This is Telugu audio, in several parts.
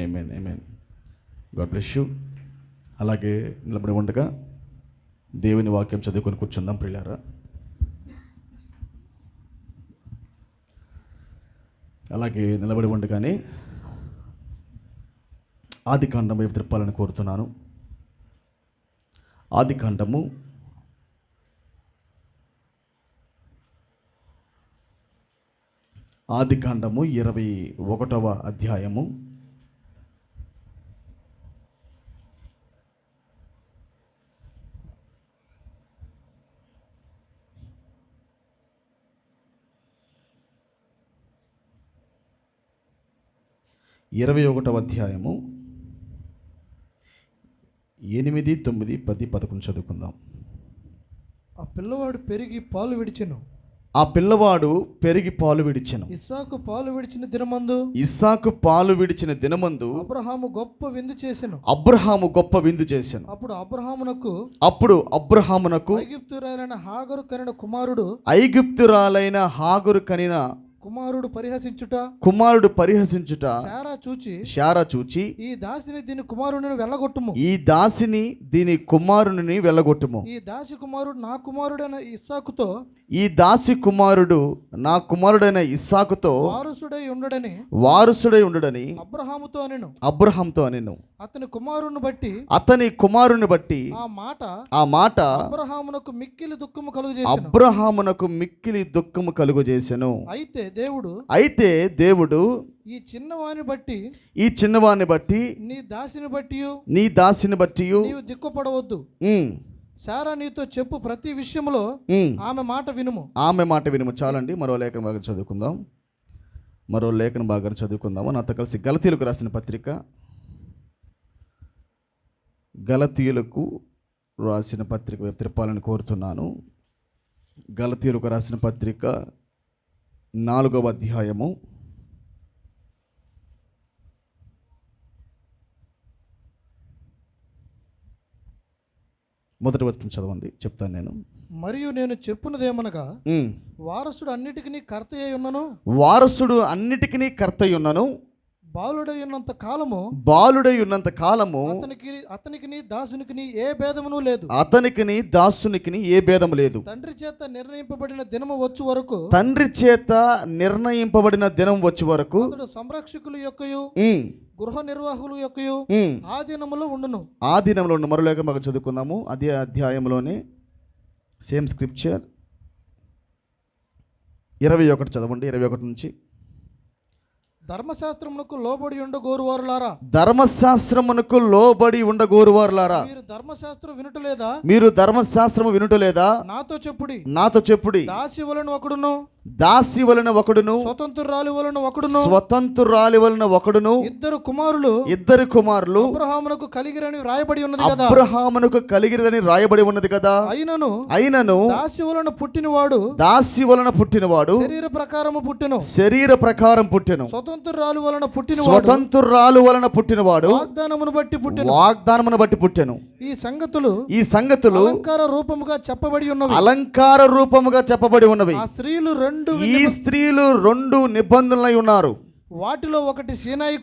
Amen amen. God bless you. అలాగే నిలబడి ఉండగా దేవుని వాక్యం చదువుకొని కూర్చుందాం ప్రియులారా. అలాగే నిలబడి ఉండగానే ఆదికాండం వైపు తిప్పాలని కోరుతున్నాను. ఆదికాండము 21వ అధ్యాయము. ఇరవై 21వ అధ్యాయము 8, 9, 10, 11 చదువుకుందాం. ఆ పిల్లవాడు పెరిగి పాలు విడిచెను. ఇస్సాకు పాలు విడిచిన దినమందు అబ్రహాము గొప్ప విందు చేసెను. అప్పుడు అబ్రహామునకు ఐగుప్తురాలైన హాగరు కనిన కుమారుడు పరిహసించుట శారా చూచి ఈ దాసిని దీని కుమారుని వెళ్ళగొట్టుము. ఈ దాసి కుమారుడు నా కుమారుడైన ఇస్సాకుతో వారసుడై ఉండడని అబ్రహాముతో అనెను. అతని కుమారుని బట్టి ఆ మాట అబ్రహామునకు మిక్కిలి దుఃఖము కలుగజేసెను. అయితే దేవుడు ఈ చిన్నవాని బట్టి నీ దాసిని బట్టి నీవు దిక్కుపడవద్దు. శారా నీతో చెప్పు ప్రతి విషయంలో ఆమె మాట వినుము. చాలండి. మరో లేఖన భాగం చదువుకుందాము. నాతో కలిసి గలతీయులకు రాసిన పత్రిక, వైపు తిప్పాలని కోరుతున్నాను. గలతీయులకు రాసిన పత్రిక 4వ అధ్యాయము 1వ వచనం చదవండి, చెప్తాను నేను. మరియు నేను చెప్పున్నదేమనగా వారసుడు అన్నిటికీ కర్త అయి ఉన్నను బాలుడై ఉన్నంత కాలము అతనికి దాసునికి ఏ భేదమును లేదు. తండ్రి చేత నిర్ణయింపబడిన దినం వచ్చు వరకు సంరక్షకుల యొక్కయు గృహ నిర్వాహకుల యొక్కయు ఆధీనములో ఉండును. మరోలేక మాకు చదువుకుందాము. అదే అధ్యాయంలోనే సేమ్ స్క్రిప్చర్ 21 చదవండి. 21 నుంచి. ధర్మశాస్త్రమునకు లోబడి ఉండగోరువారులారా మీరు ధర్మశాస్త్రము వినుటలేదా? నాతో చెప్పుడి. దాసి వలన ఒకడును స్వతంత్రురాలి వలన ఒకడును ఇద్దరు కుమారులు అబ్రహామునకు కలిగిరని రాయబడి ఉన్నది కదా. అయినను దాసి వలన పుట్టినవాడు శరీర ప్రకారం పుట్టెను. స్వతంత్రురాలు వలన పుట్టినవాడు వాగ్దానమును బట్టి పుట్టెను. ఈ సంగతులు అలంకార రూపముగా చెప్పబడి ఉన్నవి. ఈ స్త్రీలు రెండు నిబంధనలై ఉన్నారు. వాటిలో ఒకటి సీనాయి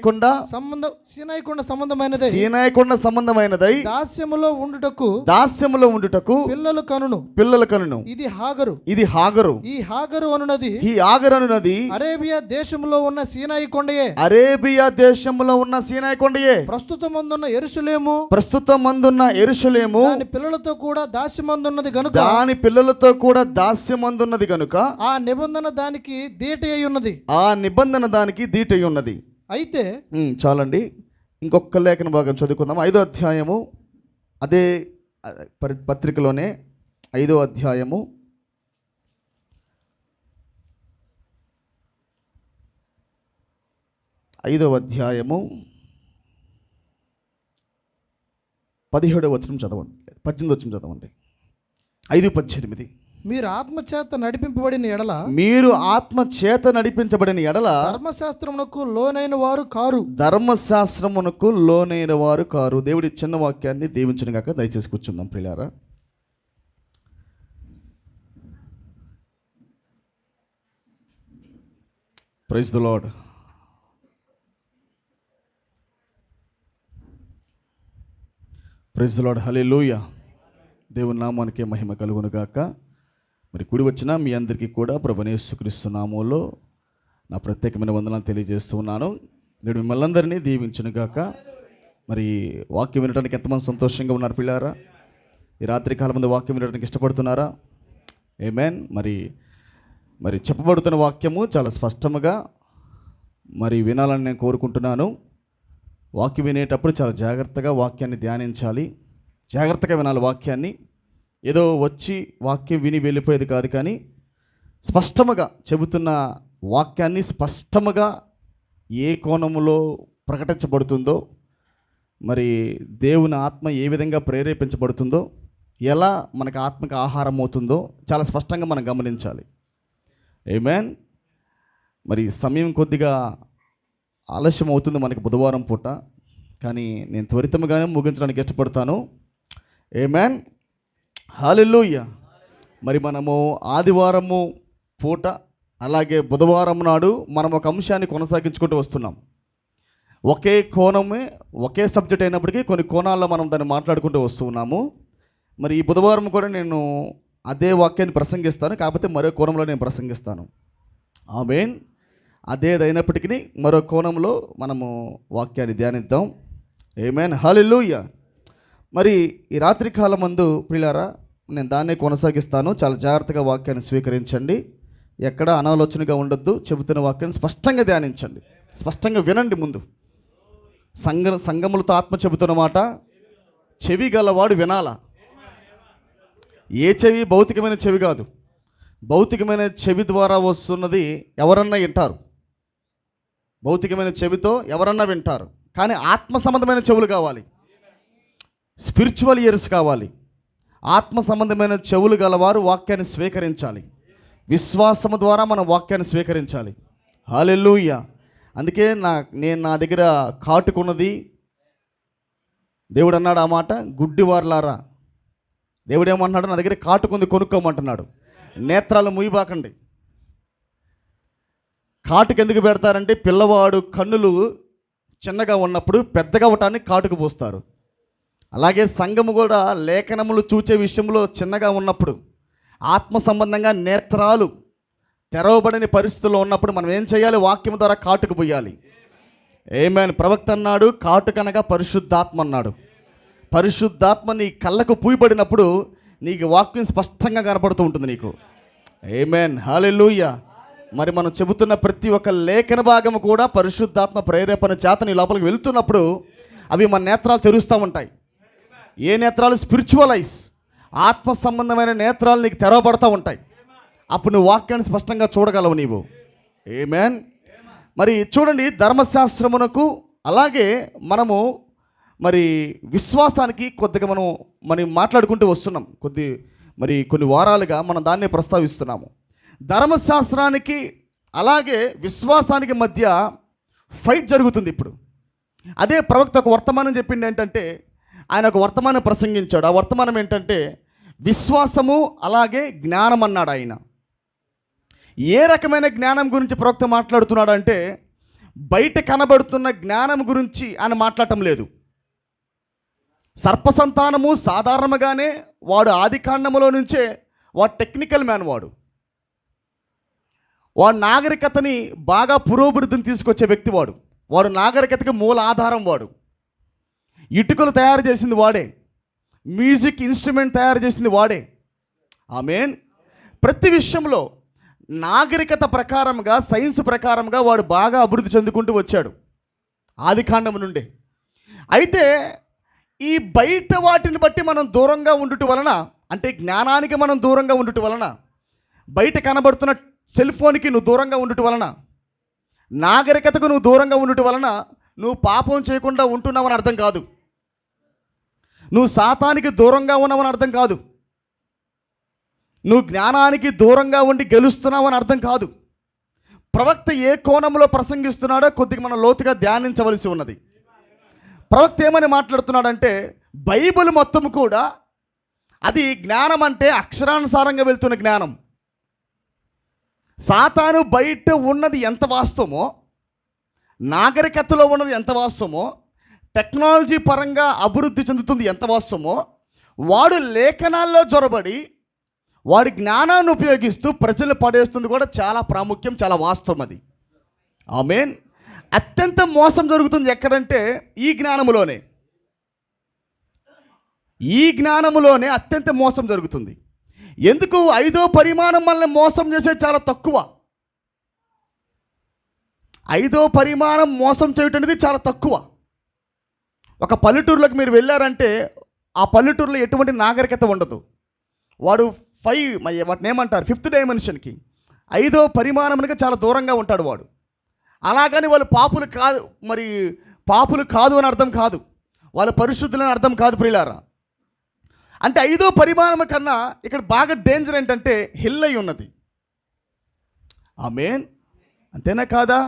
కొండ సంబంధమైనదై దాస్యములో ఉండుటకు పిల్లలు కనును. ఇది హాగరు. ఈ హాగరు అనునది అరేబియా దేశంలో ఉన్న సీనాయి కొండయే. ప్రస్తుతమందున్న యెరూషలేము దాని పిల్లలతో కూడా దాస్యమందున్నది గనుక ఆ నిబంధన దానికి దీటై ఉన్నది. అయితే చాలండి. ఇంకొక లేఖన భాగం చదువుకుందాం. 5వ అధ్యాయము, అదే పత్రికలోనే 5వ అధ్యాయము 17వ వచనం చదవండి. 18వ వచనం చదవండి. 5:18. మీరు ఆత్మచేత నడిపించబడిన ఎడల ధర్మశాస్త్రమునకు లోనైన వారు కారు. దేవుడి చిన్న వాక్యాన్ని దీవించును గాక. దయచేసి కూర్చుందాం ప్రియులారా. Praise the Lord. Praise the Lord, hallelujah. దేవుని నామానికి మహిమ కలుగును గాక. మరి కూడి వచ్చిన మీ అందరికీ కూడా ప్రభువైన యేసుక్రీస్తు నామములో నా ప్రత్యేకమైన వందనాలు తెలియజేస్తూ ఉన్నాను. దేవుడు మిమ్మల్ని అందరినీ దీవించును గాక. మరి వాక్యం వినడానికి ఎంతమంది సంతోషంగా ఉన్నారు పిల్లారా? ఈ రాత్రి కాలం ముందు వాక్యం వినడానికి ఇష్టపడుతున్నారా? ఆమేన్. మరి చెప్పబడుతున్న వాక్యము చాలా స్పష్టముగా మరి వినాలని నేను కోరుకుంటున్నాను. వాక్యం వినేటప్పుడు చాలా జాగ్రత్తగా వాక్యాన్ని ధ్యానించాలి, జాగ్రత్తగా వినాలి వాక్యాన్ని. ఏదో వచ్చి వాక్యం విని వెళ్ళిపోయేది కాదు, కానీ స్పష్టముగా చెబుతున్న వాక్యాన్ని స్పష్టముగా ఏ కోణములో ప్రకటించబడుతుందో, మరి దేవుని ఆత్మ ఏ విధంగా ప్రేరేపించబడుతుందో, ఎలా మనకు ఆత్మకు ఆహారం అవుతుందో చాలా స్పష్టంగా మనం గమనించాలి. ఆమేన్. మరి సమయం కొద్దిగా ఆలస్యం అవుతుంది మనకి బుధవారం పూట, కానీ నేను త్వరితముగానే ముగించడానికి ఇష్టపడతాను. ఆమేన్, హల్లెలూయా. మరి మనము ఆదివారము పూట అలాగే బుధవారం నాడు మనం ఒక అంశాన్ని కొనసాగించుకుంటూ వస్తున్నాం. ఒకే కోణమే, ఒకే సబ్జెక్ట్ అయినప్పటికీ కొన్ని కోణాల్లో మనం దాన్ని మాట్లాడుకుంటూ వస్తూ ఉన్నాము. మరి ఈ బుధవారం కూడా నేను అదే వాక్యాన్ని ప్రసంగిస్తాను, కాకపోతే మరో కోణంలో నేను ప్రసంగిస్తాను. ఆమేన్. అదేదైనప్పటికీ మరో కోణంలో మనము వాక్యాన్ని ధ్యానిద్దాం. ఆమేన్, హల్లెలూయా. మరి ఈ రాత్రి కాలం మందు ప్రియులారా, నేను దాన్నే కొనసాగిస్తాను. చాలా జాగ్రత్తగా వాక్యాన్ని స్వీకరించండి, ఎక్కడ అనాలోచనగా ఉండొద్దు. చెబుతున్న వాక్యాన్ని స్పష్టంగా ధ్యానించండి, స్పష్టంగా వినండి. ముందు సంగములతో ఆత్మ చెబుతున్న మాట చెవి గలవాడు వినాలా. ఏ చెవి? భౌతికమైన చెవి కాదు. భౌతికమైన చెవి ద్వారా వస్తున్నది ఎవరన్నా వింటారు, భౌతికమైన చెవితో ఎవరన్నా వింటారు, కానీ ఆత్మ సంబంధమైన చెవులు కావాలి, స్పిరిచువల్ ఇయర్స్ కావాలి. ఆత్మ సంబంధమైన చెవులు గలవారు వాక్యాన్ని స్వీకరించాలి. విశ్వాసము ద్వారా మనం వాక్యాన్ని స్వీకరించాలి. హల్లెలూయా. అందుకే నా దగ్గర కాటుకున్నది, దేవుడు అన్నాడు ఆ మాట, గుడ్డివార్లారా. దేవుడు ఏమంటున్నాడు? నా దగ్గర కాటుకుంది, కొనుక్కోమంటున్నాడు. నేత్రాలు ముయ్యబాకండి. కాటుకు ఎందుకు పెడతారంటే పిల్లవాడు కన్నులు చిన్నగా ఉన్నప్పుడు పెద్దగా అవటానికి కాటుకు పోస్తారు. అలాగే సంఘము కూడా లేఖనములు చూచే విషయంలో చిన్నగా ఉన్నప్పుడు, ఆత్మ సంబంధంగా నేత్రాలు తెరవబడని పరిస్థితుల్లో ఉన్నప్పుడు మనం ఏం చేయాలి? వాక్యం ద్వారా కాటుకు పోయాలి. ఆమేన్. ప్రవక్త అన్నాడు, కాటుకనగా పరిశుద్ధాత్మ అన్నాడు. పరిశుద్ధాత్మ నీ కళ్ళకు పూయబడినప్పుడు నీకు వాక్యం స్పష్టంగా కనపడుతూ ఉంటుంది నీకు. ఆమేన్, హల్లెలూయా. మరి మనం చెబుతున్న ప్రతి ఒక్క లేఖన భాగము కూడా పరిశుద్ధాత్మ ప్రేరేపణ చేత నీ లోపలికి వెళ్తున్నప్పుడు అవి మన నేత్రాలు తెరుస్తూ ఉంటాయి. ఏ నేత్రాలు? స్పిరిచువల్ ఐస్, ఆత్మ సంబంధమైన నేత్రాలు నీకు తెరవబడతా ఉంటాయి. అప్పుడు నువ్వు వాక్యాన్ని స్పష్టంగా చూడగలవు నీవు. ఆమేన్. మరి చూడండి, ధర్మశాస్త్రమునకు అలాగే మనము మరి విశ్వాసానికి కొద్దిగా మనం మాట్లాడుకుంటూ వస్తున్నాం. కొన్ని వారాలుగా మనం దాన్నే ప్రస్తావిస్తున్నాము. ధర్మశాస్త్రానికి అలాగే విశ్వాసానికి మధ్య ఫైట్ జరుగుతుంది ఇప్పుడు. అదే ప్రవక్త ఒక వర్తమానం చెప్పింది ఏంటంటే, ఆయన ఒక వర్తమానం ప్రసంగించాడు. ఆ వర్తమానం ఏంటంటే విశ్వాసము అలాగే జ్ఞానం అన్నాడు ఆయన. ఏ రకమైన జ్ఞానం గురించి ప్రవక్త మాట్లాడుతున్నాడు అంటే, బయట కనబడుతున్న జ్ఞానం గురించి ఆయన మాట్లాడటం లేదు. సర్పసంతానము సాధారణంగానే వాడు ఆదికాండములో నుంచే వాడు టెక్నికల్ మ్యాన్, వాడు నాగరికతని బాగా పురోభివృద్ధిని తీసుకొచ్చే వ్యక్తి వాడు నాగరికతకి మూల ఆధారం. వాడు ఇటుకలు తయారు చేసింది వాడే, మ్యూజిక్ ఇన్స్ట్రుమెంట్ తయారు చేసింది వాడే. ఆమేన్. ప్రతి విషయంలో నాగరికత ప్రకారంగా, సైన్స్ ప్రకారంగా వాడు బాగా అభివృద్ధి చెందుకుంటూ వచ్చాడు ఆదికాండం నుండే. అయితే ఈ బయట వాటిని బట్టి మనం దూరంగా ఉండుట వలన, అంటే జ్ఞానానికి మనం దూరంగా ఉండుట వలన, బయట కనబడుతున్న సెల్ ఫోన్కి నువ్వు దూరంగా ఉండుట వలన, నాగరికతకు నువ్వు దూరంగా ఉండుట వలన నువ్వు పాపం చేయకుండా ఉంటున్నావని అర్థం కాదు. నువ్వు సాతానికి దూరంగా ఉన్నావని అర్థం కాదు. నువ్వు జ్ఞానానికి దూరంగా ఉండి గెలుస్తున్నావని అర్థం కాదు. ప్రవక్త ఏ కోణంలో ప్రసంగిస్తున్నాడో కొద్దిగా మనం లోతుగా ధ్యానించవలసి ఉన్నది. ప్రవక్త ఏమని మాట్లాడుతున్నాడంటే, బైబిల్ మొత్తం కూడా అది జ్ఞానం అంటే అక్షరానుసారంగా వెళ్తున్న జ్ఞానం. సాతాను బయట ఉన్నది ఎంత వాస్తవమో, నాగరికతలో ఉన్నది ఎంత వాస్తవమో, టెక్నాలజీ పరంగా అభివృద్ధి చెందుతుంది ఎంత వాస్తవమో, వాడు లేఖనాల్లో జొరబడి వాడి జ్ఞానాన్ని ఉపయోగిస్తూ ప్రజలు పడేస్తుంది కూడా చాలా ప్రాముఖ్యం, చాలా వాస్తవం అది. ఆమేన్. అత్యంత మోసం జరుగుతుంది ఎక్కడంటే ఈ జ్ఞానములోనే అత్యంత మోసం జరుగుతుంది. ఎందుకు? 5వ పరిమాణం మనల్ని మోసం చేసేది చాలా తక్కువ. 5వ పరిమాణం మోసం చేయటం అనేది చాలా తక్కువ. ఒక పల్లెటూరులోకి మీరు వెళ్ళారంటే ఆ పల్లెటూరులో ఎటువంటి నాగరికత ఉండదు. వాడు వాటిని ఏమంటారు, 5th డైమెన్షన్కి, 5వ పరిమాణానికి చాలా దూరంగా ఉంటాడు వాడు. అలాగని వాళ్ళు పాపులు కాదు అని అర్థం కాదు, వాళ్ళు పరిశుద్ధులని అర్థం కాదు ప్రియులారా. అంటే 5వ పరిమాణం కన్నా ఇక్కడ బాగా డేంజర్ ఏంటంటే హిల్ అయి ఉన్నది. ఆమేన్. అంతేనా కాదా?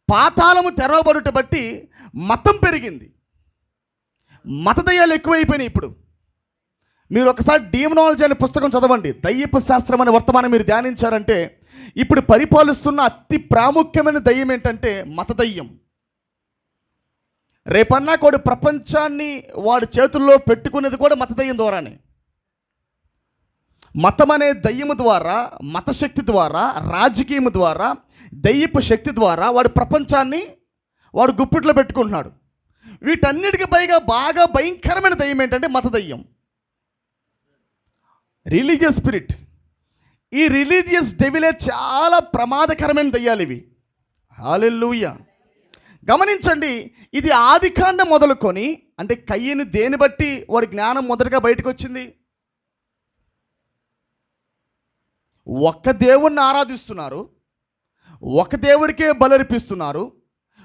పాతాళము తెరవబడుట బట్టి మతం పెరిగింది, మతదయ్యాలు ఎక్కువైపోయినాయి. ఇప్పుడు మీరు ఒకసారి డీమనాలజీ అనే పుస్తకం చదవండి, దయ్యపు శాస్త్రం అనే వర్తమానం మీరు ధ్యానించారంటే ఇప్పుడు పరిపాలిస్తున్న అతి ప్రాముఖ్యమైన దయ్యం ఏంటంటే మత దయ్యం. రేపన్నా కూడా ప్రపంచాన్ని వాడి చేతుల్లో పెట్టుకునేది కూడా మత దయ్యం ద్వారానే. మతం అనే దయ్యము ద్వారా, మతశక్తి ద్వారా, రాజకీయం ద్వారా, దయ్యపు శక్తి ద్వారా వాడు ప్రపంచాన్ని వాడు గుప్పిట్లో పెట్టుకుంటున్నాడు. వీటన్నిటికీ పైగా బాగా భయంకరమైన దయ్యం ఏంటంటే మత దయ్యం, రిలీజియస్ స్పిరిట్. ఈ రిలీజియస్ డెవిలే చాలా ప్రమాదకరమైన దయ్యాలు ఇవి. హల్లెలూయా. గమనించండి, ఇది ఆదికాండం మొదలుకొని, అంటే కయ్యను దేని బట్టి వాడి జ్ఞానం మొదటగా బయటకు వచ్చింది? ఒక్క దేవుణ్ణి ఆరాధిస్తున్నారు, ఒక దేవుడికే బలర్పిస్తున్నారు,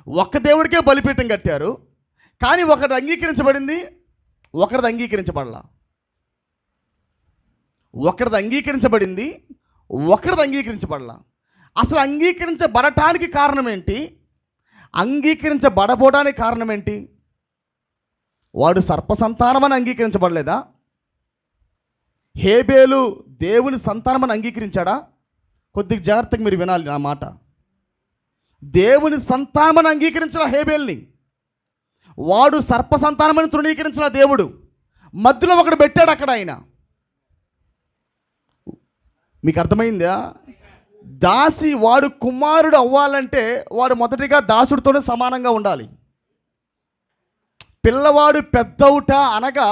ఒక్క దేవుడికే బలిపీఠం కట్టారు. కానీ ఒకటి అంగీకరించబడింది, ఒకరిది అంగీకరించబడలా. ఒకరిది అంగీకరించబడింది, ఒకరిది అంగీకరించబడలా. అసలు అంగీకరించబడటానికి కారణం ఏంటి? అంగీకరించబడబోడానికి కారణం ఏంటి? వాడు సర్పసంతానమని అంగీకరించబడలేదా? హేబేలు దేవుని సంతానమని అంగీకరించాడా? కొద్దిగా జాగ్రత్తగా మీరు వినాలి నా మాట. దేవుని సంతానమని అంగీకరించిన హేబేల్ని, వాడు సర్పసంతానమని తృణీకరించిన దేవుడు మధ్యలో ఒకడు పెట్టాడు అక్కడ. ఆయన మీకు అర్థమైందా? దాసి వాడు కుమారుడు అవ్వాలంటే వాడు మొదటిగా దాసుడితోనే సమానంగా ఉండాలి. పిల్లవాడు పెద్దవుట అనగా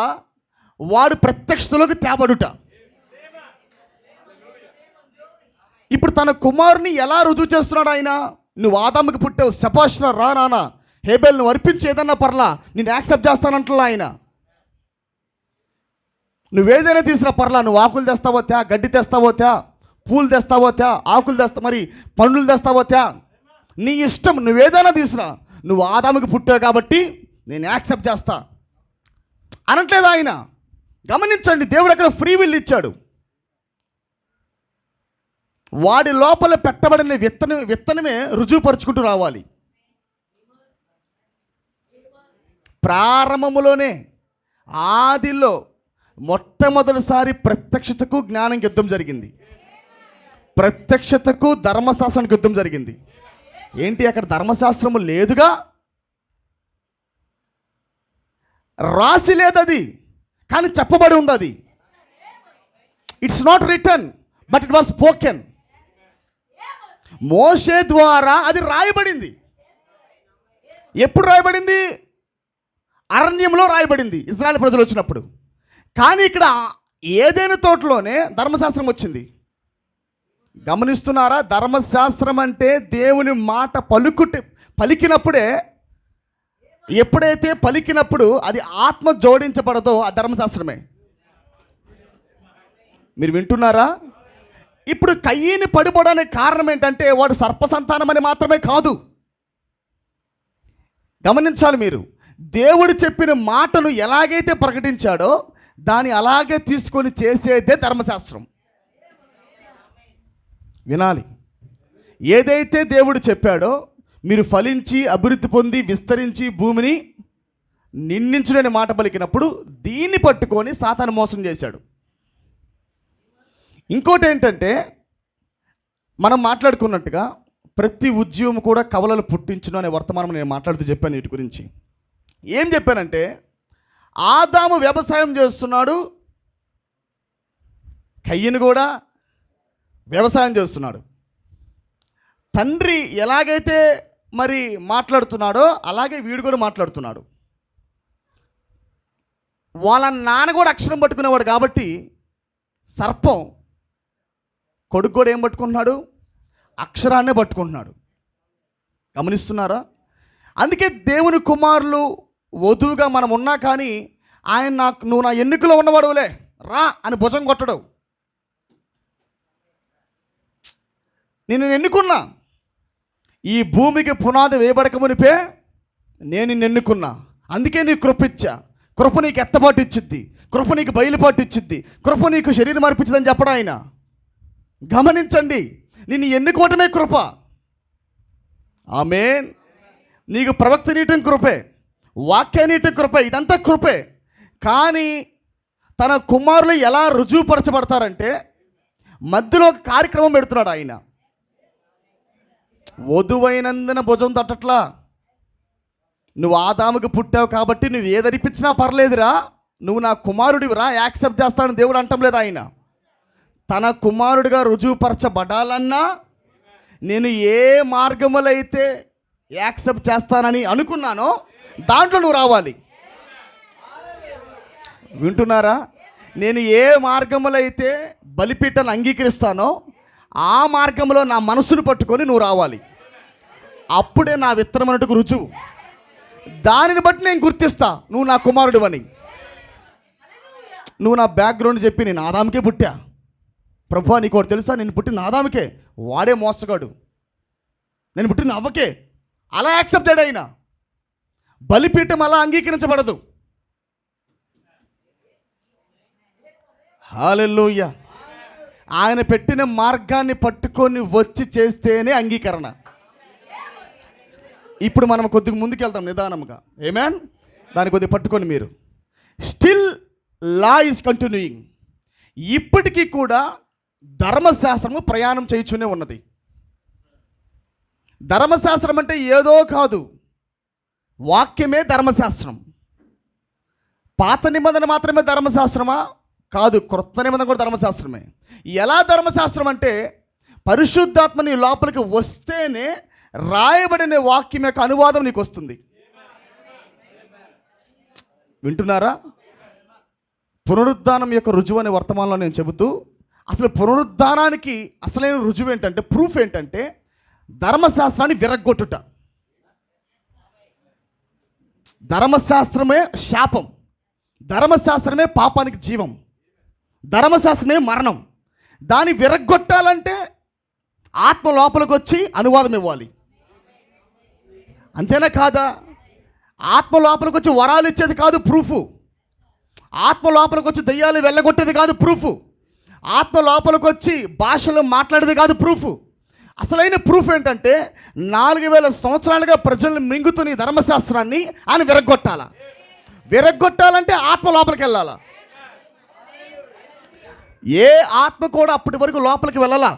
వాడు ప్రత్యక్షతలోకి తేబడుట. ఇప్పుడు తన కుమారుని ఎలా రుజువు చేస్తున్నాడు ఆయన? నువ్వు ఆదాముకి పుట్టావు, శపాష్రా, రా నాన్న, హేబేల్ నువ్వు అర్పించి ఏదన్నా పర్లా, నేను యాక్సెప్ట్ చేస్తానంటలా ఆయన. నువ్వేదైనా తీసినా పర్లా, నువ్వు ఆకులు తెస్తావో త్యా, గడ్డి తెస్తావో త్యా, పూలు తెస్తావో త్యా, ఆకులు తెస్తా, మరి పండ్లు తెస్తావో త్యా, నీ ఇష్టం, నువ్వేదైనా తీసినా, నువ్వు ఆదాముకి పుట్టావు కాబట్టి నేను యాక్సెప్ట్ చేస్తా అనట్లేదు ఆయన. గమనించండి, దేవుడు అక్కడ ఫ్రీ విల్ ఇచ్చాడు. వాడి లోపల పెట్టబడిన విత్తనమే రుజువుపరుచుకుంటూ రావాలి. ప్రారంభములోనే ఆదిలో మొట్టమొదటిసారి ప్రత్యక్షతకు జ్ఞానం యుద్ధం జరిగింది, ప్రత్యక్షతకు ధర్మశాస్త్రానికి యుద్ధం జరిగింది. ఏంటి అక్కడ ధర్మశాస్త్రము లేదుగా, రాసి లేదు అది, కానీ చెప్పబడి ఉంది. అది it's not written but it was spoken. మోషే ద్వారా అది రాయబడింది. ఎప్పుడు రాయబడింది? అరణ్యంలో రాయబడింది ఇశ్రాయేలు ప్రజలు వచ్చినప్పుడు. కానీ ఇక్కడ ఏదైనా తోటలోనే ధర్మశాస్త్రం వచ్చింది. గమనిస్తున్నారా? ధర్మశాస్త్రం అంటే దేవుని మాట పలికినప్పుడే, ఎప్పుడైతే పలికినప్పుడు అది ఆత్మ జోడించబడదో ఆ ధర్మశాస్త్రమే. మీరు వింటున్నారా? ఇప్పుడు కయ్యని పడిపోవడానికి కారణం ఏంటంటే వాడు సర్పసంతానం అని మాత్రమే కాదు. గమనించాలి మీరు, దేవుడు చెప్పిన మాటను ఎలాగైతే ప్రకటించాడో దాన్ని అలాగే తీసుకొని చేసేదే ధర్మశాస్త్రం. వినాలి, ఏదైతే దేవుడు చెప్పాడో, మీరు ఫలించి అభివృద్ధి పొంది విస్తరించి భూమిని నిండించుడని మాట పలికినప్పుడు దీన్ని పట్టుకొని సాతాను మోసం చేశాడు. ఇంకోటి ఏంటంటే, మనం మాట్లాడుకున్నట్టుగా ప్రతి ఉద్యమం కూడా కవలలు పుట్టించును అనే వర్తమానం నేను మాట్లాడుతూ చెప్పాను వీటి గురించి. ఏం చెప్పానంటే ఆదాము వ్యవసాయం చేస్తున్నాడు, కయ్యను కూడా వ్యవసాయం చేస్తున్నాడు. తండ్రి ఎలాగైతే మరి మాట్లాడుతున్నాడో అలాగే వీడు కూడా మాట్లాడుతున్నాడు. వాళ్ళ నాన్న కూడా అక్షరం పట్టుకునేవాడు కాబట్టి సర్పం కొడుకు కూడా ఏం పట్టుకుంటున్నాడు? అక్షరాన్నే పట్టుకుంటున్నాడు. గమనిస్తున్నారా? అందుకే దేవుని కుమారులు వధువుగా మనం ఉన్నా కానీ ఆయన నువ్వు నా ఎన్నికలో ఉన్నవాడులే రా అని భుజం కొట్టడు. నేను ఎన్నుకున్నా, ఈ భూమికి పునాది వేయబడక మునిపే నేను నిన్ను ఎన్నుకున్నా, అందుకే నీకు కృప ఇచ్చా, కృప నీకు ఎత్తబాటు ఇచ్చిద్ది, కృప నీకు బయలుపాటు ఇచ్చిద్ది, కృప నీకు శరీరం అర్పించదని చెప్పడం ఆయన. గమనించండి, నిన్ను ఎన్నుకోవటమే కృప. ఆమేన్. నీకు ప్రవక్త నీయటం కృపే, వాక్యాన్ని నీయటం కృపే, ఇదంతా కృపే. కానీ తన కుమారులు ఎలా రుజువుపరచబడతారంటే మధ్యలో ఒక కార్యక్రమం పెడుతున్నాడు ఆయన. వధువైనందున భుజం తట్టట్లా. నువ్వు ఆదాముకు పుట్టావు కాబట్టి నువ్వు ఏదరిపించినా పర్లేదురా, నువ్వు నా కుమారుడివిరా, యాక్సెప్ట్ చేస్తానని దేవుడు అంటం లేదు ఆయన. తన కుమారుడిగా రుజువుపరచబడాలన్నా నేను ఏ మార్గములో అయితే యాక్సెప్ట్ చేస్తానని అనుకున్నానో దాంట్లో నువ్వు రావాలి. వింటున్నారా? నేను ఏ మార్గములో అయితే బలిపీఠాన్ని అంగీకరిస్తానో ఆ మార్గంలో నా మనసును పట్టుకొని నువ్వు రావాలి. అప్పుడే నా విత్తనం అన్నట్టుకు రుజువు. దానిని బట్టి నేను గుర్తిస్తా నువ్వు నా కుమారుడు అని. నువ్వు నా బ్యాక్గ్రౌండ్ చెప్పి నేను ఆదాముకే పుట్టా ప్రభువా, నీకు ఒకటి తెలుసా, నేను పుట్టిన ఆదాముకే, వాడే మోసగాడు, నేను పుట్టిన అవ్వకే, అలా యాక్సెప్టెడ్ అయినా. బలిపీఠం అలా అంగీకరించబడదు. హల్లెలూయా. ఆయన పెట్టిన మార్గాన్ని పట్టుకొని వచ్చి చేస్తేనే అంగీకరణ. ఇప్పుడు మనం కొద్దిగా ముందుకు వెళ్తాం నిదానంగా. ఆమేన్. దాన్ని కొద్దిగా పట్టుకొని మీరు. Still law is continuing. ఇప్పటికీ కూడా ధర్మశాస్త్రము ప్రయాణం చేయుచునే ఉన్నది. ధర్మశాస్త్రం అంటే ఏదో కాదు, వాక్యమే ధర్మశాస్త్రం. పాత నిబంధన మాత్రమే ధర్మశాస్త్రమా? కాదు, క్రొత్త నిబంధన కూడా ధర్మశాస్త్రమే. ఎలా ధర్మశాస్త్రం అంటే పరిశుద్ధాత్మ నీ లోపలికి వస్తేనే రాయబడిన వాక్యం యొక్క అనువాదం నీకు వస్తుంది. వింటున్నారా? పునరుద్ధానం యొక్క రుజువు అనే వర్తమానంలో నేను చెబుతూ, అసలు పునరుద్ధానానికి అసలైన రుజువు ఏంటంటే, ప్రూఫ్ ఏంటంటే ధర్మశాస్త్రాన్ని విరగ్గొట్టుట. ధర్మశాస్త్రమే శాపం, ధర్మశాస్త్రమే పాపానికి జీవం, ధర్మశాస్త్రమే మరణం. దాన్ని విరగ్గొట్టాలంటే ఆత్మ లోపలికి వచ్చి అనువాదం ఇవ్వాలి. అంతేనా కాదా? ఆత్మ లోపలికి వచ్చి వరాలు ఇచ్చేది కాదు ప్రూఫు. ఆత్మ లోపలికి వచ్చి దయ్యాలు వెళ్ళగొట్టేది కాదు ప్రూఫు. ఆత్మ లోపలికి వచ్చి భాషలు మాట్లాడేది కాదు ప్రూఫు. అసలైన ప్రూఫ్ ఏంటంటే 4000 సంవత్సరాలుగా ప్రజలను మింగుతున్న ఈ ధర్మశాస్త్రాన్ని ఆయన విరగ్గొట్టాల. విరగ్గొట్టాలంటే ఆత్మ లోపలికి వెళ్ళాలా. ఏ ఆత్మ కూడా అప్పటి వరకు లోపలికి వెళ్ళాలా.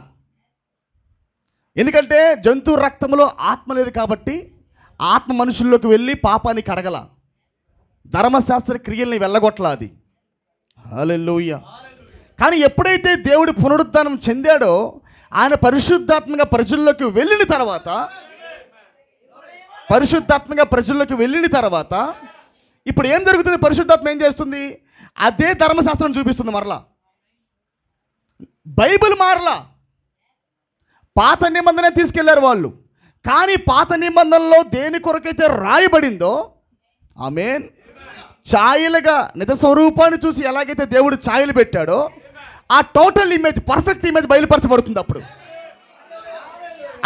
ఎందుకంటే జంతు రక్తంలో ఆత్మ లేదు కాబట్టి ఆత్మ మనుషుల్లోకి వెళ్ళి పాపాన్ని కడగల. ధర్మశాస్త్ర క్రియల్ని వెళ్ళగొట్టలా అది. హల్లెలూయా. కానీ ఎప్పుడైతే దేవుడు పునరుద్ధానం చెందాడో ఆయన పరిశుద్ధాత్మగా ప్రజల్లోకి వెళ్ళిన తర్వాత ఇప్పుడు ఏం జరుగుతుంది? పరిశుద్ధాత్మ ఏం చేస్తుంది? అదే ధర్మశాస్త్రం చూపిస్తుంది. మరలా బైబిల్ మారలా. పాత నిబంధన తీసుకెళ్లారు వాళ్ళు, కానీ పాత నిబంధనలో దేని కొరకైతే రాయబడిందో, ఆమేన్, ఛాయలుగా నిజ స్వరూపాన్ని చూసి ఎలాగైతే దేవుడు ఛాయలు పెట్టాడో ఆ టోటల్ ఇమేజ్, పర్ఫెక్ట్ ఇమేజ్ బయలుపరచబడుతుంది. అప్పుడు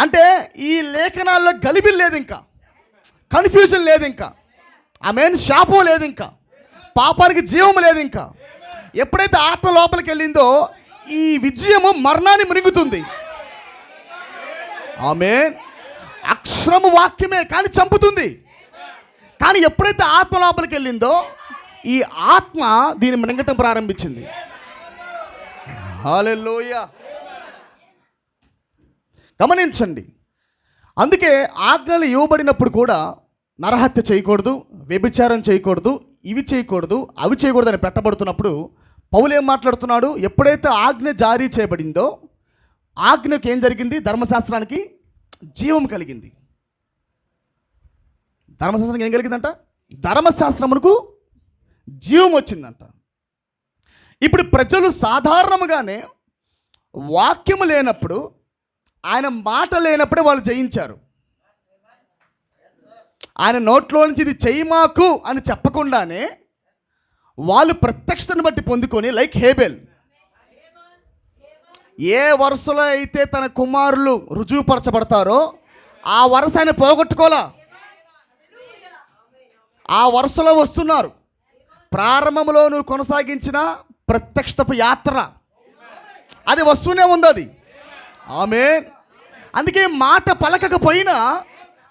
అంటే ఈ లేఖనాల్లో గలిబిల్ లేదు, ఇంకా కన్ఫ్యూజన్ లేదు, ఇంకా ఆమేన్, శాపం లేదు, ఇంకా పాపానికి జీవం లేదు. ఇంకా ఎప్పుడైతే ఆత్మ లోపలికి వెళ్ళిందో ఈ విజయము మరణాన్ని మృంగుతుంది. ఆమేన్. అక్షరము వాక్యమే కానీ చంపుతుంది. కానీ ఎప్పుడైతే ఆత్మ లోపలికి వెళ్ళిందో ఈ ఆత్మ దీన్ని మృంగటం ప్రారంభించింది. హల్లెలూయా. గమనించండి. అందుకే ఆజ్ఞలు ఇవ్వబడినప్పుడు కూడా నరహత్య చేయకూడదు, వ్యభిచారం చేయకూడదు, ఇవి చేయకూడదు, అవి చేయకూడదు అని పెట్టబడుతున్నప్పుడు పౌలు ఏం మాట్లాడుతున్నాడు? ఎప్పుడైతే ఆజ్ఞ జారీ చేయబడిందో ఆజ్ఞకు ఏం జరిగింది? ధర్మశాస్త్రానికి జీవం కలిగింది. ధర్మశాస్త్రానికి ఏం కలిగిందంట? ధర్మశాస్త్రమునకు జీవం వచ్చిందంట. ఇప్పుడు ప్రజలు సాధారణంగానే వాక్యము లేనప్పుడు, ఆయన మాట లేనప్పుడే వాళ్ళు జయించారు. ఆయన నోట్లో నుంచి ఇది చేయమాకు అని చెప్పకుండానే వాళ్ళు ప్రత్యక్షతను బట్టి పొందుకొని, లైక్ హేబెల్, ఏ వరుసలో అయితే తన కుమారులు రుజువుపరచబడతారో ఆ వరుస ఆయన పోగొట్టుకోలా, ఆ వరుసలో వస్తున్నారు. ప్రారంభంలో నువ్వు కొనసాగించిన ప్రత్యక్షతపు యాత్ర అది వస్తూనే ఉంది. అది ఆమేన్. అందుకే మాట పలకకపోయినా,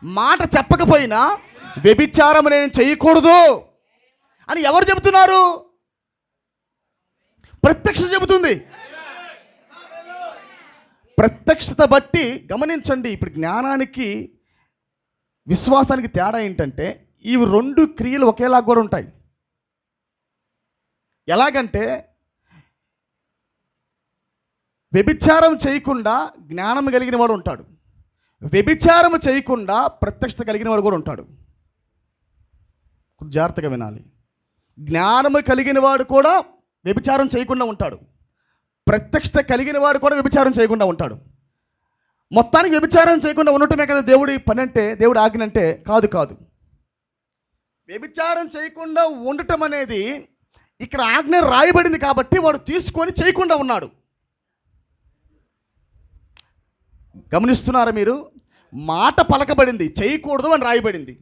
మాట చెప్పకపోయినా వ్యభిచారం నేను చేయకూడదు అని ఎవరు చెబుతున్నారు? ప్రత్యక్షత చెబుతుంది. ప్రత్యక్షత బట్టి గమనించండి. ఇప్పుడు జ్ఞానానికి విశ్వాసానికి తేడా ఏంటంటే, ఇవి రెండు క్రియలు ఒకేలాగా కూడా ఉంటాయి. ఎలాగంటే వ్యభిచారం చేయకుండా జ్ఞానం కలిగిన వాడు ఉంటాడు, వ్యభిచారం చేయకుండా ప్రత్యక్షత కలిగిన వాడు కూడా ఉంటాడు. జాగ్రత్తగా వినాలి. జ్ఞానము కలిగిన వాడు కూడా వ్యభిచారం చేయకుండా ఉంటాడు, ప్రత్యక్షత కలిగిన వాడు కూడా వ్యభిచారం చేయకుండా ఉంటాడు. మొత్తానికి వ్యభిచారం చేయకుండా ఉండటమే కదా దేవుడి పని అంటే, దేవుడి ఆజ్ఞ అంటే? కాదు కాదు. వ్యభిచారం చేయకుండా ఉండటం అనేది ఇక్కడ ఆజ్ఞ రాయబడింది కాబట్టి వాడు తీసుకొని చేయకుండా ఉన్నాడు. గమనిస్తున్నారా మీరు? మాట పలకబడింది, చేయకూడదు అని రాయబడింది.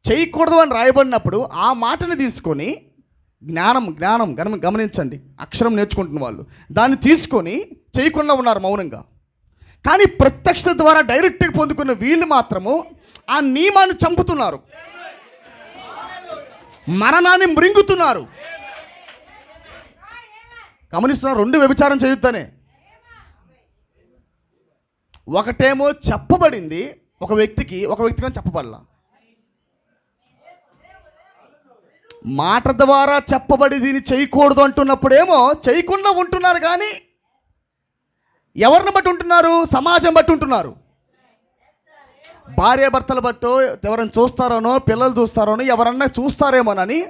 చేయకూడదు అని రాయబడినప్పుడు ఆ మాటని తీసుకొని గమనించండి, అక్షరం నేర్చుకుంటున్న వాళ్ళు దాన్ని తీసుకొని చేయకుండా ఉన్నారు మౌనంగా. కానీ ప్రత్యక్షత ద్వారా డైరెక్ట్గా పొందుకున్న వీళ్ళు మాత్రము ఆ నియమాన్ని చంపుతున్నారు, మరణాన్ని మృంగుతున్నారు. గమనిస్తున్నారు? రెండు వ్యభిచారం చేయొద్దనే. ఒకటేమో చెప్పబడింది ఒక వ్యక్తికి, ఒక వ్యక్తికి చెప్పబడలా. మాట ద్వారా చెప్పబడి దీన్ని చేయకూడదు అంటున్నప్పుడేమో చేయకుండా ఉంటున్నారు. కానీ ఎవరిని బట్టి ఉంటున్నారు? సమాజం బట్టి ఉంటున్నారు. భార్యాభర్తలు బట్టో, ఎవరైనా చూస్తారోనో, పిల్లలు చూస్తారోనో, ఎవరన్నా చూస్తారేమోనని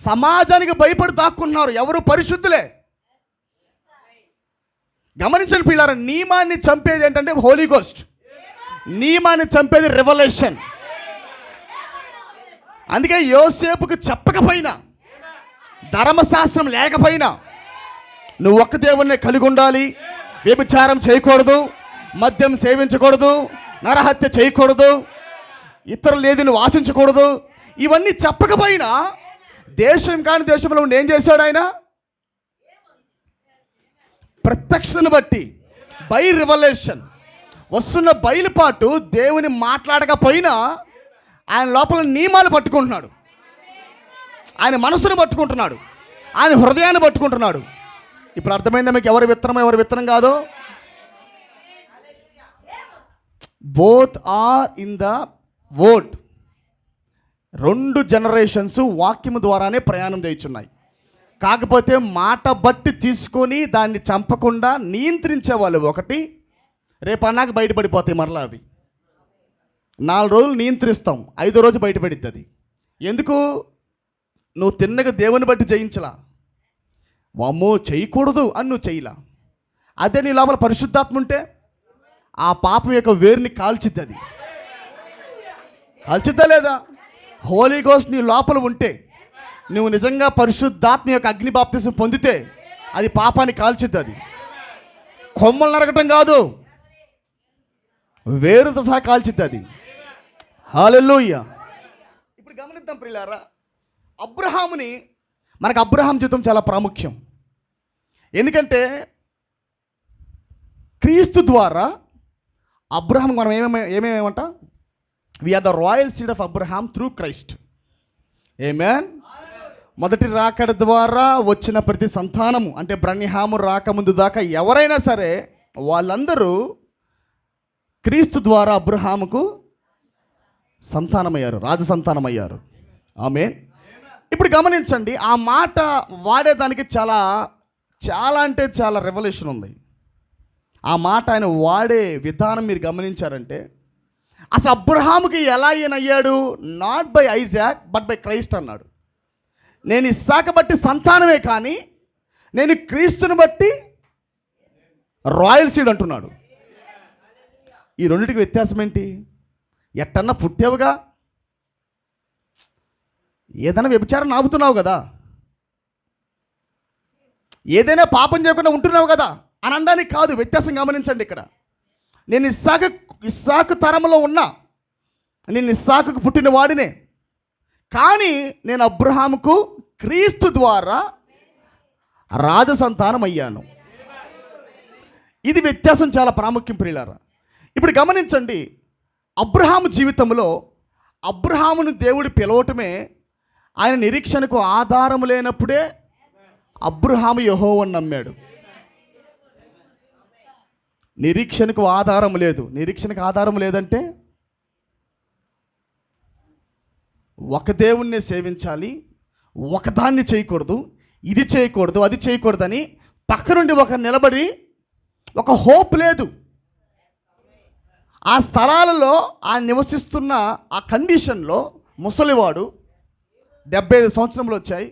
సమాజానికి భయపడి దాక్కుంటున్నారు. ఎవరు పరిశుద్ధులే. గమనించండి పిల్లారా, నియమాన్ని చంపేది ఏంటంటే హోలీ గోస్ట్, నియమాన్ని చంపేది రెవల్యూషన్. అందుకే యోసేపుకు చెప్పకపోయినా, ధర్మశాస్త్రం లేకపోయినా, నువ్వు ఒక్క దేవుణ్ణి కలిగి ఉండాలి, వ్యభిచారం చేయకూడదు, మద్యం సేవించకూడదు, నరహత్య చేయకూడదు, ఇతరులు ఏది నువ్వు ఆశించకూడదు, ఇవన్నీ చెప్పకపోయినా దేశం కాని దేశంలో ఉండి ఏం చేశాడు ఆయన? ప్రత్యక్షతను బట్టి, బై రివల్యూషన్ వస్తున్న బయలుపాటు దేవుని మాట్లాడకపోయినా ఆయన లోపల నియమాలు పట్టుకుంటున్నాడు, ఆయన మనసును పట్టుకుంటున్నాడు, ఆయన హృదయాన్ని పట్టుకుంటున్నాడు. ఇప్పుడు అర్థమైందా మీకు ఎవరి విత్తనం ఎవరి విత్తనం కాదో? Both are in the word. రెండు జనరేషన్స్ వాక్యము ద్వారానే ప్రయాణం చేయుచున్నాయి. కాకపోతే మాట బట్టి తీసుకొని దాన్ని చంపకుండా నియంత్రించే వాళ్ళు ఒకటి, రేపు అన్నాక బయటపడిపోతాయి మరలా అవి. 4 రోజులు నియంత్రిస్తాం, 5వ రోజు బయటపడిద్ది అది. ఎందుకు? నువ్వు తిన్నగా దేవుని బట్టి జయించలా, వామ్మో చేయకూడదు అని నువ్వు చేయలా. అదే నీ లోపల పరిశుద్ధాత్మ ఉంటే ఆ పాపం యొక్క వేరుని కాల్చిద్ది. అది కాల్చిద్దా లేదా? హోలీ గోస్ట్ నీ లోపల ఉంటే, నువ్వు నిజంగా పరిశుద్ధాత్మ యొక్క అగ్ని బాప్తిసం పొందితే అది పాపాన్ని కాల్చిద్ది. అది కొమ్మలు నరకటం కాదు, వేరుతో సహా కాల్చిద్ది అది. హల్లెలూయా. ఇప్పుడు గమనిద్దాం ప్రియులారా, అబ్రహాముని, మనకు అబ్రహాం జీవితం చాలా ప్రాముఖ్యం. ఎందుకంటే క్రీస్తు ద్వారా అబ్రహాం మనం ఏమేమంట? We are the royal seed of Abraham through Christ. Amen. మొదటి రాకడ ద్వారా వచ్చిన ప్రతి సంతానము, అంటే బ్రహ్మహాము రాకముందు దాకా ఎవరైనా సరే వాళ్ళందరూ క్రీస్తు ద్వారా అబ్రహాముకు సంతానమయ్యారు, రాజసంతానమయ్యారు. ఆమేన్. ఇప్పుడు గమనించండి, ఆ మాట వాడేదానికి చాలా చాలా అంటే చాలా రెవల్యూషన్ ఉంది. ఆ మాట ఆయన వాడే విధానం మీరు గమనించారంటే, అసలు అబ్రహాముకి ఎలా ఈయనయ్యాడు? Not by Isaac but by Christ అన్నాడు. నేను ఇస్సాకు బట్టి సంతానమే, కానీ నేను క్రీస్తుని బట్టి రాయల్ సీడ్ అంటున్నాడు. ఈ రెండింటికి వ్యత్యాసం ఏంటి? ఎట్టన్నా పుట్టావుగా, ఏదైనా వ్యభిచారం నాపుతున్నావు కదా, ఏదైనా పాపం చేయకుండా ఉంటున్నావు కదా అని అనడానికి కాదు. వ్యత్యాసం గమనించండి. ఇక్కడ నేను ఇస్సాకు తరంలో ఉన్నా, నేను ఇస్సాకుకు పుట్టిన వాడినే, కానీ నేను అబ్రహాముకు క్రీస్తు ద్వారా రాజసంతానం అయ్యాను. ఇది వ్యత్యాసం, చాలా ప్రాముఖ్యం ప్రియులారా. ఇప్పుడు గమనించండి, అబ్రహాము జీవితంలో అబ్రహామును దేవుడు పిలవటమే ఆయన నిరీక్షణకు ఆధారం లేనప్పుడే అబ్రహాము యెహోవాను నమ్మాడు. నిరీక్షణకు ఆధారం లేదు. నిరీక్షణకు ఆధారం లేదంటే ఒక దేవుణ్ణి సేవించాలి, ఒకదాన్ని చేయకూడదు, ఇది చేయకూడదు, అది చేయకూడదని పక్క నుండి ఒక నిలబడి ఒక హోప్ లేదు. ఆ స్థలాలలో ఆ నివసిస్తున్న ఆ కండిషన్లో ముసలివాడు 75 సంవత్సరములు వచ్చాయి,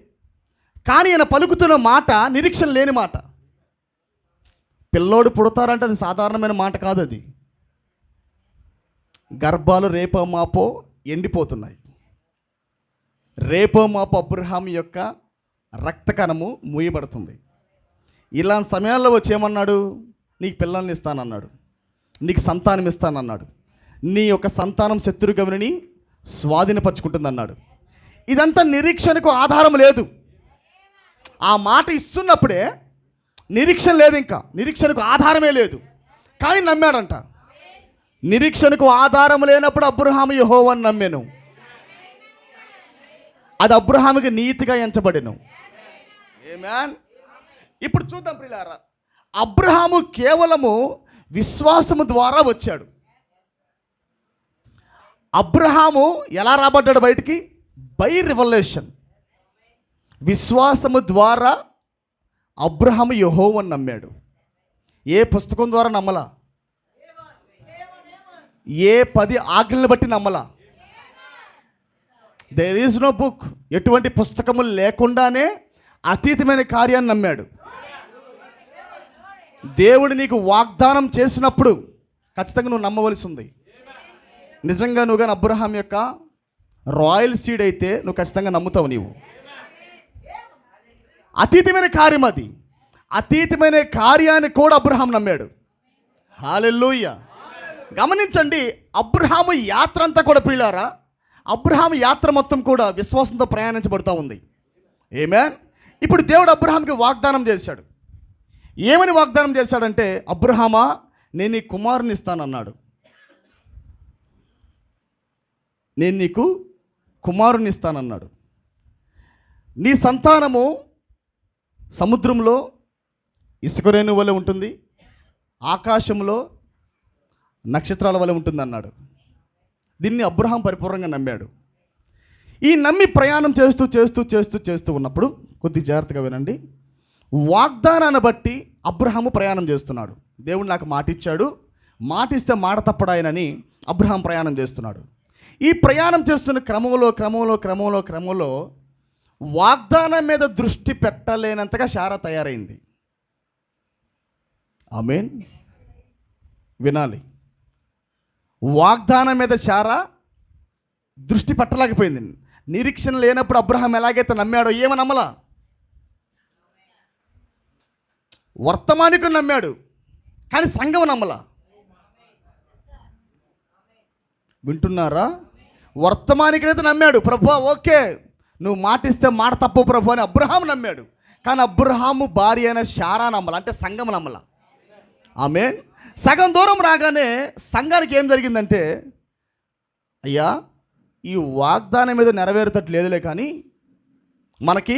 కానీ ఆయన పలుకుతున్న మాట నిరీక్షణ లేని మాట. పిల్లోడు పుడతారంటే అది సాధారణమైన మాట కాదు. అది గర్భాలు రేపో మాపో ఎండిపోతున్నాయి. రేపో మాపో అబ్రహాం యొక్క రక్తకణము మూయబడుతుంది. ఇలాంటి సమయాల్లో వచ్చేమన్నాడు? నీకు పిల్లల్ని ఇస్తానన్నాడు, నీకు సంతానం ఇస్తానన్నాడు, నీ యొక్క సంతానం శత్రుగమనిని స్వాధీనపరుచుకుంటుందన్నాడు. ఇదంతా నిరీక్షణకు ఆధారం లేదు. ఆ మాట ఇస్తున్నప్పుడే నిరీక్షణ లేదు, ఇంకా నిరీక్షణకు ఆధారమే లేదు, కానీ నమ్మాడంట. నిరీక్షణకు ఆధారం లేనప్పుడు అబ్రహాము యెహోవాను నమ్మెను, అది అబ్రహాముకి నీతిగా ఎంచబడెను. ఆమేన్. ఇప్పుడు చూద్దాం ప్రియులారా, అబ్రహాము కేవలము విశ్వాసము ద్వారా వచ్చాడు. అబ్రహాము ఎలా రాబడ్డాడు బయటికి? By revolution. విశ్వాసము ద్వారా అబ్రహాము యెహోవాను నమ్మాడు. ఏ పుస్తకం ద్వారా నమ్మలా, ఏ 10 ఆజ్ఞలను బట్టి నమ్మలా. There is no book. ఎటువంటి పుస్తకములు లేకుండానే అతీతమైన కార్యాన్ని నమ్మాడు. దేవుడు నీకు వాగ్దానం చేసినప్పుడు ఖచ్చితంగా నువ్వు నమ్మవలసి ఉంది. నిజంగా నువ్వు కానీ అబ్రహాం యొక్క రాయల్ సీడ్ అయితే నువ్వు ఖచ్చితంగా నమ్ముతావు. నీవు అతీతమైన కార్యం, అది అతీతమైన కార్యాన్ని కూడా అబ్రహాం నమ్మాడు. హల్లెలూయా. గమనించండి, అబ్రహాము యాత్ర అంతా కూడా ప్రియులారా, అబ్రహాము యాత్ర మొత్తం కూడా విశ్వాసంతో ప్రయాణించబడుతూ ఉంది. ఆమేన్. ఇప్పుడు దేవుడు అబ్రహాంకి వాగ్దానం చేశాడు. ఏమని వాగ్దానం చేశాడంటే, అబ్రహామా నేను నీ కుమారుని ఇస్తానన్నాడు. నేను నీకు కుమారుని ఇస్తానన్నాడు. నీ సంతానము సముద్రంలో ఇసుక రేణువు వలె ఉంటుంది, ఆకాశంలో నక్షత్రాల వలె ఉంటుంది అన్నాడు. దీన్ని అబ్రహాం పరిపూర్ణంగా నమ్మాడు. ఈ నమ్మి ప్రయాణం చేస్తూ చేస్తూ చేస్తూ చేస్తూ ఉన్నప్పుడు కొద్ది జాగ్రత్తగా వినండి. వాగ్దానాన్ని బట్టి అబ్రహాము ప్రయాణం చేస్తున్నాడు. దేవుడు నాకు మాట ఇచ్చాడు, మాట ఇస్తే మాట తప్పడాయనని అబ్రహాం ప్రయాణం చేస్తున్నాడు. ఈ ప్రయాణం చేస్తున్న క్రమంలో వాగ్దానం మీద దృష్టి పెట్టలేనంతగా శారా తయారైంది. ఆమేన్. వినాలి. వాగ్దానం మీద శారా దృష్టి పెట్టలేకపోయింది. నిరీక్షణ లేనప్పుడు అబ్రహాం ఎలాగైతే నమ్మాడో ఏమో నమ్మలా. వర్తమానికుడు నమ్మాడు, కానీ సంఘం నమ్మలా. వింటున్నారా? వర్తమానికుడైతే నమ్మాడు, ప్రభువా ఓకే నువ్వు మాటిస్తే మాట తప్పు ప్రభు అని అబ్రహాం నమ్మాడు. కానీ అబ్రహాము భార్య అయిన శారా నమ్మల, అంటే సంఘం నమ్మల. ఆమేన్. సగం దూరం రాగానే సంఘానికి ఏం జరిగిందంటే, అయ్యా ఈ వాగ్దానం మీద నెరవేరేటట్టు లేదులే, కానీ మనకి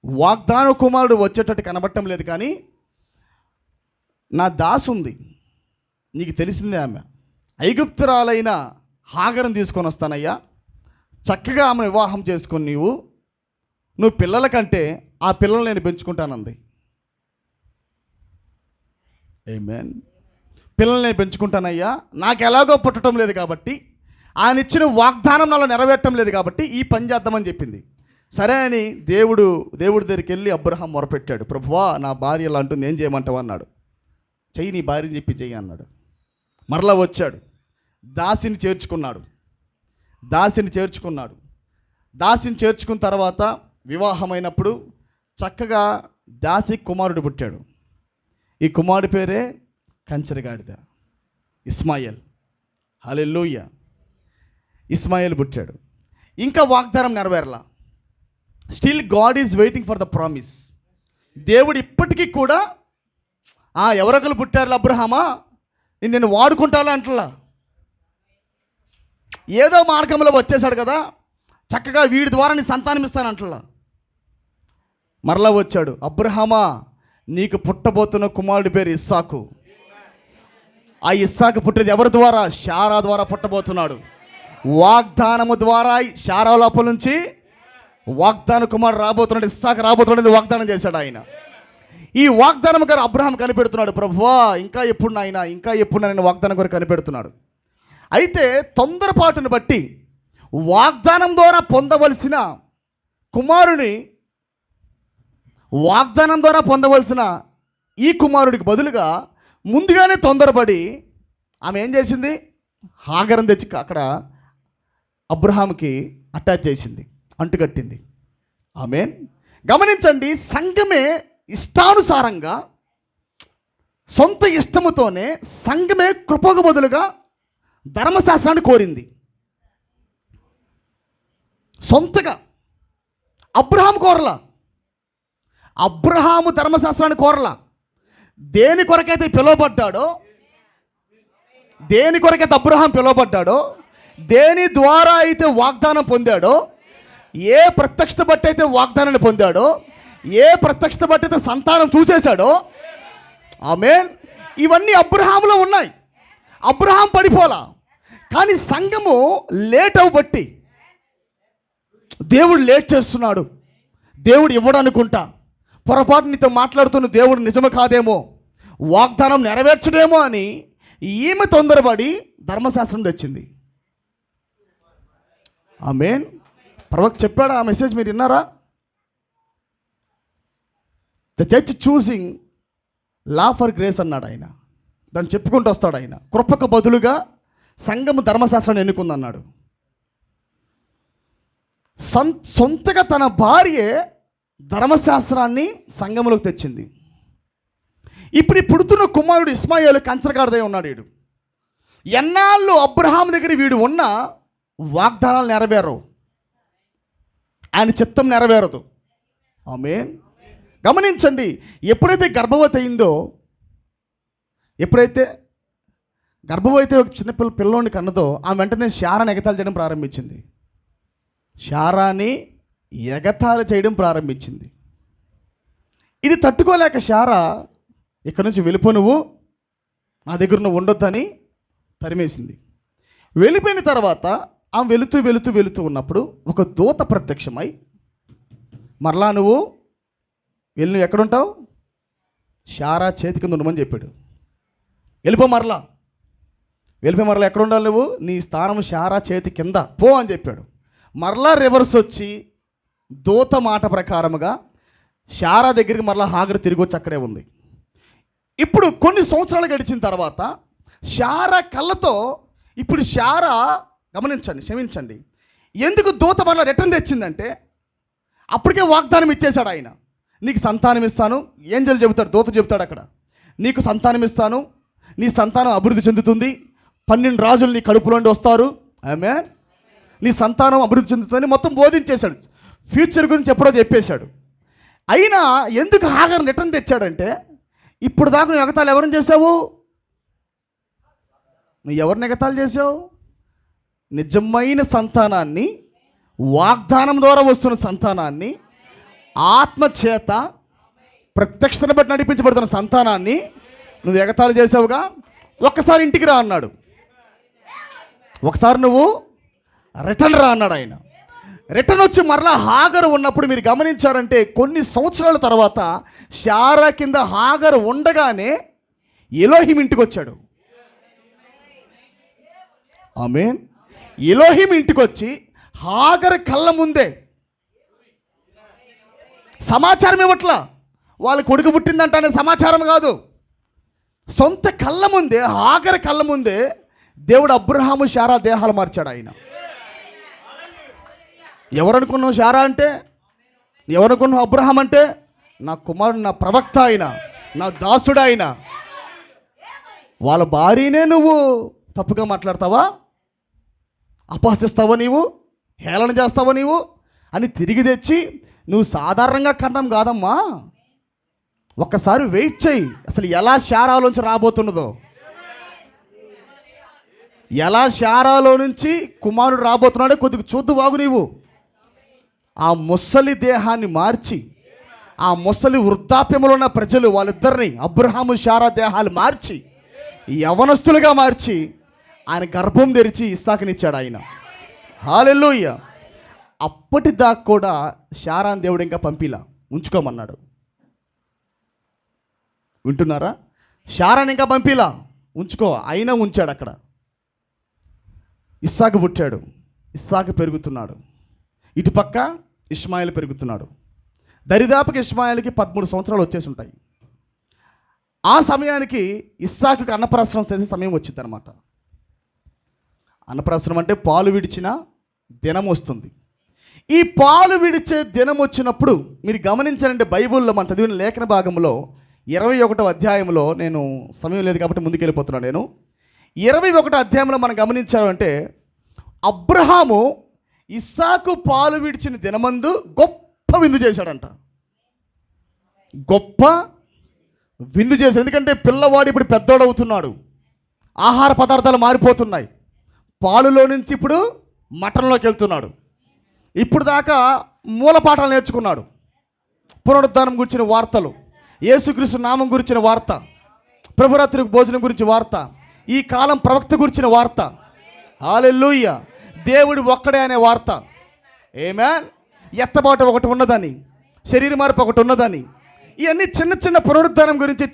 వాగ్దాన కుమారుడు వచ్చేటట్టు కనబడటం లేదు, కానీ నా దాసు ఉంది, నీకు తెలిసిందే, ఆమె ఐగుప్తురాలైన హాగర్ని తీసుకొని వస్తానయ్యా, చక్కగా ఆమెను వివాహం చేసుకొని నువ్వు పిల్లల కంటే ఆ పిల్లల్ని నేను పెంచుకుంటానంది. ఆమేన్. పిల్లల్ని నేను పెంచుకుంటానయ్యా, నాకు ఎలాగో పుట్టడం లేదు కాబట్టి, ఆయన ఇచ్చిన వాగ్దానం నాలో నెరవేరటం లేదు కాబట్టి ఈ పని చేద్దామని చెప్పింది. సరే అని దేవుడి దగ్గరికి వెళ్ళి అబ్రహాం మొరపెట్టాడు. ప్రభువా, నా భార్య ఇలా అంటుంది, ఏం చేయమంటావు అన్నాడు. చెయ్యి, నీ భార్యని చెప్పి చెయ్యి అన్నాడు. మరలా వచ్చాడు, దాసిని చేర్చుకున్నాడు. దాసిని చేర్చుకున్న తర్వాత వివాహమైనప్పుడు చక్కగా దాసి కుమారుడు పుట్టాడు. ఈ కుమారుడి పేరే కంచరగాడిద, ఇస్మాయిల్. హల్లెలూయా. ఇస్మాయిల్ పుట్టాడు. ఇంకా వాగ్దానం నెరవేరలా. Still God is waiting for the promise. దేవుడు ఇప్పటికీ కూడా ఎవరొకరు పుట్టారు అబ్రహామా, నేను వాడుకుంటాను అంటలా. ఏదో మార్గంలో వచ్చేసాడు కదా, చక్కగా వీడి ద్వారా నీ సంతానం ఇస్తాను అంటలా. మరలా వచ్చాడు, అబ్రహామా, నీకు పుట్టబోతున్న కుమారుడి పేరు ఇస్సాకు. ఆ ఇస్సాకు పుట్టేది ఎవరి ద్వారా? శారా ద్వారా పుట్టబోతున్నాడు. వాగ్దానము ద్వారా శారా లోపల నుంచి వాగ్దాన కుమారుడు రాబోతున్నాడు, ఇస్సాకు రాబోతున్నాడు వాగ్దానం చేశాడు ఆయన. ఈ వాగ్దానం గారు అబ్రహాం కనిపెడుతున్నాడు. ప్రభువా, ఇంకా ఎప్పుడు నాయన, ఇంకా ఎప్పుడు నేను వాగ్దానం గారు కనిపెడుతున్నాడు. అయితే తొందరపాటును బట్టి వాగ్దానం ద్వారా పొందవలసిన కుమారుని, వాగ్దానం ద్వారా పొందవలసిన ఈ కుమారుడికి బదులుగా ముందుగానే తొందరపడి ఆమె ఏం చేసింది? హాగరం తెచ్చి అక్కడ అబ్రహాంకి అటాచ్ చేసింది, అంటుకట్టింది. ఆమేన్. గమనించండి, సంఘమే ఇష్టానుసారంగా సొంత ఇష్టముతోనే సంఘమే కృపకు బదులుగా ధర్మశాస్త్రాన్ని కోరింది. సొంతగా అబ్రహాం కోరలా. అబ్రహాము ధర్మశాస్త్రాన్ని కోరలా. దేని కొరకైతే పిలువబడ్డాడో, అబ్రహాం పిలువబడ్డాడో, దేని ద్వారా అయితే వాగ్దానం పొందాడో, ఏ ప్రత్యక్షత బట్టి అయితే వాగ్దానాన్ని పొందాడో, ఏ ప్రత్యక్షత బట్టి అయితే సంతానం చూసేశాడో, ఆమేన్, ఇవన్నీ అబ్రహాములో ఉన్నాయి. అబ్రహాం పడిపోలా. కానీ సంఘము లేట్ అవ్వబట్టి, దేవుడు లేట్ చేస్తున్నాడు, దేవుడు ఇవ్వడనుకుంటా, పొరపాటు నీతో మాట్లాడుతున్న దేవుడు నిజము కాదేమో, వాగ్దానం నెరవేర్చడేమో అని ఈమె తొందరపడి ధర్మశాస్త్రం తెచ్చింది. ఆమేన్. ప్రవక్త చెప్పాడు ఆ మెసేజ్, మీరు విన్నారా? The church choosing law for grace అన్నాడు ఆయన. దాన్ని చెప్పుకుంటూ వస్తాడు ఆయన. కృపకు బదులుగా సంఘము ధర్మశాస్త్రాన్ని ఎన్నుకుందన్నాడు. సొంతగా తన భార్యే ధర్మశాస్త్రాన్ని సంఘములోకి తెచ్చింది. ఇప్పుడు ఈ పుడుతున్న కుమారుడు ఇస్మాయిల్ కంచరగాడిదై ఉన్నాడు. వీడు ఎన్నాళ్ళు అబ్రహాం దగ్గర వీడు ఉన్న వాగ్దానాలు నెరవేరవు, ఆయన చిత్తం నెరవేరదు. ఆమేన్. గమనించండి, ఎప్పుడైతే గర్భవతి అయిందో, ఎప్పుడైతే గర్భవతి ఒక చిన్న పిల్లోని కన్నదో, ఆమె వెంటనే శారాని ఎగతాళి చేయడం ప్రారంభించింది. శారాని ఎగతాళి చేయడం ప్రారంభించింది. ఇది తట్టుకోలేక శారా, ఇక్కడి నుంచి వెళ్ళిపో, నువ్వు నా దగ్గర నువ్వు ఉండొద్దని తరిమేసింది. వెళ్ళిపోయిన తర్వాత ఆమె వెళుతూ ఉన్నప్పుడు ఒక దూత ప్రత్యక్షమై, మరలా నువ్వు ఎక్కడుంటావు? శారా చేతి కింద ఉండమని చెప్పాడు. వెళ్ళిపో మరలా ఎక్కడ ఉండాలి నువ్వు? నీ స్థానం శారా చేతి కింద పో అని చెప్పాడు. మరలా రివర్స్ వచ్చి దూత మాట ప్రకారముగా శారా దగ్గరికి మరలా హాగరు తిరిగి వచ్చి అక్కడే ఉంది. ఇప్పుడు కొన్ని సంవత్సరాలు గడిచిన తర్వాత శారా కళ్ళతో, ఇప్పుడు శారా క్షమించండి, ఎందుకు దూత మరలా రిటర్న్ తెచ్చిందంటే, అప్పటికే వాగ్దానం ఇచ్చేశాడు ఆయన. నీకు సంతానం ఇస్తాను, ఏంజెల్ చెబుతాడు, దూత చెబుతాడు అక్కడ, నీకు సంతానం ఇస్తాను, నీ సంతానం అభివృద్ధి చెందుతుంది, 12 రాజులు నీ కడుపులోండి వస్తారు, ఆమేన్, నీ సంతానం అభివృద్ధి చెందుతుందని మొత్తం బోధించేశాడు. ఫ్యూచర్ గురించి ఎప్పుడో చెప్పేశాడు. అయినా ఎందుకు హాగర్ రిటర్న్ తెచ్చాడంటే, ఇప్పుడు దాకా నువ్వు ఎగతాళి ఎవరిని చేసావు? నువ్వు ఎవరిని ఎగతాళి చేసావు? నిజమైన సంతానాన్ని, వాగ్దానం ద్వారా వస్తున్న సంతానాన్ని, ఆత్మచేత ప్రత్యక్షతను బట్టి నడిపించబడుతున్న సంతానాన్ని నువ్వు ఎగతాళి చేసావుగా. ఒక్కసారి ఇంటికి రా అన్నాడు. ఒకసారి నువ్వు రిటర్న్ రా అన్నాడు ఆయన. రిటర్న్ వచ్చి మరలా హాగరు ఉన్నప్పుడు మీరు గమనించారంటే కొన్ని సంవత్సరాల తర్వాత శారా కింద హాగరు ఉండగానే ఎలోహిం ఇంటికి వచ్చాడు. ఆమేన్. ఎలోహిం ఇంటికి వచ్చి హాగరు కళ్ళ ముందే సమాచారం ఇవ్వట్లా, వాళ్ళ కొడుకు పుట్టిందంటే సమాచారం కాదు, సొంత కళ్ళ ముందే హాగరు కళ్ళ ముందే దేవుడు అబ్రహాము శారా దేహాలు మార్చాడు ఆయన. ఎవరనుకున్నావు శారా అంటే? ఎవరనుకున్నావు అబ్రహాం అంటే? నా కుమారుడు, నా ప్రవక్త అయిన, నా దాసుడు అయిన. వాళ్ళ భార్యనే నువ్వు తప్పుగా మాట్లాడతావా, అపహసిస్తావా, నీవు హేళన చేస్తావా నీవు అని తిరిగి తెచ్చి, నువ్వు సాధారణంగా కన్నం కాదమ్మా, ఒక్కసారి వెయిట్ చేయి, అసలు ఎలా శారాలోంచి రాబోతున్నదో, ఎలా శారాలో నుంచి కుమారుడు రాబోతున్నాడో కొద్దిగా చూద్దు బాగు. నీవు ఆ ముసలి దేహాన్ని మార్చి, ఆ ముసలి వృద్ధాప్యంలో ఉన్న ప్రజలు వాళ్ళిద్దరిని, అబ్రహాము శారా దేహాలు మార్చి యవనస్తులుగా మార్చి ఆయన గర్భం తెరిచి ఇస్సాకునిచ్చాడు ఆయన. హల్లెలూయా. అప్పటిదాకా కూడా శారాన్ దేవుడు ఇంకా పంపిలా, ఉంచుకోమన్నాడు. వింటున్నారా? శారాన్ ఇంకా పంపిలా, ఉంచుకో, అయినా ఉంచాడు అక్కడ. ఇస్సాకు పుట్టాడు, ఇస్సాకు పెరుగుతున్నాడు, ఇటుపక్క ఇష్మాయిల్ పెరుగుతున్నాడు. దరిదాపుకి ఇష్మాయిల్కి 13 సంవత్సరాలు వచ్చేసి ఉంటాయి. ఆ సమయానికి ఇస్సాకుకి అన్నప్రాసనం చేసే సమయం వచ్చింది అనమాట. అన్నప్రాసనం అంటే పాలు విడిచిన దినం వస్తుంది. ఈ పాలు విడిచే దినం వచ్చినప్పుడు మీరు గమనించారంటే బైబిల్లో మనం చదివిన లేఖన భాగంలో 21వ అధ్యాయంలో, నేను సమయం లేదు కాబట్టి ముందుకెళ్ళిపోతున్నాను నేను, 21వ అధ్యాయంలో మనం గమనించామంటే అబ్రహాము ఇస్సాకు పాలు విడిచిన దినమందు గొప్ప విందు చేశాడంట. గొప్ప విందు చేశాడు. ఎందుకంటే పిల్లవాడు ఇప్పుడు పెద్దోడవుతున్నాడు, ఆహార పదార్థాలు మారిపోతున్నాయి, పాలులో నుంచి ఇప్పుడు మటన్లోకి వెళ్తున్నాడు. ఇప్పుడు దాకా మూలపాఠాలు నేర్చుకున్నాడు, పునరుద్ధానం గురించిన వార్తలు, యేసుక్రీస్తు నామం గురించిన వార్త, ప్రభురాత్రి భోజనం గురించి వార్త, ఈ కాలం ప్రవక్త గురించిన వార్త, హల్లెలూయా, దేవుడు ఒక్కడే అనే వార్త, ఆమేన్, ఎత్తబాటు ఒకటి ఉన్నదని, శరీర మార్పు ఒకటి ఉన్నదని, ఇవన్నీ చిన్న చిన్న పునరుద్ధానం గురించి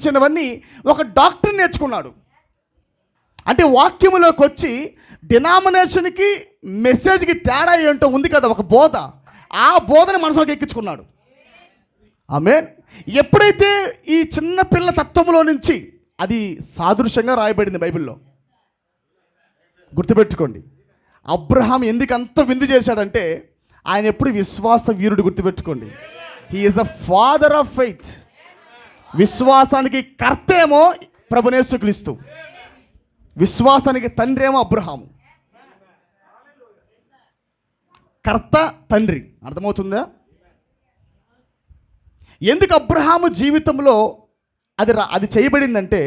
చిన్నవన్నీ ఒక డాక్టర్ నేర్చుకున్నాడు. అంటే వాక్యములోకి వచ్చి డినామినేషన్కి మెసేజ్కి తేడా ఏంటో ఉంది కదా, ఒక బోధ, ఆ బోధని మనసులోకి ఎక్కించుకున్నాడు. ఆమేన్. ఎప్పుడైతే ఈ చిన్న పిల్ల తత్వంలో నుంచి, అది సాదృశ్యంగా రాయబడింది బైబిల్లో, గుర్తుపెట్టుకోండి. అబ్రహాం ఎందుకు అంత విందు చేశాడంటే ఆయన ఎప్పుడు విశ్వాస వీరుడు, గుర్తుపెట్టుకోండి. He is a father of faith. విశ్వాసానికి కర్త ఏమో ప్రభునేసుక్రీస్తు, విశ్వాసానికి తండ్రి ఏమో అబ్రహాము. కర్త తండ్రి, అర్థమవుతుందా? ఎందుకు అబ్రహాము జీవితంలో అది చేయబడిందంటే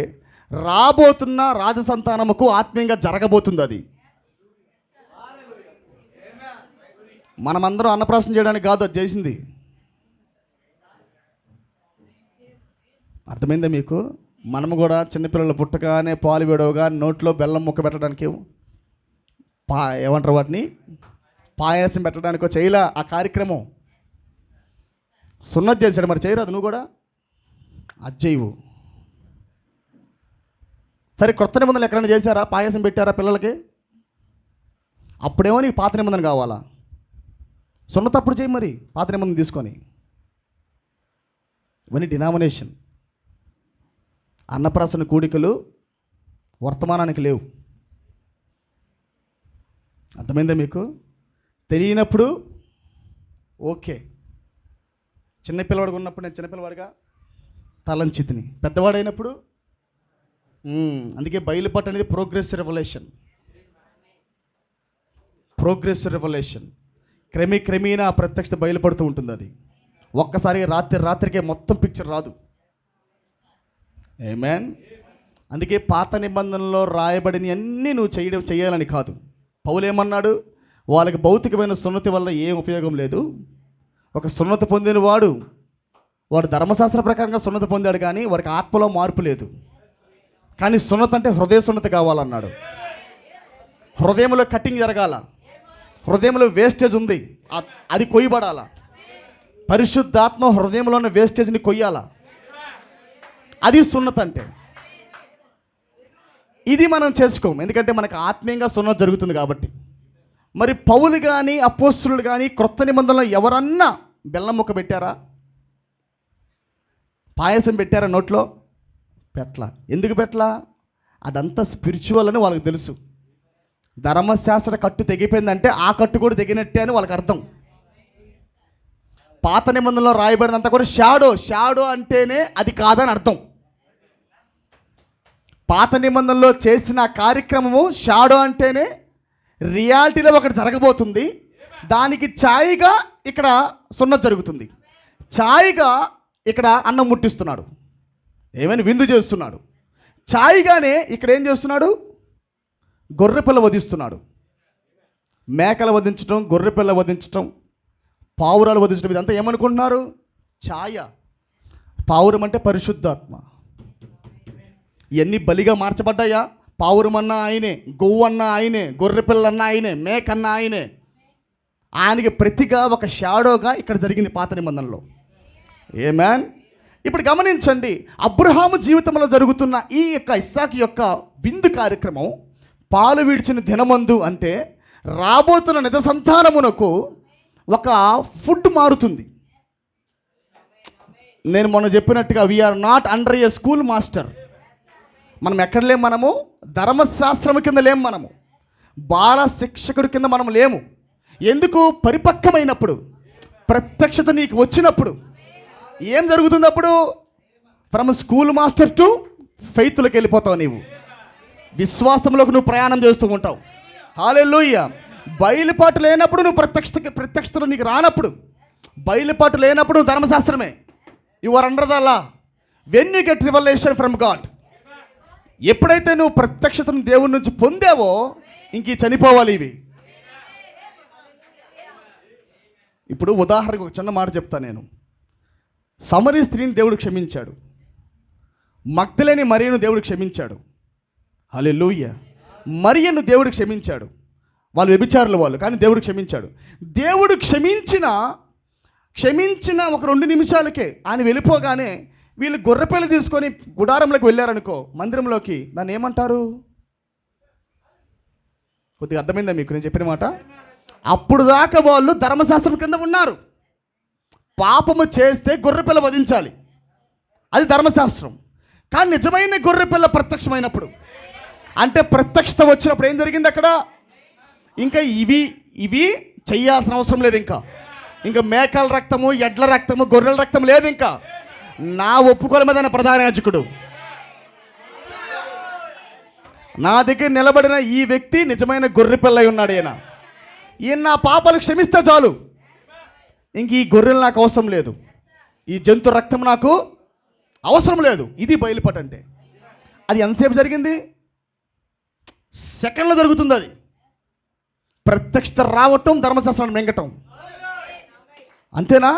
రాబోతున్న రాజసంతానముకు ఆత్మీయంగా జరగబోతుంది. అది మనమందరం అన్నప్రాసన చేయడానికి కాదు అది చేసింది. అర్థమైందా మీకు? మనము కూడా చిన్నపిల్లలు పుట్టగానే పాలు విడవగా నోట్లో బెల్లం ముక్క పెట్టడానికి, ఏమంటారు వాటిని, పాయాసం పెట్టడానికో చేయలా ఆ కార్యక్రమం. సున్నతి చేశాడు, మరి చేయరాదు నువ్వు కూడా? అది చేయవు. సరే, కొత్త నిబంధనలు ఎక్కడైనా చేశారా? పాయాసం పెట్టారా పిల్లలకి? అప్పుడేమో నీకు పాత నిబంధన కావాలా? సున్నతి అప్పుడు చేయి, మరి పాత నిబంధన తీసుకొని. ఇవన్నీ డినామినేషన్. అన్నప్రాసన కూడికలు వర్తమానానికి లేవు. అర్థమైందా మీకు? తెలియనప్పుడు ఓకే. చిన్నపిల్లవాడుగా ఉన్నప్పుడు నేను చిన్నపిల్లవాడిగా తలంచితిని, పెద్దవాడైనప్పుడు అందుకే బయలుపాటు అనేది ప్రోగ్రెసివ్ రెవల్యూషన్. క్రమేణా ప్రత్యక్షత బయలుపడుతూ ఉంటుంది. అది ఒక్కసారిగా రాత్రికే మొత్తం పిక్చర్ రాదు. ఆమేన్. అందుకే పాత నిబంధనలో రాయబడిన అన్నీ నువ్వు చేయాలని కాదు. పౌలు ఏమన్నాడు? వాళ్ళకి భౌతికమైన సున్నతి వల్ల ఏం ఉపయోగం లేదు. ఒక సున్నతి పొందిన వాడు ధర్మశాస్త్ర ప్రకారంగా సున్నతి పొందాడు, కానీ వాడికి ఆత్మలో మార్పు లేదు. కానీ సున్నతి అంటే హృదయ సున్నతి కావాలన్నాడు. హృదయంలో కటింగ్ జరగాల, హృదయంలో వేస్టేజ్ ఉంది, అది కొయ్యబడాల. పరిశుద్ధాత్మ హృదయంలో ఉన్న వేస్టేజ్ని కొయ్యాల. అది సున్నత అంటే. ఇది మనం చేసుకోము, ఎందుకంటే మనకు ఆత్మీయంగా సున్నత జరుగుతుంది కాబట్టి. మరి పౌలు కానీ అపోస్తులు కానీ క్రొత్త నిబంధనలో ఎవరన్నా బెల్లం ముక్క పెట్టారా? పాయసం పెట్టారా నోట్లో? పెట్టలా. ఎందుకు పెట్టలా? అదంతా స్పిరిచువల్ అని వాళ్ళకి తెలుసు. ధర్మశాస్త్ర కట్టు తెగిపోయిందంటే ఆ కట్టు కూడా తెగినట్టే అని వాళ్ళకి అర్థం. పాత నిబంధనలో రాయబడినంత కూడా షాడో అంటేనే అది కాదని అర్థం. పాత నిబంధనలో చేసిన కార్యక్రమము షాడో అంటేనే రియాలిటీలో ఒకటి జరగబోతుంది. దానికి ఛాయిగా ఇక్కడ సున్నత జరుగుతుంది. ఛాయిగా ఇక్కడ అన్నం ముట్టిస్తున్నాడు, ఏమైనా విందు చేస్తున్నాడు. ఛాయిగానే ఇక్కడ ఏం చేస్తున్నాడు? గొర్రెపిల్ల వధిస్తున్నాడు. మేకలు వధించడం, గొర్రెపిల్ల వధించడం, పావురాలు వధించడం, ఇదంతా ఏమనుకుంటున్నారు? ఛాయ. పావురం అంటే పరిశుద్ధాత్మ. ఇవన్నీ బలిగా మార్చబడ్డాయా? పావురం అన్నా ఆయనే, గొవ్వు అన్నా ఆయనే, గొర్రెపిల్ల అన్నా ఆయనే, మేకన్నా ఆయనే. ఆయనకి ప్రతిగా ఒక షాడోగా ఇక్కడ జరిగింది పాత నిబంధనలో. ఆమేన్. ఇప్పుడు గమనించండి, అబ్రహాము జీవితంలో జరుగుతున్న ఈ యొక్క ఇస్సాకు యొక్క విందు కార్యక్రమం పాలు విడిచిన దినమందు అంటే రాబోతున్న నిజ సంతానమునకు ఒక ఫుడ్ మారుతుంది. నేను మొన్న చెప్పినట్టుగా we are not under a school master. మనం ఎక్కడ లేము, మనము ధర్మశాస్త్రం కింద లేము, మనము బాల శిక్షకుడి కింద మనం లేము. ఎందుకు? పరిపక్వమైనప్పుడు, ప్రత్యక్షత నీకు వచ్చినప్పుడు ఏం జరుగుతుంది? అప్పుడు ఫ్రమ్ స్కూల్ మాస్టర్ టు ఫెయిత్లోకి వెళ్ళిపోతావు. నీవు విశ్వాసంలోకి నువ్వు ప్రయాణం చేస్తూ ఉంటావు. హల్లెలూయా. బయలుపాటు లేనప్పుడు నువ్వు ప్రత్యక్షతలో నీకు రానప్పుడు, బయలుపాటు లేనప్పుడు నువ్వు ధర్మశాస్త్రమే. You are under the law when you get revolution from God. ఎప్పుడైతే నువ్వు ప్రత్యక్షతను దేవుడి నుంచి పొందావో ఇంక చనిపోవాలి ఇవి. ఇప్పుడు ఉదాహరణకు ఒక చిన్న మాట చెప్తాను నేను. సమరీ స్త్రీని దేవుడు క్షమించాడు, మగ్దలేని మరియను దేవుడు క్షమించాడు. హల్లెలూయా. మరియను దేవుడు క్షమించాడు. వాళ్ళు వ్యభిచారులు వాళ్ళు, కానీ దేవుడు క్షమించాడు. దేవుడు క్షమించిన ఒక 2 నిమిషాలకే ఆయన వెళ్ళిపోగానే వీళ్ళు గొర్రెపిల్ల తీసుకొని గుడారంలోకి వెళ్ళారనుకో, మందిరంలోకి, దాన్ని ఏమంటారు? కొద్దిగా అర్థమైందా మీకు నేను చెప్పిన మాట? అప్పుడు దాకా వాళ్ళు ధర్మశాస్త్రం కింద ఉన్నారు. పాపము చేస్తే గొర్రెపిల్ల వధించాలి, అది ధర్మశాస్త్రం. కానీ నిజమైన గొర్రెపిల్ల ప్రత్యక్షమైనప్పుడు, అంటే ప్రత్యక్షత వచ్చినప్పుడు ఏం జరిగింది అక్కడ? ఇంకా ఇవి చెయ్యాల్సిన అవసరం లేదు. ఇంకా మేకల రక్తము, ఎడ్ల రక్తము, గొర్రెల రక్తం లేదు. ఇంకా నా ఒప్పుకోలమేదన్న ప్రధాన యాజకుడు నా దగ్గర నిలబడిన ఈ వ్యక్తి నిజమైన గొర్రెపిల్ల అయి ఉన్నాడు. ఈయన నా పాపాలు క్షమిస్తే చాలు, ఇంక ఈ గొర్రెలు నాకు అవసరం లేదు, ఈ జంతు రక్తం నాకు అవసరం లేదు. ఇది బయలుపాటు అంటే. అది ఎంతసేపు జరిగింది? సెకండ్లో జరుగుతుంది. అది ప్రత్యక్షత రావటం, ధర్మశాస్త్రాన్ని మింగటం, అంతేనా?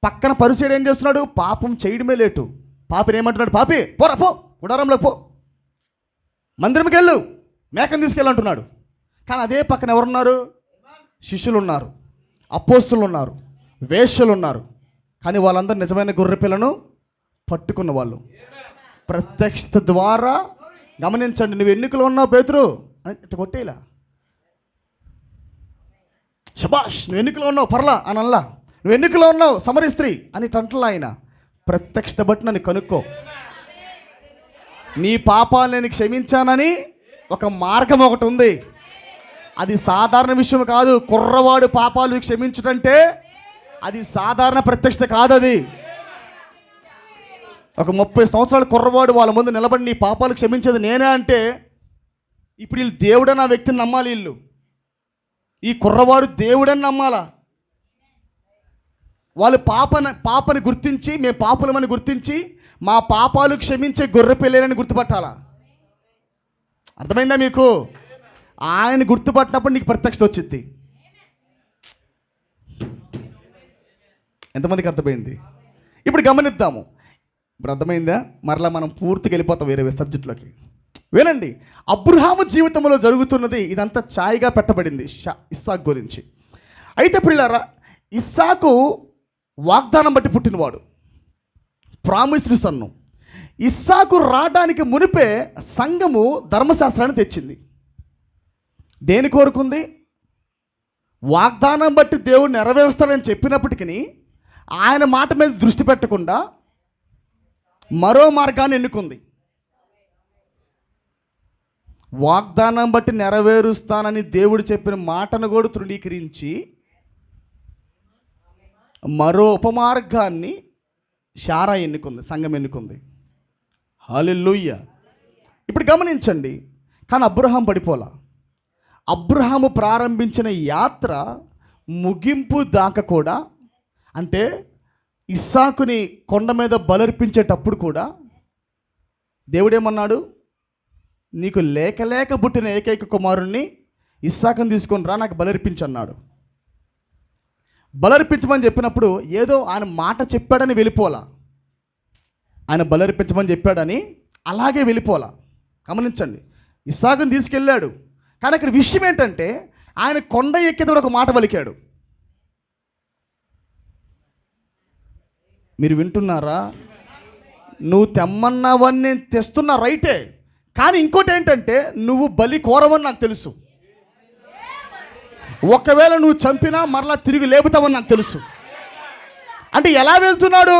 పక్కన పరిసయుడు ఏం చేస్తున్నాడు? పాపం చేయడమే లేటు. పాపిని ఏమంటున్నాడు? పాపి పోరా, పో గుడారంలో, పో మందిరంకి వెళ్ళు, మేకను తీసుకెళ్ళంటున్నాడు. కానీ అదే పక్కన ఎవరున్నారు? శిష్యులు ఉన్నారు, అపోస్తులు ఉన్నారు, వేశ్యలు ఉన్నారు. కానీ వాళ్ళందరూ నిజమైన గొర్రెపిల్లను పట్టుకున్న వాళ్ళు. ప్రత్యక్షత ద్వారా గమనించండి. నువ్వు ఎన్నికలో ఉన్నావు పేతురు అని ఇట్లా కొట్టేలా, శబాష్ నువ్వు ఎన్నికలో ఉన్నావు పర్లా అని అనలా, నువ్వు ఎన్నికలో ఉన్నావు సమరీ స్త్రీ అని టంటలా. ఆయన ప్రత్యక్షత బట్టి నన్ను కనుక్కో. నీ పాపాలు నేను క్షమించానని ఒక మార్గం ఒకటి ఉంది. అది సాధారణ విషయం కాదు. కుర్రవాడు పాపాలు క్షమించటంటే అది సాధారణ ప్రత్యక్షత కాదు. అది ఒక 30 సంవత్సరాల కుర్రవాడు వాళ్ళ ముందు నిలబడి నీ పాపాలు క్షమించేది నేనే అంటే, ఇప్పుడు వీళ్ళు దేవుడని ఆ వ్యక్తిని నమ్మాలి. వీళ్ళు ఈ కుర్రవాడు దేవుడని నమ్మాలా? వాళ్ళు పాపని గుర్తించి, మేము పాపులమని గుర్తించి మా పాపాలు క్షమించే గొర్రెపిల్లేనని గుర్తుపట్టాలా? అర్థమైందా మీకు? ఆయన గుర్తుపట్టినప్పుడు నీకు ప్రత్యక్షత వచ్చింది. ఎంతమందికి అర్థమైంది? ఇప్పుడు గమనిద్దాము. ఇప్పుడు అర్థమైందా? మరలా మనం పూర్తిగా వెళ్ళిపోతాం వేరే సబ్జెక్టులోకి. వినండి, అబ్రహాము జీవితంలో జరుగుతున్నది ఇదంతా ఛాయగా పెట్టబడింది ఇస్సాకు గురించి. అయితే ప్రియులారా, ఇస్సాకు వాగ్దానం బట్టి పుట్టినవాడు, ప్రామిస్డ్ సన్ను. ఇస్సాకు రావడానికి మునిపే సంఘము ధర్మశాస్త్రాన్ని తెచ్చింది. దేని కోరుకుంది? వాగ్దానం బట్టి దేవుడు నెరవేరుస్తాడని చెప్పినప్పటికీ ఆయన మాట మీద దృష్టి పెట్టకుండా మరో మార్గాన్ని ఎన్నుకుంది. వాగ్దానం బట్టి నెరవేరుస్తానని దేవుడు చెప్పిన మాటను కూడా తృణీకరించి మరో ఉపమార్గాన్ని శారా ఎన్నుకుంది, సంఘం ఎన్నుకుంది. హల్లెలూయా. ఇప్పుడు గమనించండి, కానీ అబ్రహాం పడిపోలా. అబ్రహాము ప్రారంభించిన యాత్ర ముగింపు దాకా కూడా, అంటే ఇస్సాకుని కొండ మీద బలర్పించేటప్పుడు కూడా దేవుడేమన్నాడు? నీకు లేక లేక పుట్టిన ఏకైక కుమారుణ్ణి ఇస్సాకుని తీసుకొని రా, నాకు బలర్పించన్నాడు. బలర్పించమని చెప్పినప్పుడు ఏదో ఆయన మాట చెప్పాడని వెళ్ళిపోలా, ఆయన బలర్పించమని చెప్పాడని అలాగే వెళ్ళిపోలా. గమనించండి, ఇస్సాకుని తీసుకెళ్ళాడు, కానీ అక్కడ విషయం ఏంటంటే ఆయన కొండ ఎక్కేటప్పుడు ఒక మాట పలికాడు. మీరు వింటున్నారా? నువ్వు తెమ్మన్నావని నేను తెస్తున్నా, రైటే, కానీ ఇంకోటి ఏంటంటే నువ్వు బలి కోరవని నాకు తెలుసు. ఒకవేళ నువ్వు చంపినా మరలా తిరిగి లేపుతావని నాకు తెలుసు. అంటే ఎలా వెళ్తున్నాడు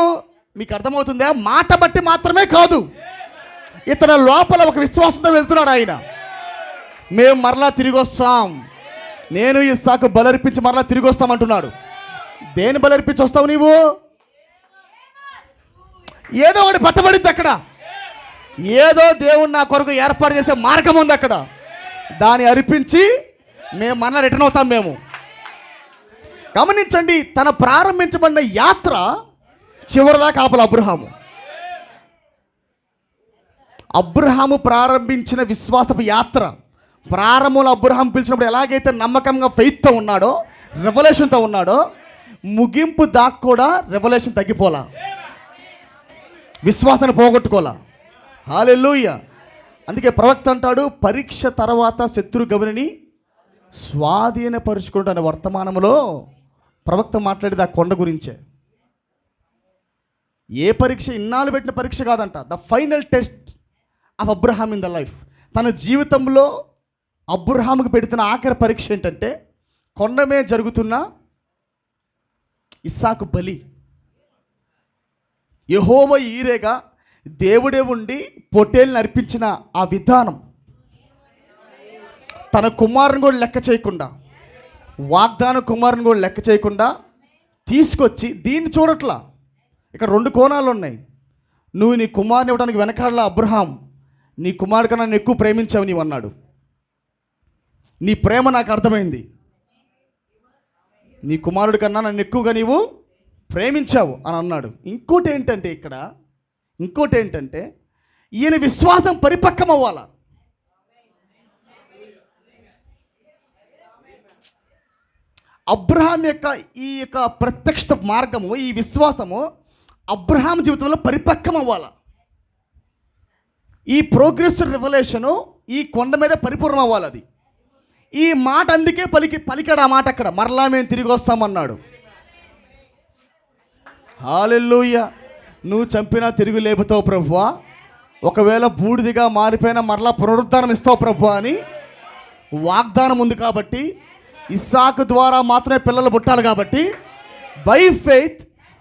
మీకు అర్థమవుతుందా? మాట బట్టి మాత్రమే కాదు, ఇతని లోపల ఒక విశ్వాసంతో వెళ్తున్నాడు ఆయన. మేము మరలా తిరిగి వస్తాం, నేను ఇస్సాకు బలర్పించి మరలా తిరిగి వస్తామంటున్నాడు. దేని బలర్పించి వస్తావు నీవు? ఏదో ఒకటి పట్టబడింది అక్కడ, ఏదో దేవుడు నా కొరకు ఏర్పాటు చేసే మార్గం ఉంది అక్కడ, దాన్ని అర్పించి మేము మరలా రిటర్న్ అవుతాం. మేము గమనించండి, తన ప్రారంభించబడిన యాత్ర చివరిదాకా ఆపల అబ్రహాము ప్రారంభించిన విశ్వాసపు యాత్ర. ప్రారంభంలో అబ్రహాం పిలిచినప్పుడు ఎలాగైతే నమ్మకంగా ఫెయిత్తో ఉన్నాడో, రెవల్యూషన్తో ఉన్నాడో, ముగింపు దాకా కూడా రెవల్యూషన్ తగ్గిపోలా, విశ్వాసాన్ని పోగొట్టుకోలా. హల్లెలూయా. అందుకే ప్రవక్త అంటాడు, పరీక్ష తర్వాత శత్రు గమనిని స్వాధీనపరుచుకుంటున్న వర్తమానంలో ప్రవక్త మాట్లాడేది ఆ కొండ గురించే. ఏ పరీక్ష? ఇన్నాళ్ళు పెట్టిన పరీక్ష కాదంట, the final test of Abraham in the life. తన జీవితంలో అబ్రహాముకు పెడుతున్న ఆఖరి పరీక్ష ఏంటంటే కొండ మీద జరుగుతున్న ఇస్సాకు బలి. యెహోవా ఈరేగా దేవుడే ఉండి పొట్టేల్ని అర్పించిన ఆ విధానం, తన కుమారుని కూడా లెక్క చేయకుండా, వాగ్దాన కుమారుని కూడా లెక్క చేయకుండా తీసుకొచ్చి దీన్ని చూడట్లా. ఇక్కడ రెండు కోణాలు ఉన్నాయి. నువ్వు నీ కుమారుని ఇవ్వడానికి వెనకాల అబ్రహాం, నీ కుమారుడి కన్నా నన్ను ఎక్కువ ప్రేమించావు నీవు అన్నాడు. నీ ప్రేమ నాకు అర్థమైంది, నీ కుమారుడి కన్నా నన్ను ఎక్కువగా నీవు ప్రేమించావు అని అన్నాడు. ఇంకోటి ఏంటంటే ఈయన విశ్వాసం పరిపక్వం అవ్వాలా. అబ్రహాం యొక్క ఈ యొక్క ప్రత్యక్ష మార్గము, ఈ విశ్వాసము అబ్రహాం జీవితంలో పరిపక్వం అవ్వాలా. ఈ ప్రోగ్రెసివ్ రెవల్యూషను ఈ కొండ మీద పరిపూర్ణం అవ్వాలి. అది ఈ మాట అందుకే పలికాడు ఆ మాట అక్కడ, మరలా మేము తిరిగి వస్తామన్నాడు. హల్లెలూయా. నువ్వు చంపినా తిరిగి లేపుతావు ప్రభువా, ఒకవేళ బూడిదిగా మారిపోయినా మరలా పునరుద్ధానం ఇస్తావు ప్రభువా అని వాగ్దానం ఉంది. కాబట్టి ఇస్సాకు ద్వారా మాత్రమే పిల్లలు పుట్టాలి. కాబట్టి బై ఫెయిత్,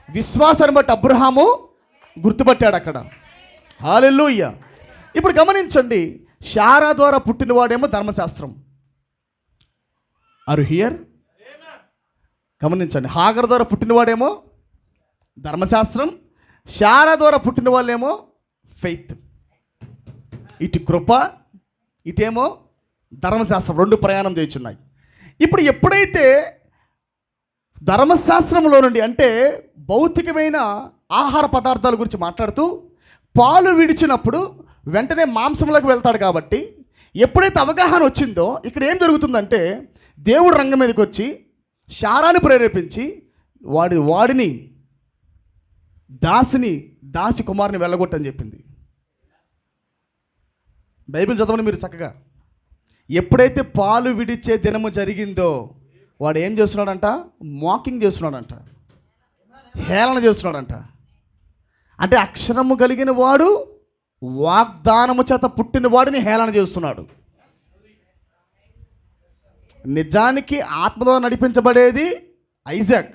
విశ్వాసాన్ని బట్టి అబ్రహాము గుర్తుపట్టాడు అక్కడ. హల్లెలూయా. ఇప్పుడు గమనించండి, శారా ద్వారా పుట్టినవాడేమో ధర్మశాస్త్రం. Are here? గమనించండి, హాగర్ ద్వారా పుట్టినవాడేమో ధర్మశాస్త్రం, శారా ద్వారా పుట్టిన వాళ్ళేమో ఫెయిత్. ఇటు కృప, ఇటేమో ధర్మశాస్త్రం, రెండు ప్రయాణం చేయుచున్నాయి. ఇప్పుడు ఎప్పుడైతే ధర్మశాస్త్రంలో నుండి, అంటే భౌతికమైన ఆహార పదార్థాల గురించి మాట్లాడుతూ పాలు విడిచినప్పుడు వెంటనే మాంసంలోకి వెళ్తాడు. కాబట్టి ఎప్పుడైతే అవగాహన వచ్చిందో ఇక్కడ ఏం జరుగుతుందంటే దేవుడు రంగం మీదకి వచ్చి శారాని ప్రేరేపించి వాడిని దాసి కుమారుని వెళ్ళగొట్టని చెప్పింది. బైబిల్ చదవండి మీరు చక్కగా. ఎప్పుడైతే పాలు విడిచే దినము జరిగిందో వాడు ఏం చేస్తున్నాడంట? మాకింగ్ చేస్తున్నాడంట, హేళన చేస్తున్నాడంట. అంటే అక్షరము కలిగిన వాడు వాగ్దానము చేత పుట్టిన వాడిని హేళన చేస్తున్నాడు. నిజానికి ఆత్మలో నడిపించబడేది ఐజాక్,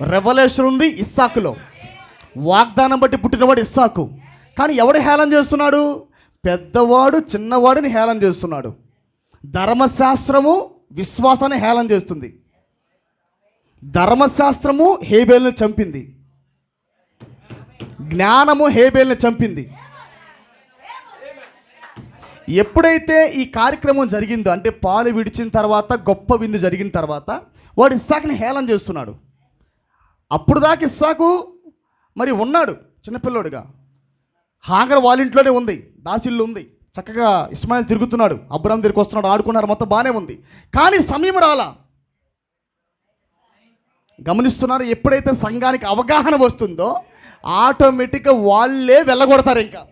రెవల్యూషన్ ఉంది ఇస్సాకులో. వాగ్దానం బట్టి పుట్టినవాడు ఇస్సాకు. కానీ ఎవడు హేళన చేస్తున్నాడు? పెద్దవాడు చిన్నవాడిని హేళన చేస్తున్నాడు. ధర్మశాస్త్రము విశ్వాసాన్ని హేళన చేస్తుంది. ధర్మశాస్త్రము హేబేల్ని చంపింది, జ్ఞానము హేబేల్ని చంపింది. ఎప్పుడైతే ఈ కార్యక్రమం జరిగిందో, అంటే పాలు విడిచిన తర్వాత గొప్ప విందు జరిగిన తర్వాత వాడు ఇస్సాకుని హేళన చేస్తున్నాడు. అప్పుడు దాకా ఇస్సాకు మరి ఉన్నాడు చిన్నపిల్లోడుగా, హాగర్ వాళ్ళ ఇంట్లోనే ఉంది, దాసిల్లు ఉంది, చక్కగా ఇస్మాయిల్ తిరుగుతున్నాడు, అబ్రాహాం దగ్గరికి వస్తున్నాడు, ఆడుకున్నారు, మొత్తం బాగానే ఉంది. కానీ సమయం రాలా. గమనిస్తున్నారు? ఎప్పుడైతే సంఘానికి అవగాహన వస్తుందో ఆటోమేటిక్గా వాళ్ళే వెళ్ళగొడతారు. ఇంకా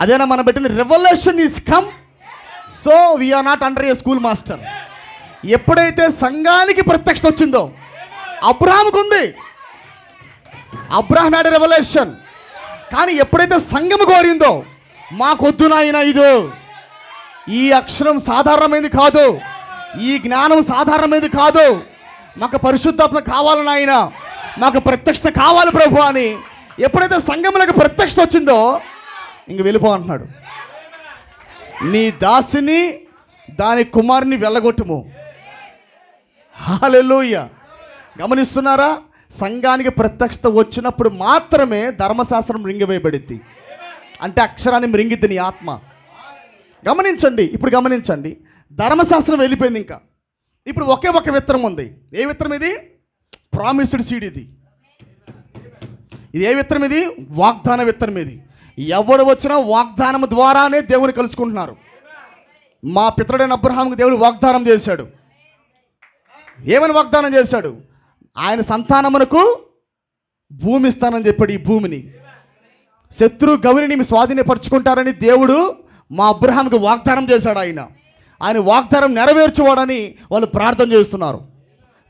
అదేనా మనం పెట్టింది, revolution is come, so we are not under a school master. ఎప్పుడైతే సంఘానికి ప్రత్యక్షత వచ్చిందో, అబ్రాహాముకు ఉంది, అబ్రాహాం హ్యాడ్ రెవల్యూషన్. కానీ ఎప్పుడైతే సంఘము కోరిందో, మాకొద్దు నాయన, ఇది ఈ అక్షరం సాధారణమైనది కాదు, ఈ జ్ఞానం సాధారణమైనది కాదు, మాకు పరిశుద్ధాత్మ కావాలి నాయన, మాకు ప్రత్యక్షత కావాలి ప్రభు అని ఎప్పుడైతే సంఘములకు ప్రత్యక్షత వచ్చిందో ఇంక వెళ్ళిపో అంటున్నాడు. నీ దాసిని దాని కుమారుని వెళ్ళగొట్టుము. హల్లెలూయా. గమనిస్తున్నారా? సంఘానికి ప్రత్యక్షత వచ్చినప్పుడు మాత్రమే ధర్మశాస్త్రం రింగివేయబడిద్ది. అంటే అక్షరాన్ని మృంగిద్ది నీ ఆత్మ. గమనించండి, ఇప్పుడు గమనించండి, ధర్మశాస్త్రం వెళ్ళిపోయింది. ఇంకా ఇప్పుడు ఒకే ఒక విత్తనం ఉంది. ఏ విత్తనం ఇది? Promised seed. ఇది ఏ విత్తనం? ఇది వాగ్దాన విత్తనం. ఇది ఎవడు వచ్చినా వాగ్దానం ద్వారానే దేవుని కలుసుకుంటున్నారు. మా పితరుడైన అబ్రహాముకు దేవుడు వాగ్దానం చేశాడు. ఏమని వాగ్దానం చేశాడు? ఆయన సంతానమునకు భూమి ఇస్తానని చెప్పాడు. ఈ భూమిని శత్రు గౌరిని మీ స్వాధీనపరుచుకుంటారని దేవుడు మా అబ్రహాముకు వాగ్దానం చేశాడు. ఆయన వాగ్దానం నెరవేర్చువాడని వాళ్ళు ప్రార్థన చేస్తున్నారు.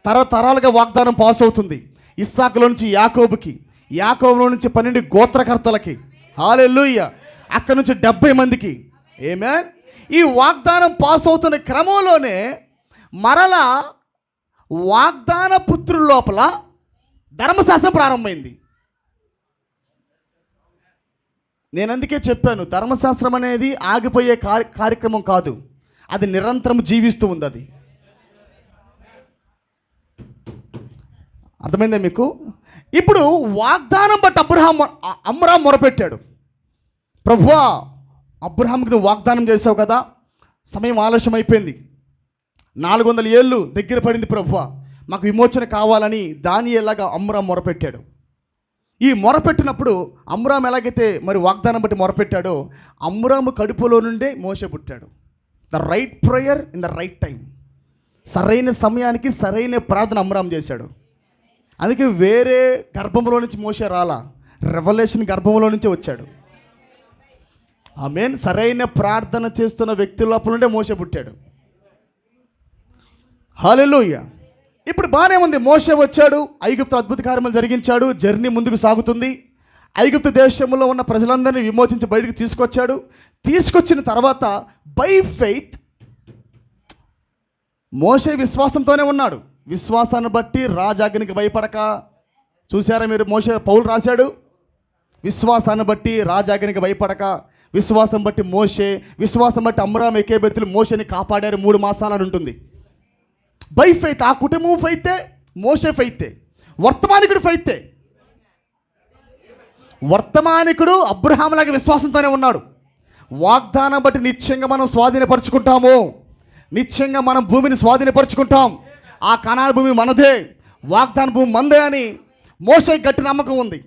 తరతరాలుగా వాగ్దానం పాస్ అవుతుంది. ఇస్సాకులో నుంచి యాకోబుకి, యాకోబులో నుంచి 12 గోత్రకర్తలకి, హల్లెలూయా, అక్కడి నుంచి 70 మందికి. ఆమేన్. ఈ వాగ్దానం పాస్ అవుతున్న క్రమంలోనే మరలా వాగ్దాన పుత్రుల లోపల ధర్మశాస్త్రం ప్రారంభమైంది. నేను అందుకే చెప్పాను, ధర్మశాస్త్రం అనేది ఆగిపోయే కార్యక్రమం కాదు, అది నిరంతరం జీవిస్తూ ఉంది. అది అర్థమైందా మీకు? ఇప్పుడు వాగ్దానం బట్టి అబ్రహాం మొరపెట్టాడు. ప్రభువా, అబ్రహాంకి నువ్వు వాగ్దానం చేసావు కదా, సమయం ఆలస్యం అయిపోయింది, 400 ఏళ్ళు దగ్గర పడింది ప్రభువా, మాకు విమోచన కావాలని దానియేలాగా అమ్రాం మొరపెట్టాడు. ఈ మొరపెట్టినప్పుడు అమ్రాం ఎలాగైతే మరి వాగ్దానం బట్టి మొరపెట్టాడో, అమ్రాము కడుపులో నుండే మోషే పుట్టాడు. The right prayer in the right time. సరైన సమయానికి సరైన ప్రార్థన అమ్రాం చేశాడు. అందుకే వేరే గర్భంలో నుంచి మోషే రాలా, రెవల్యూషన్ గర్భంలో నుంచే వచ్చాడు. ఆమేన్. సరైన ప్రార్థన చేస్తున్న వ్యక్తి లోపల నుండే మోషే పుట్టాడు. హల్లెలూయా. ఇప్పుడు బాగానే ఉంది, మోషే వచ్చాడు, ఐగుప్తు అద్భుత కార్యములు జరిగించాడు, జర్నీ ముందుకు సాగుతుంది. ఐగుప్తు దేశంలో ఉన్న ప్రజలందరినీ విమోచించి బయటకు తీసుకొచ్చాడు. తీసుకొచ్చిన తర్వాత బై ఫెయిత్ మోషే విశ్వాసంతోనే ఉన్నాడు. విశ్వాసాన్ని బట్టి రాజాగ్నికి భయపడక, చూసారా మీరు, పౌలు రాశాడు, విశ్వాసాన్ని బట్టి రాజాగ్నికి భయపడక, విశ్వాసం బట్టి మోషే, విశ్వాసం బట్టి అమ్రాం ఎకేబెతులు మోషేని కాపాడారు 3 మాసాలని ఉంటుంది. By faith. ఆ కుటుంబం ఫెయితే, మోషే ఫెయితే, వర్తమానికుడు ఫెయితే. వర్తమానికుడు అబ్రహాములాగా విశ్వాసంతోనే ఉన్నాడు. వాగ్దానం బట్టి నిశ్చయంగా మనం స్వాధీనపరుచుకుంటాము, నిశ్చయంగా మనం భూమిని స్వాధీనపరుచుకుంటాం, ఆ కనాను భూమి మనదే, వాగ్దాన భూమి మనదే అని మోషే గట్టి నమ్మకం ఉంది.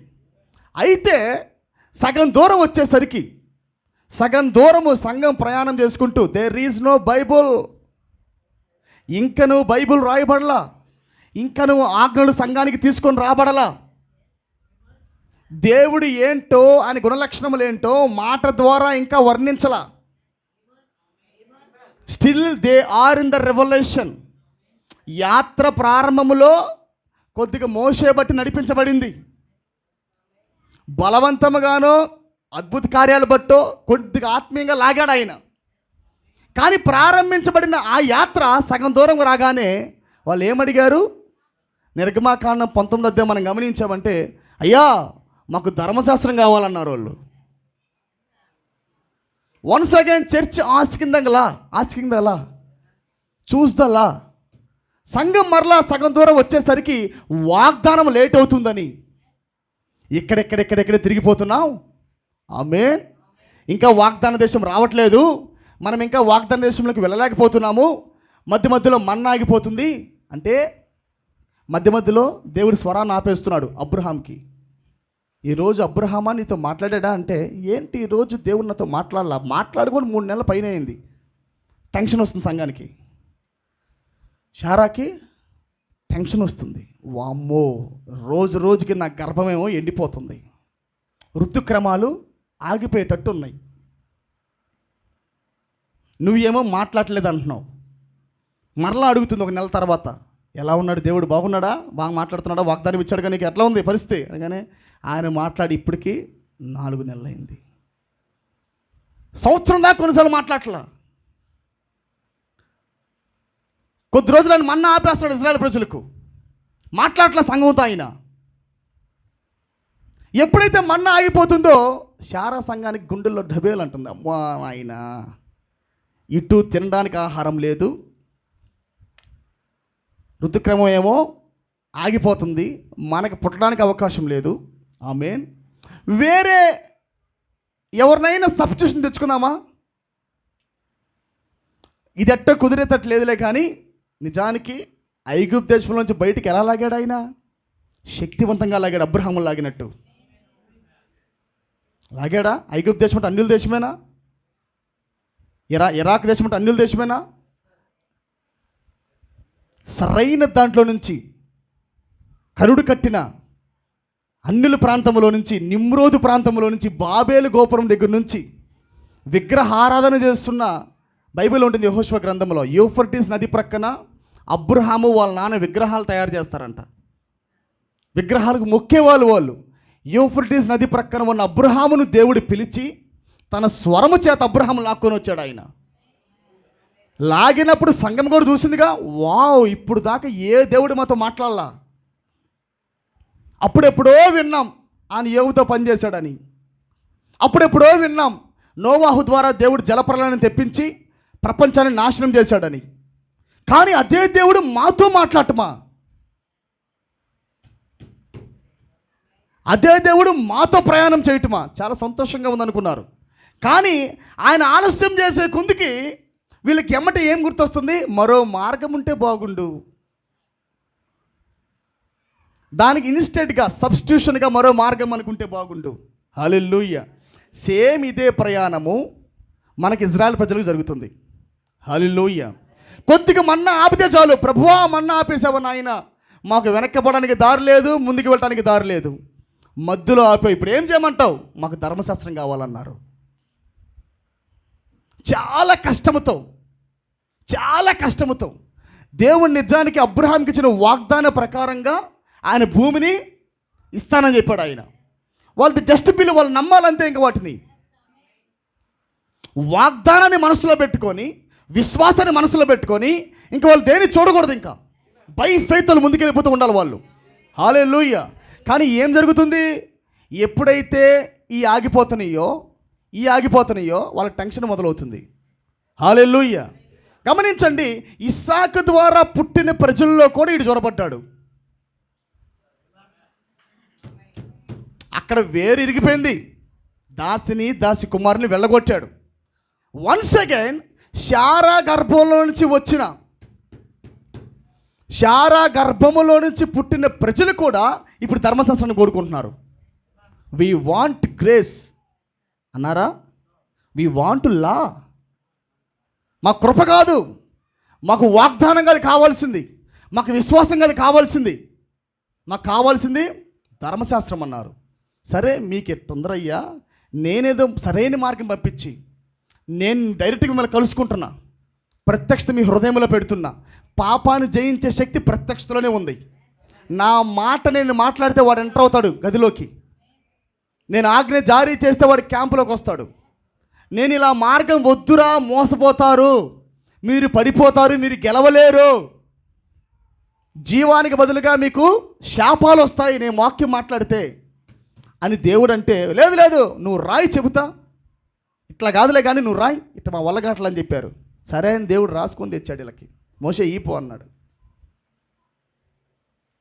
అయితే సగం దూరం వచ్చేసరికి, సగం దూరము సంఘం ప్రయాణం చేసుకుంటూ, దేర్ ఈజ్ నో బైబుల్, ఇంకా నువ్వు బైబుల్ రాయబడలా, ఇంకా నువ్వు ఆజ్ఞలు సంఘానికి తీసుకొని రాబడలా. దేవుడు ఏంటో ఆయన గుణలక్షణములు ఏంటో మాట ద్వారా ఇంకా వర్ణించలా. Still they are in the revolution. యాత్ర ప్రారంభములో కొద్దిగా మోసే బట్టి నడిపించబడింది, బలవంతముగానో అద్భుత కార్యాలు బట్టో కొద్దిగా ఆత్మీయంగా లాగాడు ఆయన. కానీ ప్రారంభించబడిన ఆ యాత్ర సగం దూరం రాగానే వాళ్ళు ఏమడిగారు? నిర్గమాకాండం 19 మనం గమనించామంటే, అయ్యా మాకు ధర్మశాస్త్రం కావాలన్నారు వాళ్ళు. Once again church asking the law, choose the law. సంఘం మరలా సగం దూరం వచ్చేసరికి వాగ్దానం లేట్ అవుతుందని ఎక్కడెక్కడెక్కడెక్కడ తిరిగిపోతున్నాం. ఆమేన్. ఇంకా వాగ్దాన దేశం రావట్లేదు, మనం ఇంకా వాగ్దాన దేశంలోకి వెళ్ళలేకపోతున్నాము, మధ్యలో మన్నా ఆగిపోతుంది అంటే మధ్యలో దేవుడి స్వరాన్ని ఆపేస్తున్నాడు అబ్రహాంకి. ఈరోజు అబ్రహామా నీతో మాట్లాడా అంటే, ఏంటి ఈరోజు దేవుడు నాతో మాట్లాడుకొని 3 నెలల పైన అయింది. టెన్షన్ వస్తుంది సంఘానికి. శారాకి టెన్షన్ వస్తుంది, వామ్మో రోజుకి నా గర్భమేమో ఎండిపోతుంది, ఋతుక్రమాలు ఆగిపోయేటట్టు ఉన్నాయి, నువ్వేమో మాట్లాడలేదు అంటున్నావు. మరలా అడుగుతుంది 1 నెల తర్వాత, ఎలా ఉన్నాడు దేవుడు, బాగున్నాడా, బాగా మాట్లాడుతున్నాడా, వాగ్దానం ఇచ్చాడు కానీ నీకు ఎట్లా ఉంది పరిస్థితి అనగానే ఆయన మాట్లాడి ఇప్పటికీ 4 నెలలు అయింది. సంవత్సరం దాకా కొన్నిసార్లు మాట్లాడలా. కొద్ది రోజులు ఆయన మన్నా ఆపేస్తాడు ఇజ్రాయెల్ ప్రజలకు, మాట్లాడలా సంఘంతో ఆయన. ఎప్పుడైతే మన్నా ఆగిపోతుందో శారా సంఘానికి గుండెల్లో డబేలు అంటుంది, అమ్మా ఆయన ఇటు తినడానికి ఆహారం లేదు, ఋతుక్రమం ఏమో ఆగిపోతుంది, మనకు పుట్టడానికి అవకాశం లేదు. ఆమేన్. వేరే ఎవరినైనా సబ్స్టిట్యూషన్ తెచ్చుకుందామా? ఇది ఎట్టో కుదిరేటట్టు లేదులే. కానీ నిజానికి ఐగుప్తు దేశం నుంచి బయటికి ఎలా లాగాడు ఆయన? శక్తివంతంగా లాగాడు, అబ్రహాము లాగినట్టు లాగాడా? ఐగుప్తు దేశం అంటే అన్యుల దేశమేనా? ఇరాక్ దేశం అంటే అన్యుల దేశమేనా? సరైన దాంట్లో నుంచి కరుడు కట్టిన అన్యుల ప్రాంతంలో నుంచి, నిమ్రోదు ప్రాంతంలో నుంచి, బాబేలు గోపురం దగ్గర నుంచి విగ్రహారాధన చేస్తున్న బైబిల్ ఉంటుంది యెహోషువ గ్రంథంలో. యూఫ్రటీస్ నది ప్రక్కన అబ్రహాము వాళ్ళ నాన్న విగ్రహాలు తయారు చేస్తారంట, విగ్రహాలకు మొక్కేవాళ్ళు. యూఫ్రటీస్ నది ప్రక్కన ఉన్న అబ్రహామును దేవుడు పిలిచి తన స్వరము చేత అబ్రహాము లాక్కొని వచ్చాడు. ఆయన లాగినప్పుడు సంఘం కూడా చూసిందిగా, వావ్ ఇప్పుడు దాకా ఏ దేవుడు మాతో మాట్లాడలా, అప్పుడెప్పుడో విన్నాం ఆయన యోబుతో పనిచేశాడని, అప్పుడెప్పుడో విన్నాం నోవాహు ద్వారా దేవుడు జలప్రలయాన్ని తెప్పించి ప్రపంచాన్ని నాశనం చేశాడని. కానీ అదే దేవుడు మాతో మాట్లాడటమా? అదే దేవుడు మాతో ప్రయాణం చేయటమా? చాలా సంతోషంగా ఉందనుకున్నారు. కానీ ఆయన ఆలస్యం చేసే కొందికి వీళ్ళకి ఎమ్మటే ఏం గుర్తొస్తుంది? మరో మార్గం ఉంటే బాగుండు. దానికి ఇన్స్టెంట్గా సబ్స్టిట్యూషన్గా మరో మార్గం అనుకుంటే బాగుండు. హల్లెలూయా. సేమ్ ఇదే ప్రయాణము మనకి ఇజ్రాయెల్ ప్రజలకు జరుగుతుంది. హల్లెలూయా. కొద్దిగా మన్నా ఆపితే చాలు, ప్రభువా మన్నా ఆపేసావా నాయన, మాకు వెనక్కిపోవడానికి దారి లేదు, ముందుకు వెళ్ళడానికి దారి లేదు, మధ్యలో ఆపే ఇప్పుడు ఏం చేయమంటావు? మాకు ధర్మశాస్త్రం కావాలన్నారు. చాలా కష్టముతో దేవుడు నిజానికి అబ్రహాంకి ఇచ్చిన వాగ్దాన ప్రకారంగా ఆయన భూమిని ఇస్తానని చెప్పాడు ఆయన. వాళ్ళది జస్ట్ బిల్లు, వాళ్ళు నమ్మాలంతే. ఇంక వాటిని వాగ్దానాన్ని మనసులో పెట్టుకొని, విశ్వాసాన్ని మనసులో పెట్టుకొని ఇంక వాళ్ళు దేన్ని చూడకూడదు. ఇంకా బై ఫెయిత్ వాళ్ళు ముందుకెళ్ళిపోతూ ఉండాలి వాళ్ళు. హల్లెలూయా. కానీ ఏం జరుగుతుంది? ఎప్పుడైతే ఈ ఆగిపోతున్నాయో వాళ్ళకి టెన్షన్ మొదలవుతుంది. హల్లెలూయా. గమనించండి, ఇస్సాకు ద్వారా పుట్టిన ప్రజల్లో కూడా ఈడు జ్వరపడ్డాడు. అక్కడ వేరు ఇరిగిపోయింది, దాసి కుమారుని వెళ్ళగొట్టాడు. వన్స్ అగైన్ శారా గర్భములో నుంచి పుట్టిన ప్రజలు కూడా ఇప్పుడు ధర్మశాస్త్రాన్ని కోరుకుంటున్నారు. వి వాంట్ గ్రేస్ అన్నారా? వి వాంట్ లా. మా కృప కాదు, మాకు వాగ్దానం కాదు కావాల్సింది, మాకు విశ్వాసం కాదు కావాల్సింది, మాకు కావాల్సింది ధర్మశాస్త్రం అన్నారు. సరే మీకు ఎట్టుందరయ్యా, నేనేదో సరైన మార్గం పంపించి నేను డైరెక్ట్గా మిమ్మల్ని కలుసుకుంటున్నా, ప్రత్యక్షత మీ హృదయంలో పెడుతున్నా. పాపాన్ని జయించే శక్తి ప్రత్యక్షతలోనే ఉంది. నా మాట నేను మాట్లాడితే వాడు ఎంటర్ అవుతాడు గదిలోకి. నేను ఆజ్ఞ జారీ చేస్తే వాడు క్యాంపులోకి వస్తాడు. నేను ఇలా మార్గం వద్దురా, మోసపోతారు, మీరు పడిపోతారు, మీరు గెలవలేరు, జీవానికి బదులుగా మీకు శాపాలు వస్తాయి నేను వాక్యం మాట్లాడితే అని దేవుడు అంటే, లేదు లేదు నువ్వు రాయి చెబుతా, ఇట్లా కాదులే కానీ నువ్వు రాయి, ఇట్లా మా వల్లగాట్లు అని చెప్పారు. సరే అని దేవుడు రాసుకొని తెచ్చాడు. వీళ్ళకి మోషే ఈపో అన్నాడు.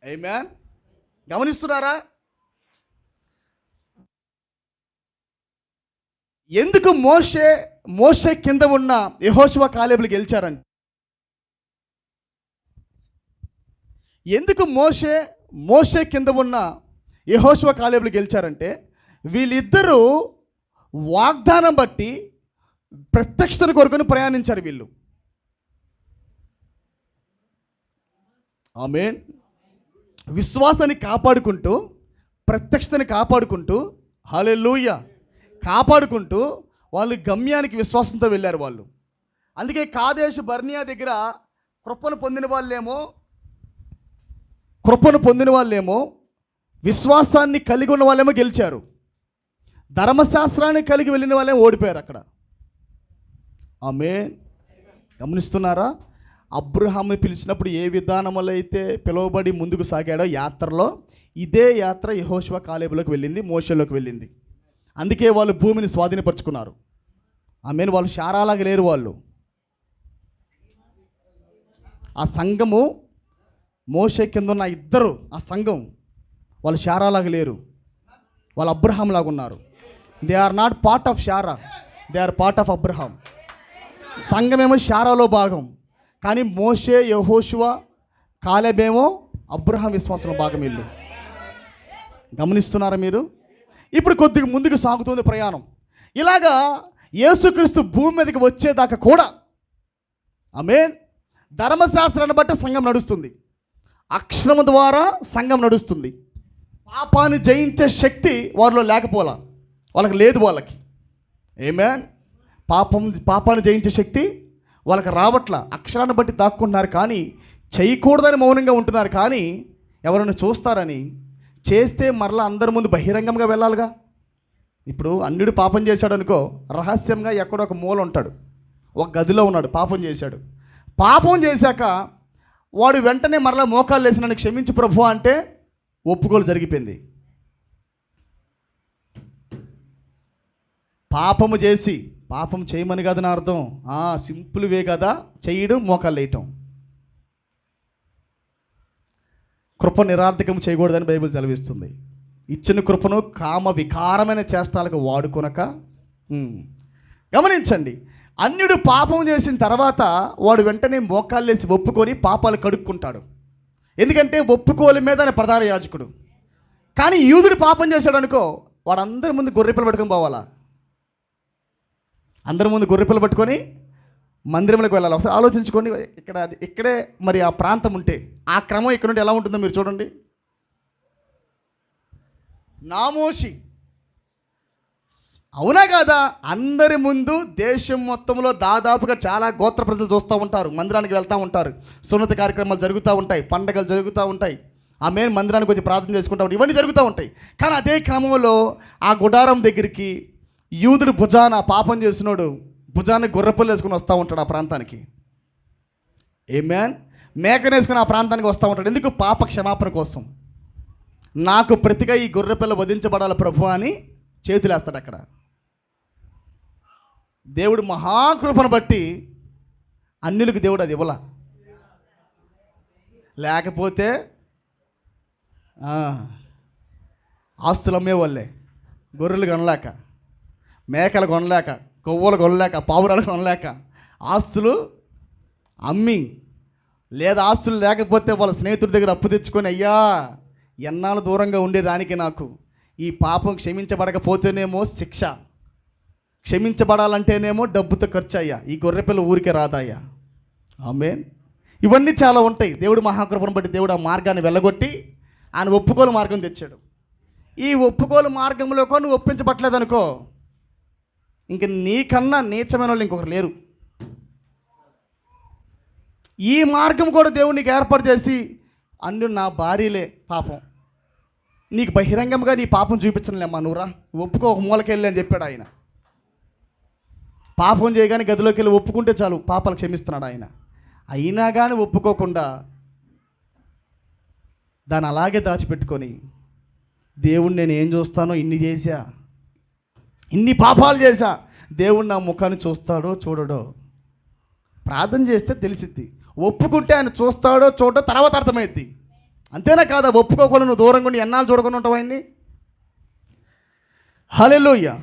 ఆమేన్. గమనిస్తున్నారా? ఎందుకు మోషే కింద ఉన్న యెహోషువ కాలేబులు గెలిచారంటే, ఎందుకు మోషే కింద ఉన్న యెహోషువ కాలేబులు గెలిచారంటే, వీళ్ళిద్దరూ వాగ్దానం బట్టి ప్రత్యక్షతను కోరుకొని ప్రయాణించారు వీళ్ళు. ఆమేన్. విశ్వాసాన్ని కాపాడుకుంటూ, ప్రత్యక్షతని కాపాడుకుంటూ, హల్లెలూయా, కాపాడుకుంటూ వాళ్ళు గమ్యానికి విశ్వాసంతో వెళ్ళారు వాళ్ళు. అందుకే కాదేశు బర్నియా దగ్గర కృపను పొందిన వాళ్ళేమో విశ్వాసాన్ని కలిగి ఉన్న వాళ్ళేమో గెలిచారు. ధర్మశాస్త్రాన్ని కలిగి వెళ్ళిన వాళ్ళేమో ఓడిపోయారు అక్కడ. ఆమేన్. గమనిస్తున్నారా? అబ్రహాముని పిలిచినప్పుడు ఏ విధానంలో అయితే పిలువబడి ముందుకు సాగాడో యాత్రలో, ఇదే యాత్ర యెహోషువ కాలేబులోకి వెళ్ళింది, మోషేలోకి వెళ్ళింది. అందుకే వాళ్ళు భూమిని స్వాధీనపరుచుకున్నారు. ఆమేన్. వాళ్ళు శారాలాగా లేరు. వాళ్ళు ఆ సంఘము, మోషే కింద ఉన్న ఇద్దరు ఆ సంఘం, వాళ్ళు శారాలాగా లేరు, వాళ్ళు అబ్రహాం లాగా ఉన్నారు. They are not part of Sarah, they are part of Abraham. సంఘమేమో శారాలో భాగం, కానీ మోషే, యెహోషువ, కాలేబేమో అబ్రహాం విశ్వాసంలో భాగం. వీళ్ళు గమనిస్తున్నారా మీరు? ఇప్పుడు కొద్దిగా ముందుకు సాగుతుంది ప్రయాణం. ఇలాగా యేసుక్రీస్తు భూమి మీదకి వచ్చేదాకా కూడా, ఆమేన్, ధర్మశాస్త్రాన్ని బట్టి సంఘం నడుస్తుంది, అక్షరము ద్వారా సంఘం నడుస్తుంది. పాపాన్ని జయించే శక్తి వారిలో లేకపోలా, వాళ్ళకి లేదు. వాళ్ళకి ఆమేన్. పాపాన్ని జయించే శక్తి వాళ్ళకి రావట్ల. అక్షరాన్ని బట్టి దాక్కుంటున్నారు, కానీ చేయకూడదని మౌనంగా ఉంటున్నారు. కానీ ఎవరైనా చూస్తారని, చేస్తే మరలా అందరి ముందు బహిరంగంగా వెళ్ళాలిగా. ఇప్పుడు అన్యుడు పాపం చేశాడు అనుకో, రహస్యంగా ఎక్కడో ఒక మూల ఉంటాడు, ఒక గదిలో ఉన్నాడు, పాపం చేశాడు. పాపం చేశాక వాడు వెంటనే మరలా మోకాలు వేసి నన్ను క్షమించు ప్రభువా అంటే ఒప్పుకోలు జరిగిపోయింది. పాపము చేసి, పాపం చేయమని కదా నా అర్థం, సింపుల్ వే కదా చేయడం, మోకాలు వేయటం. కృప నిరార్థకం చేయకూడదని బైబిల్ సెలవిస్తుంది. ఇచ్చిన కృపను కామ వికారమైన చేష్టాలకు వాడుకొనక. గమనించండి, అన్యుడు పాపం చేసిన తర్వాత వాడు వెంటనే మోకాళ్ళేసి ఒప్పుకొని పాపాలు కడుక్కుంటాడు. ఎందుకంటే ఒప్పుకోలు మీద ఆయన ప్రధాన యాజకుడు. కానీ యూదుడు పాపం చేశాడు అనుకో, వాడు అందరి ముందు గొర్రెపిల్ల పట్టుకొని పోవాలా, అందరి ముందు గొర్రెపిల్ల పట్టుకొని మందిరంలోకి వెళ్ళాలి. ఒకసారి ఆలోచించుకోండి. ఇక్కడే మరి ఆ ప్రాంతం ఉంటే ఆ క్రమం ఇక్కడ నుండి ఎలా ఉంటుందో మీరు చూడండి. నామోషి, అవునా కాదా? అందరి ముందు దేశం మొత్తంలో దాదాపుగా చాలా గోత్ర ప్రజలు చూస్తూ ఉంటారు, మందిరానికి వెళ్తూ ఉంటారు, సున్నత కార్యక్రమాలు జరుగుతూ ఉంటాయి, పండగలు జరుగుతూ ఉంటాయి, ఆమేన్, మందిరానికి వచ్చి ప్రార్థన చేసుకుంటూ ఉంటాయి, ఇవన్నీ జరుగుతూ ఉంటాయి. కానీ అదే క్రమంలో ఆ గుడారం దగ్గరికి యూదుడు భుజాన, పాపం చేసినోడు భుజాన్ని గొర్రెపిల్ల వేసుకుని వస్తూ ఉంటాడు ఆ ప్రాంతానికి. ఆమేన్. మేకనేసుకుని ఆ ప్రాంతానికి వస్తూ ఉంటాడు. ఎందుకు? పాప క్షమాపణ కోసం. నాకు ప్రతిగా ఈ గొర్రెపిల్ల వధించబడాలి ప్రభు అని చేతులేస్తాడు అక్కడ. దేవుడు మహాకృపను బట్టి అన్యులకు దేవుడు అది ఇవ్వలా. లేకపోతే ఆస్తులు అమ్మేవాళ్ళే, గొర్రెలు కొనలేక, మేకలు కొనలేక, కొవ్వలు కొనలేక, పావురాలు కొనలేక ఆస్తులు అమ్మి, లేదా ఆస్తులు లేకపోతే వాళ్ళ స్నేహితుడి దగ్గర అప్పు తెచ్చుకొని, అయ్యా ఎన్నాళ్ళు దూరంగా ఉండేదానికి నాకు ఈ పాపం క్షమించబడకపోతేనేమో శిక్ష, క్షమించబడాలంటేనేమో డబ్బుతో ఖర్చు అయ్యా, ఈ గొర్రెపిల్ల ఊరికే రాదయ్యా. ఆమేన్. ఇవన్నీ చాలా ఉంటాయి. దేవుడు మహాకృపను బట్టి దేవుడు ఆ మార్గాన్ని వెళ్ళగొట్టి ఆయన ఒప్పుకోలు మార్గం తెచ్చాడు. ఈ ఒప్పుకోలు మార్గంలోకో నువ్వు ఒప్పించబట్టలేదు అనుకో, ఇంక నీకన్నా నీచమైన వాళ్ళు ఇంకొకరు లేరు. ఈ మార్గం కూడా దేవుడు నీకు ఏర్పాటు చేసి, అన్ను నా భార్యలే పాపం, నీకు బహిరంగంగా నీ పాపం చూపించలేమ్మా, నువ్వురా ఒప్పుకో, ఒక మూలకెళ్ళి అని చెప్పాడు ఆయన. పాపం చేయగానే గదిలోకి వెళ్ళి ఒప్పుకుంటే చాలు, పాపాలు క్షమిస్తున్నాడు ఆయన. అయినా కానీ ఒప్పుకోకుండా దాన్ని అలాగే దాచిపెట్టుకొని, దేవుణ్ణి నేను ఏం చూస్తానో, ఇన్ని చేశా, ఇన్ని పాపాలు చేశా, దేవుడు నా ముఖాన్ని చూస్తాడో చూడడో, ప్రార్థన చేస్తే తెలిసిద్ది. ఒప్పుకుంటే ఆయన చూస్తాడో చూడో తర్వాత అర్థమైద్ది. అంతేనా కాదా? ఒప్పుకోకుండా నువ్వు దూరంగా ఉండి ఎన్నాళ్ళు చూడకుండా ఉంటావు ఆయన్ని. హల్లెలూయా.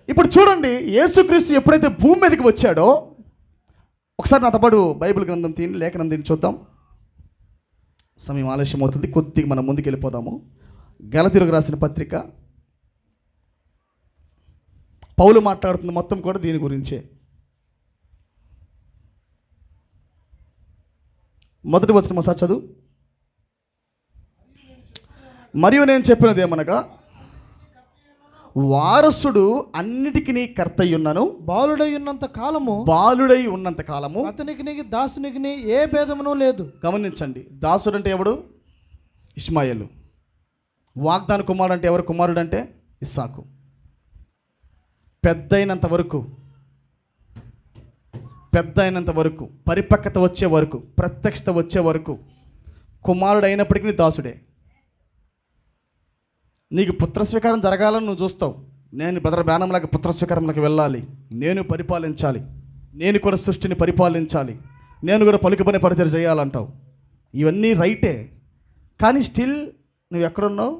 ఇప్పుడు చూడండి, యేసుక్రీస్తు ఎప్పుడైతే భూమి మీదకి వచ్చాడో, ఒకసారి నాతో పాటు బైబిల్ గ్రంథం తీయండి, లేఖనం తీయండి, చూద్దాం. సమయం ఆలస్యం అవుతుంది, కొద్దిగా మనం ముందుకు వెళ్ళిపోదాము. గలతీయులకు రాసిన పత్రిక, పౌలు మాట్లాడుతున్న మొత్తం కూడా దీని గురించే. మొదటి వచనం ఒకసారి చదువు. మరియు నేను చెప్పినది ఏమనగా, వారసుడు అన్నిటికీ కర్త అయ్యున్నాను, బాలుడై ఉన్నంత కాలము అతనికి దాసునికి ఏ భేదమును లేదు. గమనించండి, దాసుడు అంటే ఎవడు? ఇష్మాయేలు. వాగ్దాన కుమారుడు అంటే ఎవరు? కుమారుడు అంటే ఇస్సాకు. పెద్దయినంత వరకు, పరిపక్వత వచ్చే వరకు, ప్రత్యక్షత వచ్చే వరకు కుమారుడు అయినప్పటికీ దాసుడే. నీకు పుత్రస్వీకారం జరగాలని నువ్వు చూస్తావు. నేను బ్రదర్ బ్యానంలాగా పుత్రస్వీకారంలోకి వెళ్ళాలి, నేను పరిపాలించాలి, నేను కూడా సృష్టిని పరిపాలించాలి, నేను కూడా పలుకుబడి పరిచయం చేయాలంటావు. ఇవన్నీ రైటే, కానీ స్టిల్ నువ్వు ఎక్కడున్నావు?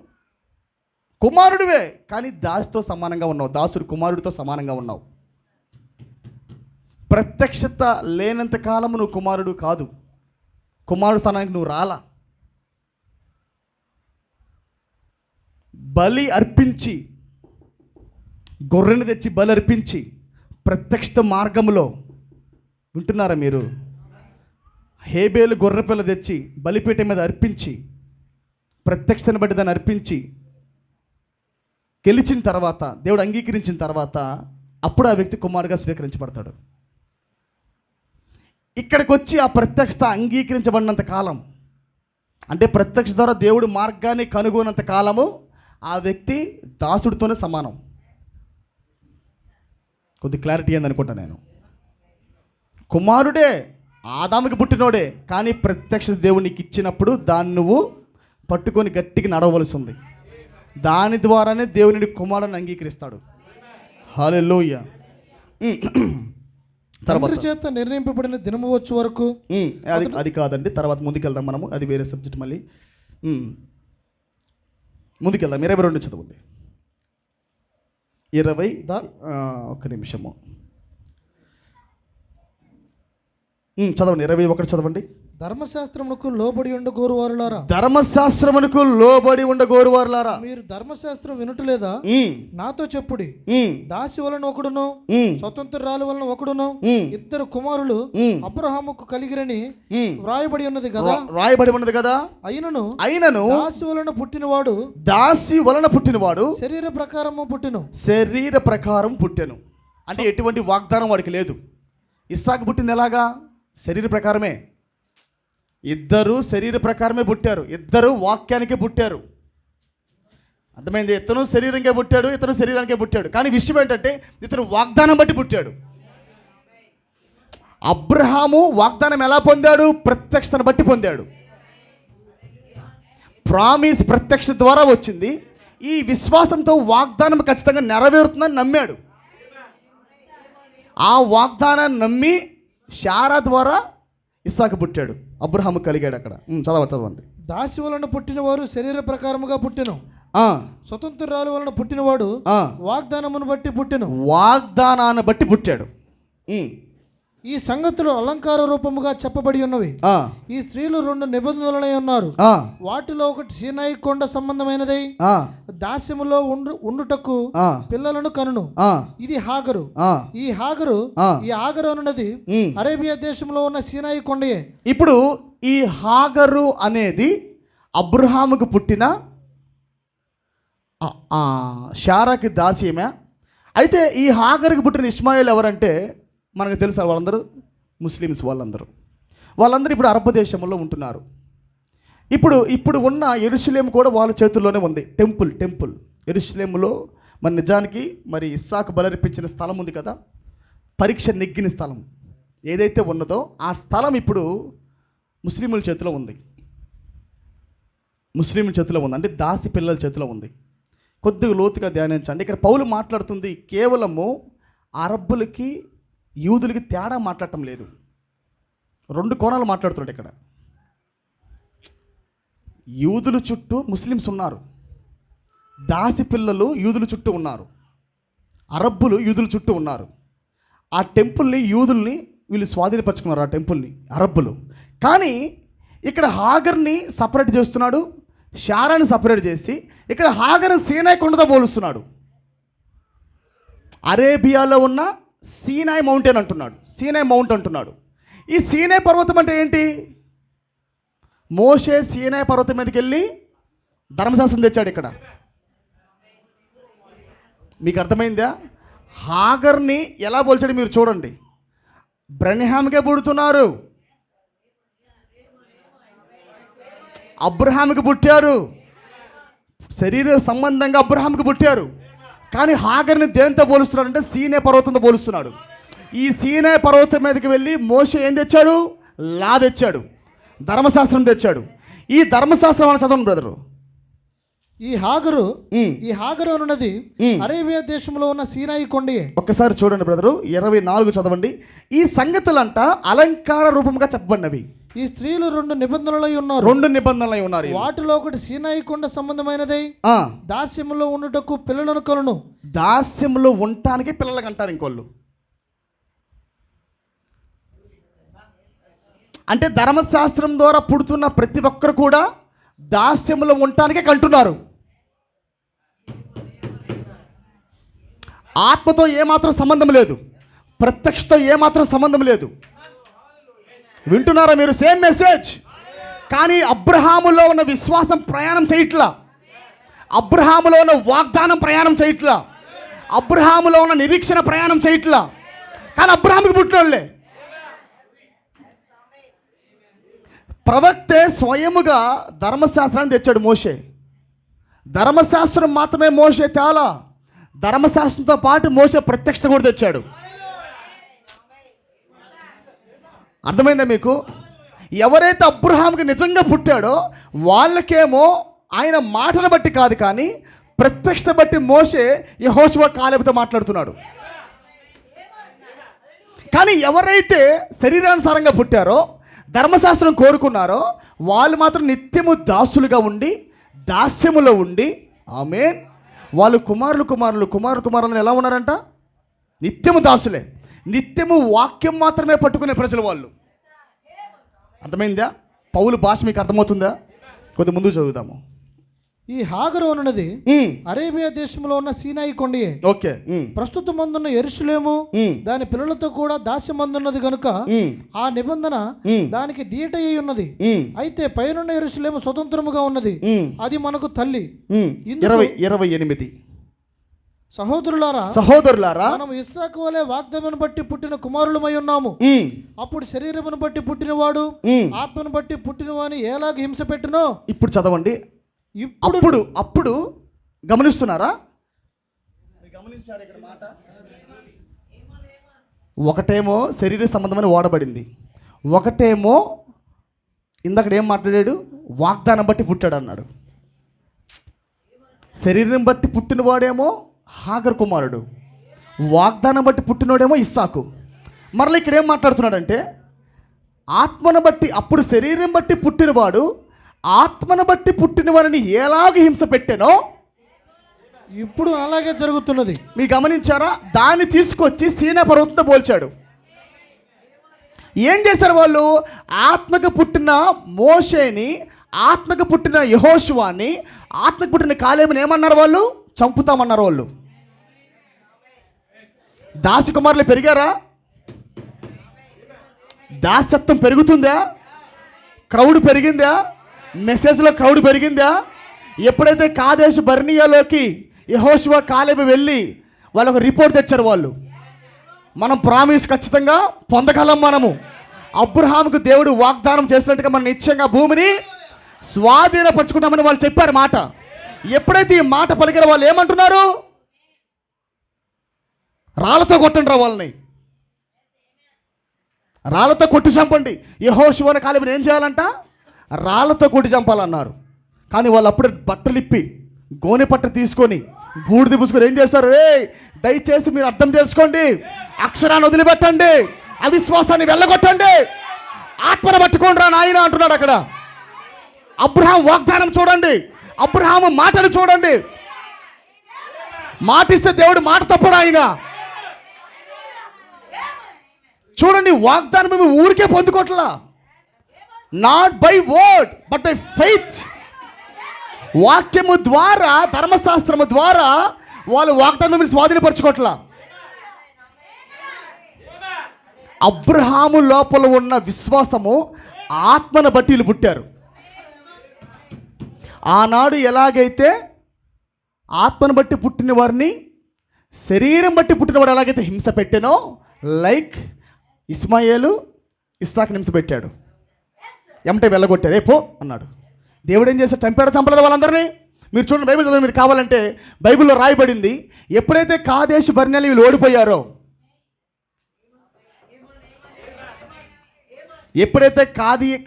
కుమారుడివే, కానీ దాసుతో సమానంగా ఉన్నావు. దాసుడు కుమారుడితో సమానంగా ఉన్నావు. ప్రత్యక్షత లేనంత కాలము నువ్వు కుమారుడు కాదు. కుమారుడు స్థానానికి నువ్వు రాలా. బలి అర్పించి, గొర్రెని తెచ్చి బలి అర్పించి, ప్రత్యక్షత మార్గంలో వింటున్నారా మీరు? హేబేలు గొర్రె పిల్ల తెచ్చి బలిపీఠం మీద అర్పించి, ప్రత్యక్షతను బట్టి దాన్ని అర్పించి గెలిచిన తర్వాత, దేవుడు అంగీకరించిన తర్వాత, అప్పుడు ఆ వ్యక్తి కుమారుడుగా స్వీకరించబడతాడు. ఇక్కడికి వచ్చి ఆ ప్రత్యక్షత అంగీకరించబడినంత కాలం, అంటే ప్రత్యక్ష ద్వారా దేవుడు మార్గాన్ని కనుగొన్నంత కాలము ఆ వ్యక్తి దాసుడితోనే సమానం. కొద్ది క్లారిటీ ఏందనుకుంటా నేను. కుమారుడే, ఆదాముకి పుట్టినోడే, కానీ ప్రత్యక్ష దేవుడు నీకు ఇచ్చినప్పుడు దాన్ని నువ్వు పట్టుకొని గట్టిగా నడవలసి ఉంది. దాని ద్వారానే దేవుని కుమారుని అంగీకరిస్తాడు. హల్లెలూయా. తర్వాత చేత నిర్ణయింపబడిన దినము వచ్చే వరకు, అది కాదండి, తర్వాత ముందుకెళ్దాం మనము, అది వేరే సబ్జెక్ట్. మళ్ళీ ముందుకెళ్దాం. 22 చదవండి. 20 ఒక్క నిమిషము చదవండి. 21 చదవండి. ధర్మశాస్త్రమునకు లోబడి ఉండగోరువారులారా, ధర్మశాస్త్రమునకు లోబడి ఉండగోరువారులారా, మీరు ధర్మశాస్త్రం వినుటలేదా? నాతో చెప్పుడి. దాసి వలన ఒకడును, స్వతంత్రురాలు వలన ఒకడును, ఇద్దరు కుమారులు అబ్రహాముకు కలిగిరని వ్రాయబడి ఉన్నది కదా. అయినను దాసి వలన పుట్టినవాడు శరీర ప్రకారం పుట్టెను. అంటే ఎటువంటి వాగ్దానం వాడికి లేదు. ఇస్సాకు పుట్టింది ఎలాగా? శరీర ప్రకారమే. ఇద్దరు శరీర ప్రకారమే పుట్టారు, ఇద్దరు వాక్యానికే పుట్టారు. అర్థమైంది? ఇతను శరీరంగా పుట్టాడు, ఇతను శరీరానికే పుట్టాడు. కానీ విషయం ఏంటంటే, ఇతను వాగ్దానం బట్టి పుట్టాడు. అబ్రహాము వాగ్దానం ఎలా పొందాడు? ప్రత్యక్షతను బట్టి పొందాడు. ప్రామిస్ ప్రత్యక్ష ద్వారా వచ్చింది. ఈ విశ్వాసంతో వాగ్దానం ఖచ్చితంగా నెరవేరుతుందని నమ్మాడు. ఆ వాగ్దానాన్ని నమ్మి శారా ద్వారా ఇస్సాకు పుట్టాడు, అబ్రహాము కలిగాడు. అక్కడ చదవండి. దాసి వలన పుట్టినవారు శరీర ప్రకారముగా పుట్టెను, స్వతంత్రురాలు వలన పుట్టినవాడు వాగ్దానమును బట్టి పుట్టాడు. ఈ సంగతులు అలంకార రూపముగా చెప్పబడి ఉన్నవి. ఈ స్త్రీలు 2 నిబంధనలై ఉన్నారు. వాటిలో ఒకటి సీనాయి కొండ సంబంధమైనదై దాస్యములో ఉండుటకు పిల్లలను కనును. ఇది హాగరు. ఈ హాగరు అనున్నది అరేబియా దేశంలో ఉన్న సీనాయి కొండయే. ఇప్పుడు ఈ హాగరు అనేది అబ్రహాముకు పుట్టిన షారాకి దాసీమే. అయితే ఈ హాగర్కి పుట్టిన ఇస్మాయిల్ ఎవరంటే మనకు తెలుసు, వాళ్ళందరూ ముస్లిమ్స్. వాళ్ళందరూ ఇప్పుడు అరబ్ దేశంలో ఉంటున్నారు. ఇప్పుడు ఉన్న యెరూషలేం కూడా వాళ్ళ చేతుల్లోనే ఉంది. టెంపుల్ యెరూషలేములో మరి నిజానికి మరి ఇస్సాకు బలర్పించిన స్థలం ఉంది కదా, పరీక్ష నెగ్గిన స్థలం ఏదైతే ఉన్నదో ఆ స్థలం ఇప్పుడు ముస్లింల చేతిలో ఉంది. అంటే దాసి పిల్లల చేతిలో ఉంది. కొద్దిగా లోతుగా ధ్యానించండి. ఇక్కడ పౌలు మాట్లాడుతుంది కేవలము అరబ్బులకి యూదులకి తేడా మాట్లాడటం లేదు, రెండు కోణాలు మాట్లాడుతున్నాడు ఇక్కడ. యూదుల చుట్టూ ముస్లిమ్స్ ఉన్నారు, దాసి పిల్లలు యూదుల చుట్టూ ఉన్నారు, అరబ్బులు యూదుల చుట్టూ ఉన్నారు. ఆ టెంపుల్ని యూదుల్ని వీళ్ళు స్వాధీనపరుచుకున్నారు, ఆ టెంపుల్ని అరబ్బులు. కానీ ఇక్కడ హాగర్ని సపరేట్ చేస్తున్నాడు, షారాని సపరేట్ చేసి ఇక్కడ హాగర్ని సీనాయి కొండతో పోలుస్తున్నాడు. అరేబియాలో ఉన్న సీనాయి మౌంటైన్ అంటున్నాడు. ఈ సీనాయి పర్వతం అంటే ఏంటి? మోషే సీనాయి పర్వతం మీదకి వెళ్ళి ధర్మశాస్త్రం తెచ్చాడు. ఇక్కడ మీకు అర్థమైందా? హాగర్ని ఎలా పోల్చాడు మీరు చూడండి. బ్రహ్మాంగా పుడుతున్నారు, అబ్రహాముకి పుట్టారు, శరీర సంబంధంగా అబ్రహాముకి పుట్టారు. కానీ హాగర్ని దేంతో పోలుస్తున్నాడు అంటే సీనే పర్వతంతో పోలుస్తున్నాడు. ఈ సీనే పర్వతం మీదకి వెళ్ళి మోషే ఏం తెచ్చాడు? లా తెచ్చాడు, ధర్మశాస్త్రం తెచ్చాడు. ఈ ధర్మశాస్త్రం అని చదవండి బ్రదరు. ఈ హాగరు అనున్నది అరేబియా దేశంలో ఉన్న సీనాయి కొండయే. ఒక్కసారి చూడండి బ్రదరు, 24 చదవండి. ఈ సంగతులంట అలంకార రూపంగా చెప్పబడినవి. ఈ స్త్రీలు రెండు నిబంధనలై ఉన్నారు. వాటిలో ఒకటి సీనాయి కొండ సంబంధమైనది. దాస్యంలో ఉండుటకు పిల్లలను కలును. దాస్యంలో ఉండటానికి పిల్లలకు అంటారు ఇంకోళ్ళు. అంటే ధర్మశాస్త్రం ద్వారా పుడుతున్న ప్రతి ఒక్కరు కూడా దాస్యంలో ఉండటానికే కంటున్నారు. ఆత్మతో ఏమాత్రం సంబంధం లేదు, ప్రత్యక్షతో ఏమాత్రం సంబంధం లేదు. వింటున్నారా మీరు? Same message. కానీ అబ్రహాములో ఉన్న విశ్వాసం ప్రయాణం చేయట్లా, అబ్రహాములో ఉన్న వాగ్దానం ప్రయాణం చేయట్లా, అబ్రహాములో ఉన్న నిరీక్షణ ప్రయాణం చేయట్లా. కానీ అబ్రహాముకి పుట్టినోళ్ళే. ప్రవక్తే స్వయముగా ధర్మశాస్త్రాన్ని తెచ్చాడు మోషే. ధర్మశాస్త్రం మాత్రమే మోషే తేలా, ధర్మశాస్త్రంతో పాటు మోషే ప్రత్యక్షత కూడా తెచ్చాడు. అర్థమైందా మీకు? ఎవరైతే అబ్రహాంకి నిజంగా పుట్టాడో వాళ్ళకేమో ఆయన మాటను బట్టి కాదు, కానీ ప్రత్యక్షత బట్టి మోషే యెహోషువ కాలేబుతో మాట్లాడుతున్నాడు. కానీ ఎవరైతే శరీరానుసారంగా పుట్టారో, ధర్మశాస్త్రం కోరుకున్నారో వాళ్ళు మాత్రం నిత్యము దాసులుగా ఉండి దాస్యములో ఉండి, ఆమేన్, వాళ్ళు కుమారులు ఎలా ఉన్నారంట? నిత్యము దాసులే, నిత్యము వాక్యం మాత్రమే పట్టుకునే ప్రజలు వాళ్ళు. అర్థమైందా? పౌలు భాష మీకు అర్థమవుతుందా? కొద్ది ముందు చదువుదాము. ఈ హాగరు అనున్నది అరేబియా దేశంలో ఉన్న సీనాయి కొండయే. ఓకే. ప్రస్తుతం మందున్న యెరూషలేము దాని పిల్లలతో కూడా దాస్యమందున్నది కనుక ఆ నిబంధన దానికి దీట అయి ఉన్నది. అయితే పైనున్న యెరూషలేము స్వతంత్రముగా ఉన్నది, అది మనకు తల్లి. 28 సహోదరులారా మనం ఇస్సాకు వలె వాగ్దానమును బట్టి పుట్టిన కుమారులమై ఉన్నాము. అప్పుడు శరీరమును బట్టి పుట్టినవాడు ఆత్మను బట్టి పుట్టినవాని ఎలాగ హింస పెట్టునో. ఇప్పుడు చదవండి. అప్పుడు గమనిస్తున్నారా? గమనించారు ఇక్కడ మాట. ఒకటేమో శరీర సంబంధమైన వాడబడింది, ఒకటేమో ఇందాక ఏం మాట్లాడాడు? వాగ్దానం బట్టి పుట్టాడు అన్నాడు. శరీరం బట్టి పుట్టినవాడేమో హాగర్ కుమారుడు, వాగ్దానం బట్టి పుట్టినోడేమో ఇస్సాకు. మరలా ఇక్కడ ఏం మాట్లాడుతున్నాడంటే ఆత్మను బట్టి, అప్పుడు శరీరం బట్టి పుట్టినవాడు ఆత్మను బట్టి పుట్టిన వారిని ఎలాగ హింస పెట్టానో ఇప్పుడు అలాగే జరుగుతున్నది. మీరు గమనించారా? దాన్ని తీసుకొచ్చి సీనా పర్వతంతో పోల్చాడు. ఏం చేశారు వాళ్ళు? ఆత్మకు పుట్టిన మోషేని, ఆత్మకు పుట్టిన యెహోషువాని, ఆత్మకు పుట్టిన కాలేబుని ఏమన్నారు వాళ్ళు? చంపుతామన్నారు వాళ్ళు. దాసి కుమారులు పెరిగారా? దాసత్వం పెరుగుతుందా? క్రౌడ్ పెరిగిందా? మెసేజ్లో క్రౌడ్ పెరిగిందా? ఎప్పుడైతే కాదేశు బర్నియాలోకి యెహోషువ కాలేబు వెళ్ళి వాళ్ళకు రిపోర్ట్ తెచ్చారు, వాళ్ళు మనం ప్రామిస్ ఖచ్చితంగా పొందగలం, మనము అబ్రహాముకు దేవుడు వాగ్దానం చేసినట్టుగా మనం నిశ్చయంగా భూమిని స్వాధీనపరచుకుంటామని వాళ్ళు చెప్పారు మాట. ఎప్పుడైతే ఈ మాట పలికిన వాళ్ళు ఏమంటున్నారు? రాళ్ళతో కొట్టండి రా వాళ్ళని, రాళ్ళతో కొట్టి చంపండి. యెహోషువ కాలేబుని ఏం చేయాలంట? రాళ్ళతో కొట్టి చంపాలన్నారు. కానీ వాళ్ళు అప్పుడే బట్టలు ఇప్పి గోనె పట్ట తీసుకొని బూడిద పూసుకొని ఏం చేస్తారు? దయచేసి మీరు అర్థం చేసుకోండి, అక్షరాన్ని వదిలిపెట్టండి, అవిశ్వాసాన్ని వెళ్ళగొట్టండి, ఆత్మను పట్టుకోండి రా నాయన అంటున్నాడు అక్కడ. అబ్రహాం వాగ్దానం చూడండి, అబ్రహాము మాటను చూడండి. మాటిస్తే దేవుడు మాట తప్పడు ఆయన. చూడండి, వాగ్దానం మేము ఊరికే పొందుకోవట్లా, not by word but by faith. వాక్యము ద్వారా, ధర్మశాస్త్రము ద్వారా వాళ్ళు వాగ్దానం స్వాధీనపరచుకోవట్లా. అబ్రహాము లోపల ఉన్న విశ్వాసము ఆత్మను బట్టి వీళ్ళు పుట్టారు. ఆనాడు ఎలాగైతే ఆత్మను బట్టి పుట్టిన వారిని శరీరం బట్టి పుట్టినవాడు ఎలాగైతే హింస పెట్టానో, లైక్ ఇస్మాయేలు ఇస్సాకుని హింస పెట్టాడు. ఎమ్మటే వెళ్ళగొట్టారు, రేపో అన్నాడు. దేవుడు ఏం చేశాడు? చంపాడు, చంపలేదు వాళ్ళందరినీ. మీరు చూడండి, బైబిల్ చదవండి, మీరు కావాలంటే బైబిల్లో రాయబడింది. ఎప్పుడైతే కాదేశు బర్నియాలు వీళ్ళు ఓడిపోయారో, ఎప్పుడైతే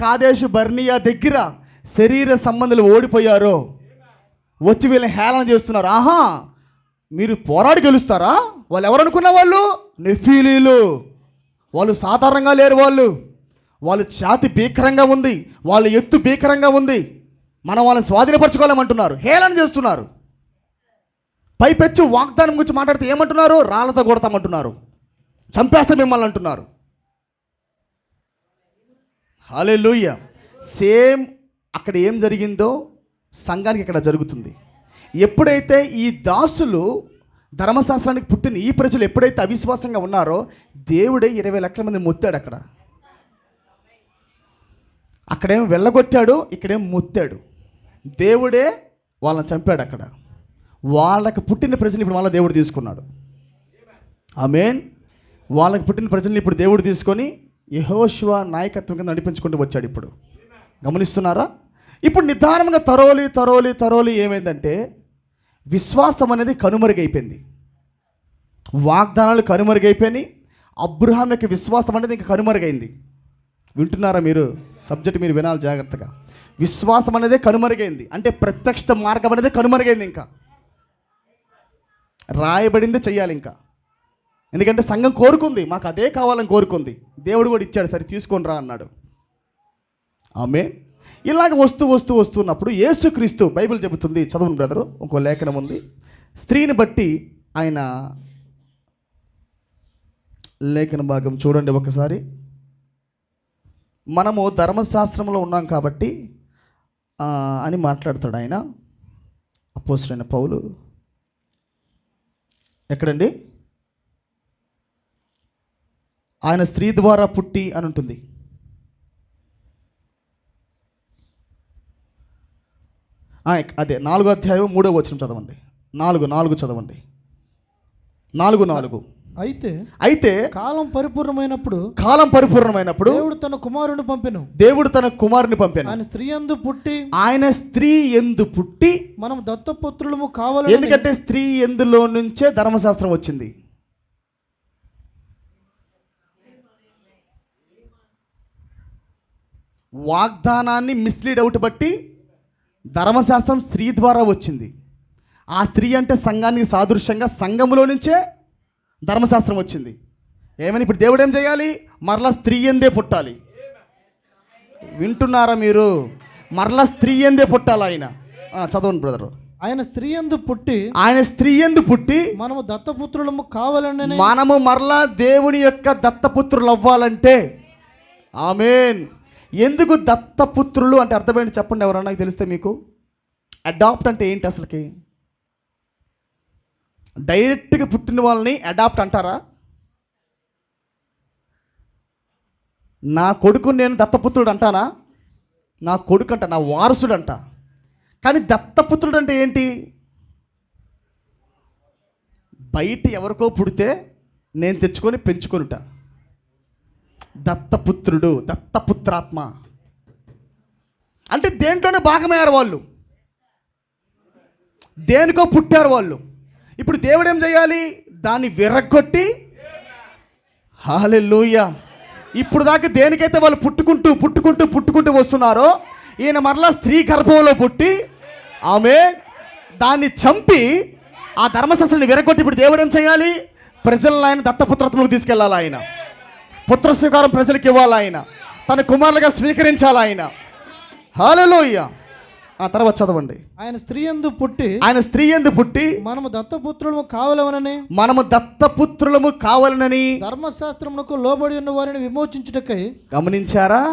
కాదేశు బర్నియా దగ్గర శరీర సంబంధాలు ఓడిపోయారో, వచ్చి వీళ్ళని హేళన చేస్తున్నారు. ఆహా, మీరు పోరాడి గెలుస్తారా? వాళ్ళు ఎవరనుకున్న వాళ్ళు? నెఫీలీలు. వాళ్ళు సాధారణంగా లేరు, వాళ్ళు ఛాతి భీకరంగా ఉంది, వాళ్ళ ఎత్తు భీకరంగా ఉంది, మనం వాళ్ళని స్వాధీనపరచుకోలేమంటున్నారు, హేళన చేస్తున్నారు. పైపెచ్చు వాగ్దానం గురించి మాట్లాడితే ఏమంటున్నారు? రాళ్ళతో కొడతామంటున్నారు, చంపేస్తే మిమ్మల్ని అంటున్నారు. హల్లెలూయా. సేమ్ అక్కడ ఏం జరిగిందో సంఘానికి ఇక్కడ జరుగుతుంది. ఎప్పుడైతే ఈ దాసులు ధర్మశాస్త్రానికి పుట్టిన ఈ ప్రజలు ఎప్పుడైతే అవిశ్వాసంగా ఉన్నారో, దేవుడే 20 లక్షల మంది మొత్తాడు. అక్కడేం వెళ్ళగొట్టాడు, ఇక్కడేం మొత్తాడు. దేవుడే వాళ్ళని చంపాడు. అక్కడ వాళ్ళకి పుట్టిన ప్రజలు ఇప్పుడు మళ్ళీ దేవుడు తీసుకున్నాడు. ఆమేన్. వాళ్ళకి పుట్టిన ప్రజల్ని ఇప్పుడు దేవుడు తీసుకొని యెహోషువ నాయకత్వం కింద నడిపించుకుంటూ వచ్చాడు. ఇప్పుడు గమనిస్తున్నారా? ఇప్పుడు నిదానంగా తరోలి ఏమైందంటే, విశ్వాసం అనేది కనుమరుగైపోయింది, వాగ్దానాలు కనుమరుగైపోయినాయి. అబ్రహాం యొక్క విశ్వాసం అనేది ఇంకా కనుమరుగైంది. వింటున్నారా మీరు? సబ్జెక్ట్ మీరు వినాలి జాగ్రత్తగా. విశ్వాసం అనేది కనుమరుగైంది అంటే ప్రత్యక్ష మార్గం అనేది కనుమరుగైంది. ఇంకా రాయబడిందే చెయ్యాలి ఇంకా. ఎందుకంటే సంఘం కోరుకుంది, మాకు అదే కావాలని కోరుకుంది. దేవుడు కూడా ఇచ్చాడు, సరే తీసుకొని రా అన్నాడు. ఆమేన్. ఇలాగ వస్తున్నప్పుడు యేసుక్రీస్తు, బైబిల్ చెబుతుంది, చదవండి బ్రదరు, ఇంకో లేఖనం ఉంది. స్త్రీని బట్టి ఆయన లేఖన భాగం చూడండి ఒకసారి. మనము ధర్మశాస్త్రంలో ఉన్నాం కాబట్టి అని మాట్లాడతాడు ఆయన, అపోస్తలుడైన పౌలు. ఎక్కడండి? ఆయన స్త్రీ ద్వారా పుట్టి అని ఉంటుంది. అదే 4వ అధ్యాయం 3వ వచనం చదవండి. 4 చదవండి. 4 అయితే కాలం పరిపూర్ణమైనప్పుడు దేవుడు తన కుమారుని పంపెను. ఆయన స్త్రీ యందు పుట్టి మనం దత్తపుత్రులము కావాలి. ఎందుకంటే స్త్రీ యందులో నుంచే ధర్మశాస్త్రం వచ్చింది. వాగ్దానాన్ని మిస్లీడ్ అవుట్ బట్టి ధర్మశాస్త్రం స్త్రీ ద్వారా వచ్చింది. ఆ స్త్రీ అంటే సంఘానికి సాదృశ్యంగా సంఘములో నుంచే ధర్మశాస్త్రం వచ్చింది. ఏమని ఇప్పుడు దేవుడు ఏం చేయాలి? మరలా స్త్రీ ఎందే పుట్టాలి. వింటున్నారా మీరు? మరలా స్త్రీ ఎందే పుట్టాలి ఆయన. చదవండి బ్రదరు. ఆయన స్త్రీ యందు పుట్టి మనము దత్తపుత్రులము కావాలని, మనము మరలా దేవుని యొక్క దత్తపుత్రులు అవ్వాలంటే. ఆమేన్. ఎందుకు దత్తపుత్రులు అంటే అర్థమేంటి చెప్పండి ఎవరన్నా, నాకు తెలిస్తే మీకు. అడాప్ట్ అంటే ఏంటి అసలుకి? డైరెక్ట్గా పుట్టిన వాళ్ళని అడాప్ట్ అంటారా? నా కొడుకు నేను దత్తపుత్రుడు అంటానా? నా కొడుకు అంట, నా వారసుడు అంట. కానీ దత్తపుత్రుడు అంటే ఏంటి? బయట ఎవరికో పుడితే నేను తెచ్చుకొని పెంచుకొనుట. దత్తపుత్రుడు, దత్తపుత్రాత్మ అంటే దేంట్లోనే భాగమయ్యారు వాళ్ళు, దేనికో పుట్టారు వాళ్ళు. ఇప్పుడు దేవుడు ఏం చేయాలి? దాన్ని విరగ్గొట్టి, హల్లెలూయా, ఇప్పుడు దాకా దేనికైతే వాళ్ళు పుట్టుకుంటూ వస్తున్నారో, ఈయన మరలా స్త్రీ గర్భంలో పుట్టి ఆమె దాన్ని చంపి ఆ ధర్మశాస్త్రాన్ని విరగొట్టి ఇప్పుడు దేవుడు ఏం చేయాలి? ప్రజలను ఆయన దత్తపుత్రత్వకు తీసుకెళ్ళాలి. ఆయన పుత్ర స్వీకారం ప్రజలకు ఇవ్వాలి. ఆయన తన కుమారులుగా స్వీకరించాలి. ఆయన హల్లెలూయా. ఆ తర్వాత చదవండి. ఆయన స్త్రీ యందు పుట్టి మనము దత్తపుత్రులము కావాలనని ధర్మశాస్త్రమునకు లోబడి ఉన్న వారిని విమోచించుటకై. గమనించారా?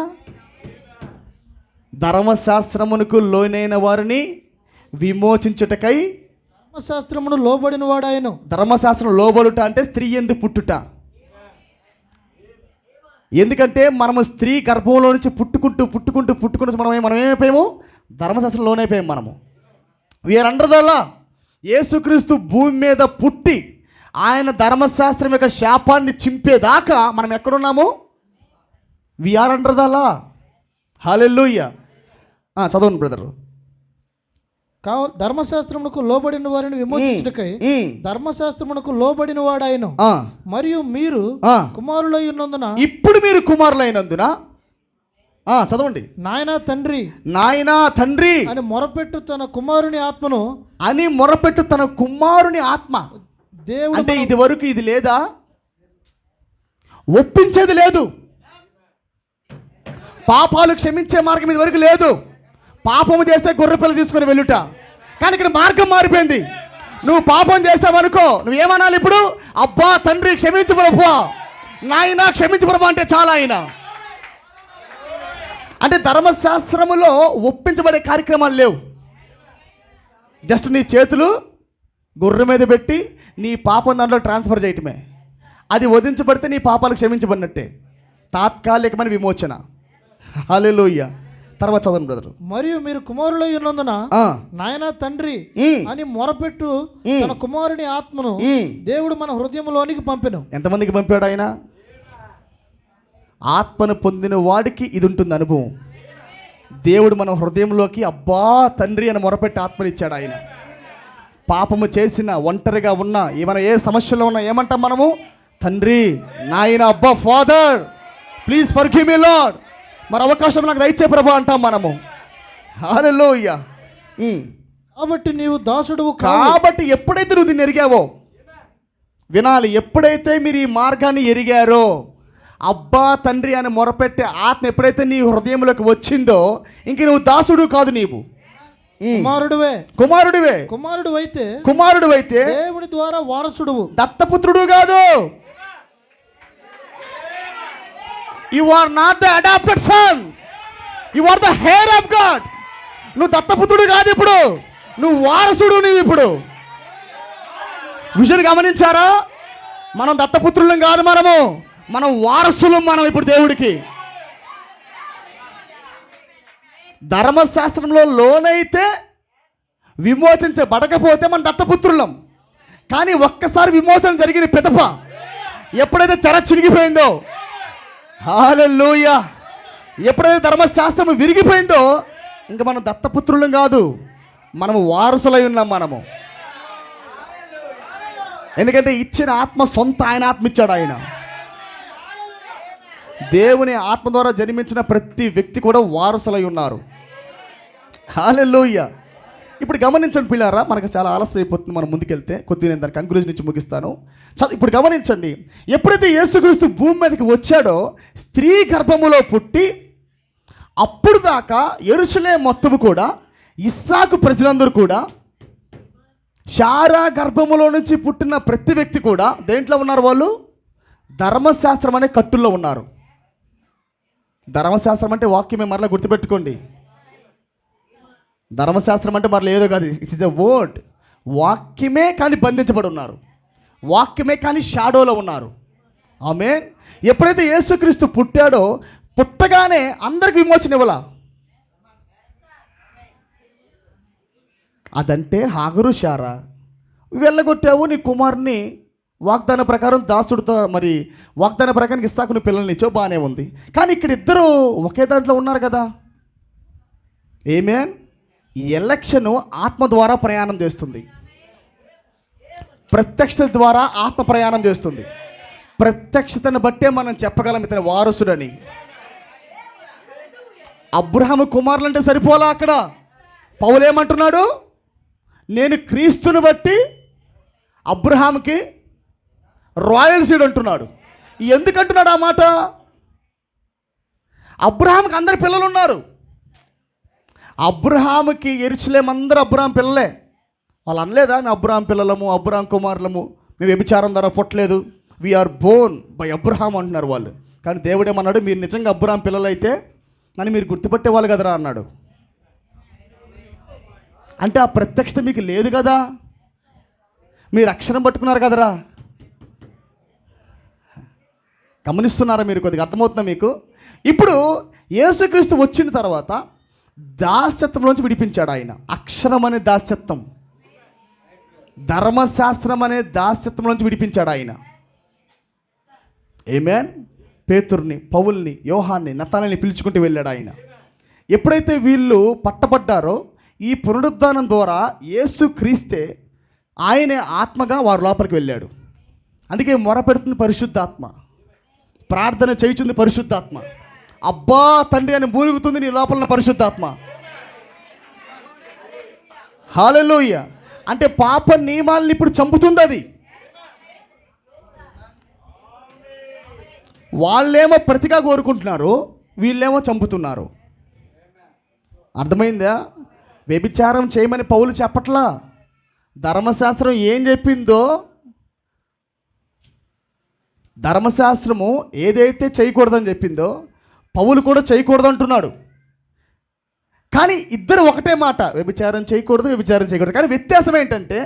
ధర్మశాస్త్రమునకు లోనైన వారిని విమోచించుటకై ధర్మశాస్త్రమును లోబడిన వాడాయను. ధర్మశాస్త్రం లోబడుట అంటే స్త్రీ యందు పుట్టుట. ఎందుకంటే మనము స్త్రీ గర్భంలో నుంచి పుట్టుకుంటూ మనం ఏమైపోయాము? ధర్మశాస్త్రం లోనైపోయాము మనము. We are under the law. యేసుక్రీస్తు భూమి మీద పుట్టి ఆయన ధర్మశాస్త్రం యొక్క శాపాన్ని చింపేదాకా మనం ఎక్కడున్నాము? We are under the law. Hallelujah. చదవండి బ్రదర్. ధర్మశాస్త్రమునకు లోబడిన వారిని విమోచించుటకై ధర్మశాస్త్రమునకు లోబడిన వాడాయను. మరియు మీరు కుమారులై ఉన్నందున, ఇప్పుడు మీరు కుమారులైనందున, చదవండి, నాయనా తండ్రి అని మొరపెట్టు తన కుమారుని ఆత్మ. దేవుడు అంటే ఇది వరకు ఇది లేదా? ఒప్పించేది లేదు. పాపాలు క్షమించే మార్గం ఇది వరకు లేదు. పాపము చేస్తే గొర్రెపిల్ల తీసుకుని వెళ్ళుట. కానీ ఇక్కడ మార్గం మారిపోయింది. నువ్వు పాపం చేసావనుకో, నువ్వేమనాలి ఇప్పుడు? అబ్బా తండ్రి క్షమించు ప్రభువా, నాయనా క్షమించు ప్రభువా అంటే చాలా. ఆయన అంటే ధర్మశాస్త్రములో ఒప్పించబడే కార్యక్రమాలు లేవు. జస్ట్ నీ చేతులు గొర్రె మీద పెట్టి నీ పాపం దాంట్లో ట్రాన్స్ఫర్ చేయటమే. అది వధించబడితే నీ పాపాలు క్షమించబడినట్టే. తాత్కాలికమైన విమోచన. హల్లెలూయా. తర్వాత చదవండి బ్రదర్. మరియు మీరు కుమారులై ఉన్నందున నాయనా తండ్రి అని మొరపెట్టు తన కుమారుని ఆత్మను దేవుడు మన హృదయంలోనికి పంపెను. ఎంతమందికి పంపాడు ఆయన? ఆత్మను పొందిన వాడికి ఇది ఉంటుంది అనుభవం. దేవుడు మన హృదయంలోకి అబ్బా తండ్రి అని మొరపెట్టి ఆత్మనిచ్చాడు. ఆయన పాపము చేసిన, ఒంటరిగా ఉన్నా, ఏమైనా ఏ సమస్యలో ఉన్నా ఏమంటాం మనము? తండ్రి, నాయన, అబ్బా father please forgive me lord, మరి అవకాశం నాకు దయచే ప్రభు అంటాం మనము. హల్లెలూయా. కాబట్టి నీవు దాసుడువు. కాబట్టి ఎప్పుడైతే నువ్వు దీన్ని ఎరిగావో, వినాలి, ఎప్పుడైతే మీరు ఈ మార్గాన్ని ఎరిగారో, అబ్బా తండ్రి అని మొరపెట్టే ఆత్మ ఎప్పుడైతే నీ హృదయంలోకి వచ్చిందో, ఇంక నువ్వు దాసుడు కాదు, నీవు కుమారుడు అయితే దేవుని ద్వారా వారసుడువు, దత్తపుత్రుడు కాదు. You are not the adopted son. You are the heir of God. నువ్వు దత్తపుత్రుడు కాదు, ఇప్పుడు నువ్వు వారసుడు. నీవు ఇప్పుడు విషయం గమనించారా? మనం దత్తపుత్రులం కాదు, మనం వారసులం. మనం ఇప్పుడు దేవుడికి ధర్మశాస్త్రంలో లోనైతే విమోచించబడకపోతే మనం దత్తపుత్రులం. కానీ ఒక్కసారి విమోచన జరిగిన పిదప ఎప్పుడైతే తెర చిరిగిపోయిందో, హల్లెలూయా, ఎప్పుడైతే ధర్మశాస్త్రం విరిగిపోయిందో, ఇంకా మనం దత్తపుత్రులం కాదు, మనము వారసులై ఉన్నాం. మనము ఎందుకంటే ఇచ్చిన ఆత్మ సొంత ఆయన ఆత్మ ఇచ్చాడు. ఆయన దేవుని ఆత్మ ద్వారా జన్మించిన ప్రతి వ్యక్తి కూడా వారసులై ఉన్నారు. హల్లెలూయా. ఇప్పుడు గమనించండి పిల్లారా, మనకు చాలా ఆలస్యం అయిపోతుంది. మనం ముందుకెళ్తే కొద్దిగా నేను దాని కంక్లూజన్ ఇచ్చి ముగిస్తాను. ఇప్పుడు గమనించండి, ఎప్పుడైతే యేసుక్రీస్తు భూమి మీదకి వచ్చాడో, స్త్రీ గర్భములో పుట్టి అప్పుడు దాకా యెరూషలేము మొత్తము కూడా, ఇస్సాకు ప్రజలందరూ కూడా, శారా గర్భములో నుంచి పుట్టిన ప్రతి వ్యక్తి కూడా దేంట్లో ఉన్నారు? వాళ్ళు ధర్మశాస్త్రం అనే కట్టుల్లో ఉన్నారు. ధర్మశాస్త్రం అంటే వాక్యమే, మరలా గుర్తుపెట్టుకోండి. ధర్మశాస్త్రం అంటే మరలా ఏదో కాదు, ఇట్ ఇస్ ఎ వర్డ్. వాక్యమే కానీ బంధించబడి ఉన్నారు, వాక్యమే కానీ షాడోలో ఉన్నారు. ఆమేన్. ఎప్పుడైతే యేసుక్రీస్తు పుట్టాడో, పుట్టగానే అందరికి విమోచన ఇవ్వాల. అదంటే హాగరు శారా వెళ్ళగొట్టావు, నీ కుమారుని వాగ్దాన ప్రకారం దాసుడితో మరి వాగ్దాన ప్రకారం ఇస్సాకుని పిల్లల్ని ఇచ్చో బాగానే ఉంది. కానీ ఇక్కడ ఇద్దరు ఒకే దాంట్లో ఉన్నారు కదా. ఏమేన్ ఈ ఎలక్షన్ ఆత్మ ద్వారా ప్రయాణం చేస్తుంది, ప్రత్యక్షత ద్వారా ఆత్మ ప్రయాణం చేస్తుంది. ప్రత్యక్షతను బట్టే మనం చెప్పగలం ఇతని వారసుడని. అబ్రహాము కుమారులు అంటే సరిపోలా. అక్కడ పౌలు ఏమంటున్నాడు, నేను క్రీస్తుని బట్టి అబ్రహాముకి రాయల్ సీడ్ అంటున్నాడు. ఎందుకంటున్నాడు ఆ మాట? అబ్రహాముకి అందరి పిల్లలు ఉన్నారు. అబ్రహాముకి యెరూషలేము అందరూ అబ్రహాం పిల్లలే. వాళ్ళు అనలేదా మేము అబ్రహాం పిల్లలము, అబ్రహాం కుమారులము, మేము వ్యభిచారం ద్వారా పుట్టలేదు, వీఆర్ బోర్న్ బై అబ్రహాం అంటున్నారు వాళ్ళు. కానీ దేవుడు ఏమన్నాడు, మీరు నిజంగా అబ్రహాం పిల్లలైతే నన్ను మీరు గుర్తుపట్టేవాళ్ళు కదరా అన్నాడు. అంటే ఆ ప్రత్యక్షత మీకు లేదు కదా, మీరు అక్షరం పట్టుకున్నారు కదరా. గమనిస్తున్నారా మీరు? కొద్దిగా అర్థమవుతుందా మీకు? ఇప్పుడు యేసుక్రీస్తు వచ్చిన తర్వాత దాస్యత్వంలోంచి విడిపించాడు ఆయన. అక్షరం అనే దాస్యత్వం, ధర్మశాస్త్రం అనే దాస్యత్వంలోంచి విడిపించాడు ఆయన. ఆమేన్. పేతుర్ని, పౌల్ని, యోహాన్ని, నతానని పిలుచుకుంటూ వెళ్ళాడు ఆయన. ఎప్పుడైతే వీళ్ళు పట్టబడ్డారో ఈ పునరుద్ధానం ద్వారా యేసుక్రీస్తే ఆయనే ఆత్మగా వారి లోపలికి వెళ్ళాడు. అందుకే మొరపెడుతుంది పరిశుద్ధాత్మ, ప్రార్థన చేయుచుంది పరిశుద్ధాత్మ, అబ్బా తండ్రి అని మూలుగుతుంది నీ లోపల పరిశుద్ధాత్మ. హల్లెలూయా. అంటే పాప నియమాలను ఇప్పుడు చంపుతుంది అది. వాళ్ళేమో ప్రతిగా కోరుకుంటున్నారు, వీళ్ళేమో చంపుతున్నారు. అర్థమైందా? వ్యభిచారం చేయమని పౌలు చెప్పట్లా. ధర్మశాస్త్రం ఏం చెప్పిందో, ధర్మశాస్త్రము ఏదైతే చేయకూడదని చెప్పిందో పౌలు కూడా చేయకూడదు అంటున్నాడు. కానీ ఇద్దరు ఒకటే మాట, వ్యభిచారం చేయకూడదు, వ్యభిచారం చేయకూడదు. కానీ వ్యత్యాసం ఏంటంటే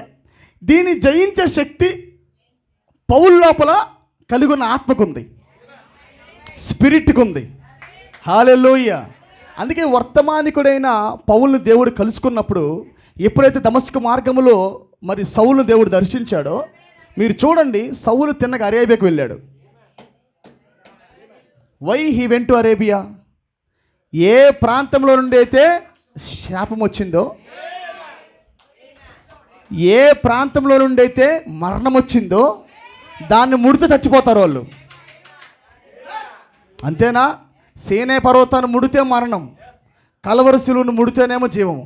దీన్ని జయించే శక్తి పౌలు లోపల కలిగి ఉన్న ఆత్మకుంది, స్పిరిట్కి ఉంది. హల్లెలూయా. అందుకే వర్తమానికుడైన పౌలుని దేవుడు కలుసుకున్నప్పుడు, ఎప్పుడైతే దమస్కు మార్గములో మరి సౌలును దేవుడు దర్శించాడో, మీరు చూడండి, సౌలు తిన్నగా అరేబియాకు వెళ్ళాడు. Why he went to Arabia? ఏ ప్రాంతంలో నుండి అయితే శాపం వచ్చిందో, ఏ ప్రాంతంలో నుండి అయితే మరణం వచ్చిందో దాన్ని ముడితే చచ్చిపోతారు వాళ్ళు. అంతేనా? సీనే పర్వతాన్ని ముడితే మరణం, కల్వరి శిలువను ముడితేనేమో జీవము.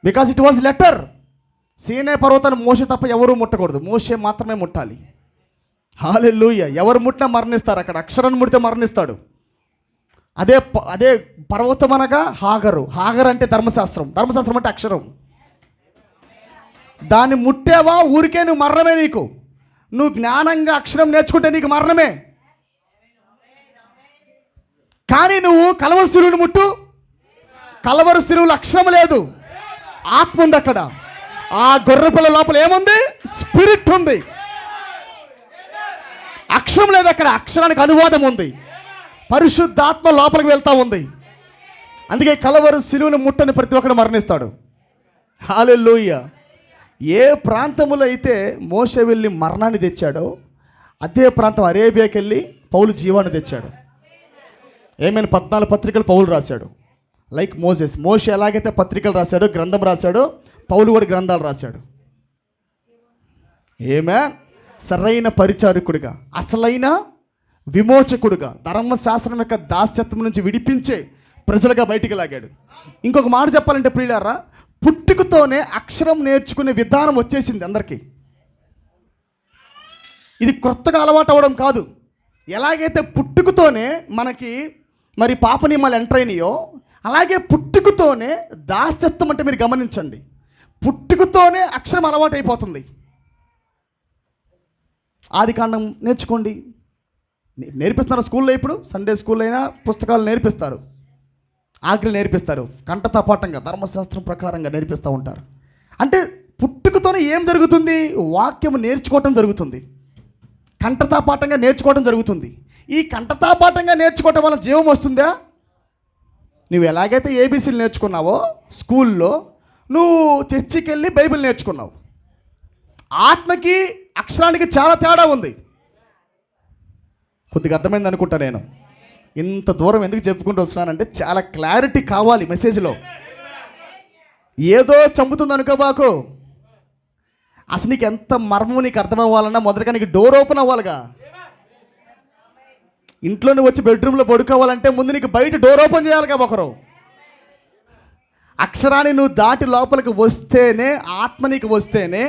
Because it was letter. సీనే పర్వతాన్ని మోసే తప్ప ఎవరూ ముట్టకూడదు, మోసే మాత్రమే ముట్టాలి. హల్లెలూయా. ఎవరు ముట్టినా మరణిస్తారు. అక్కడ అక్షరాన్ని ముడితే మరణిస్తాడు. అదే పర్వతం అనగా హాగరు. హాగర్ అంటే ధర్మశాస్త్రం, ధర్మశాస్త్రం అంటే అక్షరం. దాన్ని ముట్టావా ఊరికే నువ్వు మరణమే. నీకు నువ్వు జ్ఞానంగా అక్షరం నేర్చుకుంటే నీకు మరణమే. కానీ నువ్వు కల్వరి శిలువను ముట్టు, కల్వరి శిలువలో అక్షరం లేదు, ఆత్మ ఉంది అక్కడ. ఆ గొర్రెపిల్ల లోపల ఏముంది? స్పిరిట్ ఉంది. అక్షరం లేదు అక్కడ, అక్షరానికి అనువాదం ఉంది. పరిశుద్ధాత్మ లోపలికి వెళ్తా ఉంది. అందుకే కల్వరి శిలువను ముట్టని ప్రతి ఒక్కడు మరణిస్తాడు. హల్లెలూయా. ఏ ప్రాంతంలో అయితే మోషే వెళ్ళి మరణాన్ని తెచ్చాడో అదే ప్రాంతం అరేబియాకి వెళ్ళి పౌలు జీవాన్ని తెచ్చాడు. ఏమైనా 14 పత్రికలు పౌలు రాశాడు. లైక్ మోషే ఎలాగైతే పత్రికలు రాశాడో, గ్రంథం రాశాడో, పౌలు కూడా గ్రంథాలు రాశాడు. సరైన పరిచారకుడిగా, అసలైన విమోచకుడుగా, ధర్మశాస్త్రం యొక్క దాస్యత్వం నుంచి విడిపించే ప్రజలుగా బయటికి లాగాడు. ఇంకొక మాట చెప్పాలంటే ప్రియులారా, పుట్టుకతోనే అక్షరం నేర్చుకునే విధానం వచ్చేసింది అందరికీ. ఇది కొత్తగా అలవాటు అవ్వడం కాదు. ఎలాగైతే పుట్టుకతోనే మనకి మరి పాప నియమాలు ఎంటర్ అయినాయో, అలాగే పుట్టుకతోనే దాస్యత్వం అంటే మీరు గమనించండి, పుట్టుకతోనే అక్షరం అలవాటు అయిపోతుంది. ఆదికాండం నేర్చుకోండి, నేర్పిస్తున్నారు స్కూల్లో. ఇప్పుడు సండే స్కూల్ అయినా పుస్తకాలు నేర్పిస్తారు, ఆజ్ఞలు నేర్పిస్తారు, కంఠతపాఠంగా ధర్మశాస్త్రం ప్రకారంగా నేర్పిస్తూ ఉంటారు. అంటే పుట్టుకతోనే ఏం జరుగుతుంది? వాక్యం నేర్చుకోవటం జరుగుతుంది, కంఠతాపాఠంగా నేర్చుకోవడం జరుగుతుంది. ఈ కంఠతాపాఠంగా నేర్చుకోవటం వల్ల జీవం వస్తుందా? నువ్వు ఎలాగైతే ఏబీసీలు నేర్చుకున్నావో స్కూల్లో, నువ్వు చర్చికి వెళ్ళి బైబిల్ నేర్చుకున్నావు. ఆత్మకి అక్షరానికి చాలా తేడా ఉంది. కొద్దిగా అర్థమైంది అనుకుంటా. నేను ఇంత దూరం ఎందుకు చెప్పుకుంటూ వస్తున్నానంటే చాలా క్లారిటీ కావాలి మెసేజ్లో. ఏదో చంపుతుంది అనుకోబాకు. అసలు నీకు ఎంత మర్మం నీకు అర్థం అవ్వాలన్నా మొదటగా నీకు డోర్ ఓపెన్ అవ్వాలిగా. ఇంట్లో నువ్వు వచ్చి బెడ్రూమ్లో పడుకోవాలంటే ముందు నీకు బయట డోర్ ఓపెన్ చేయాలిగా ఒకరు. అక్షరాన్ని నువ్వు దాటి లోపలికి వస్తేనే, ఆత్మ నీకు వస్తేనే,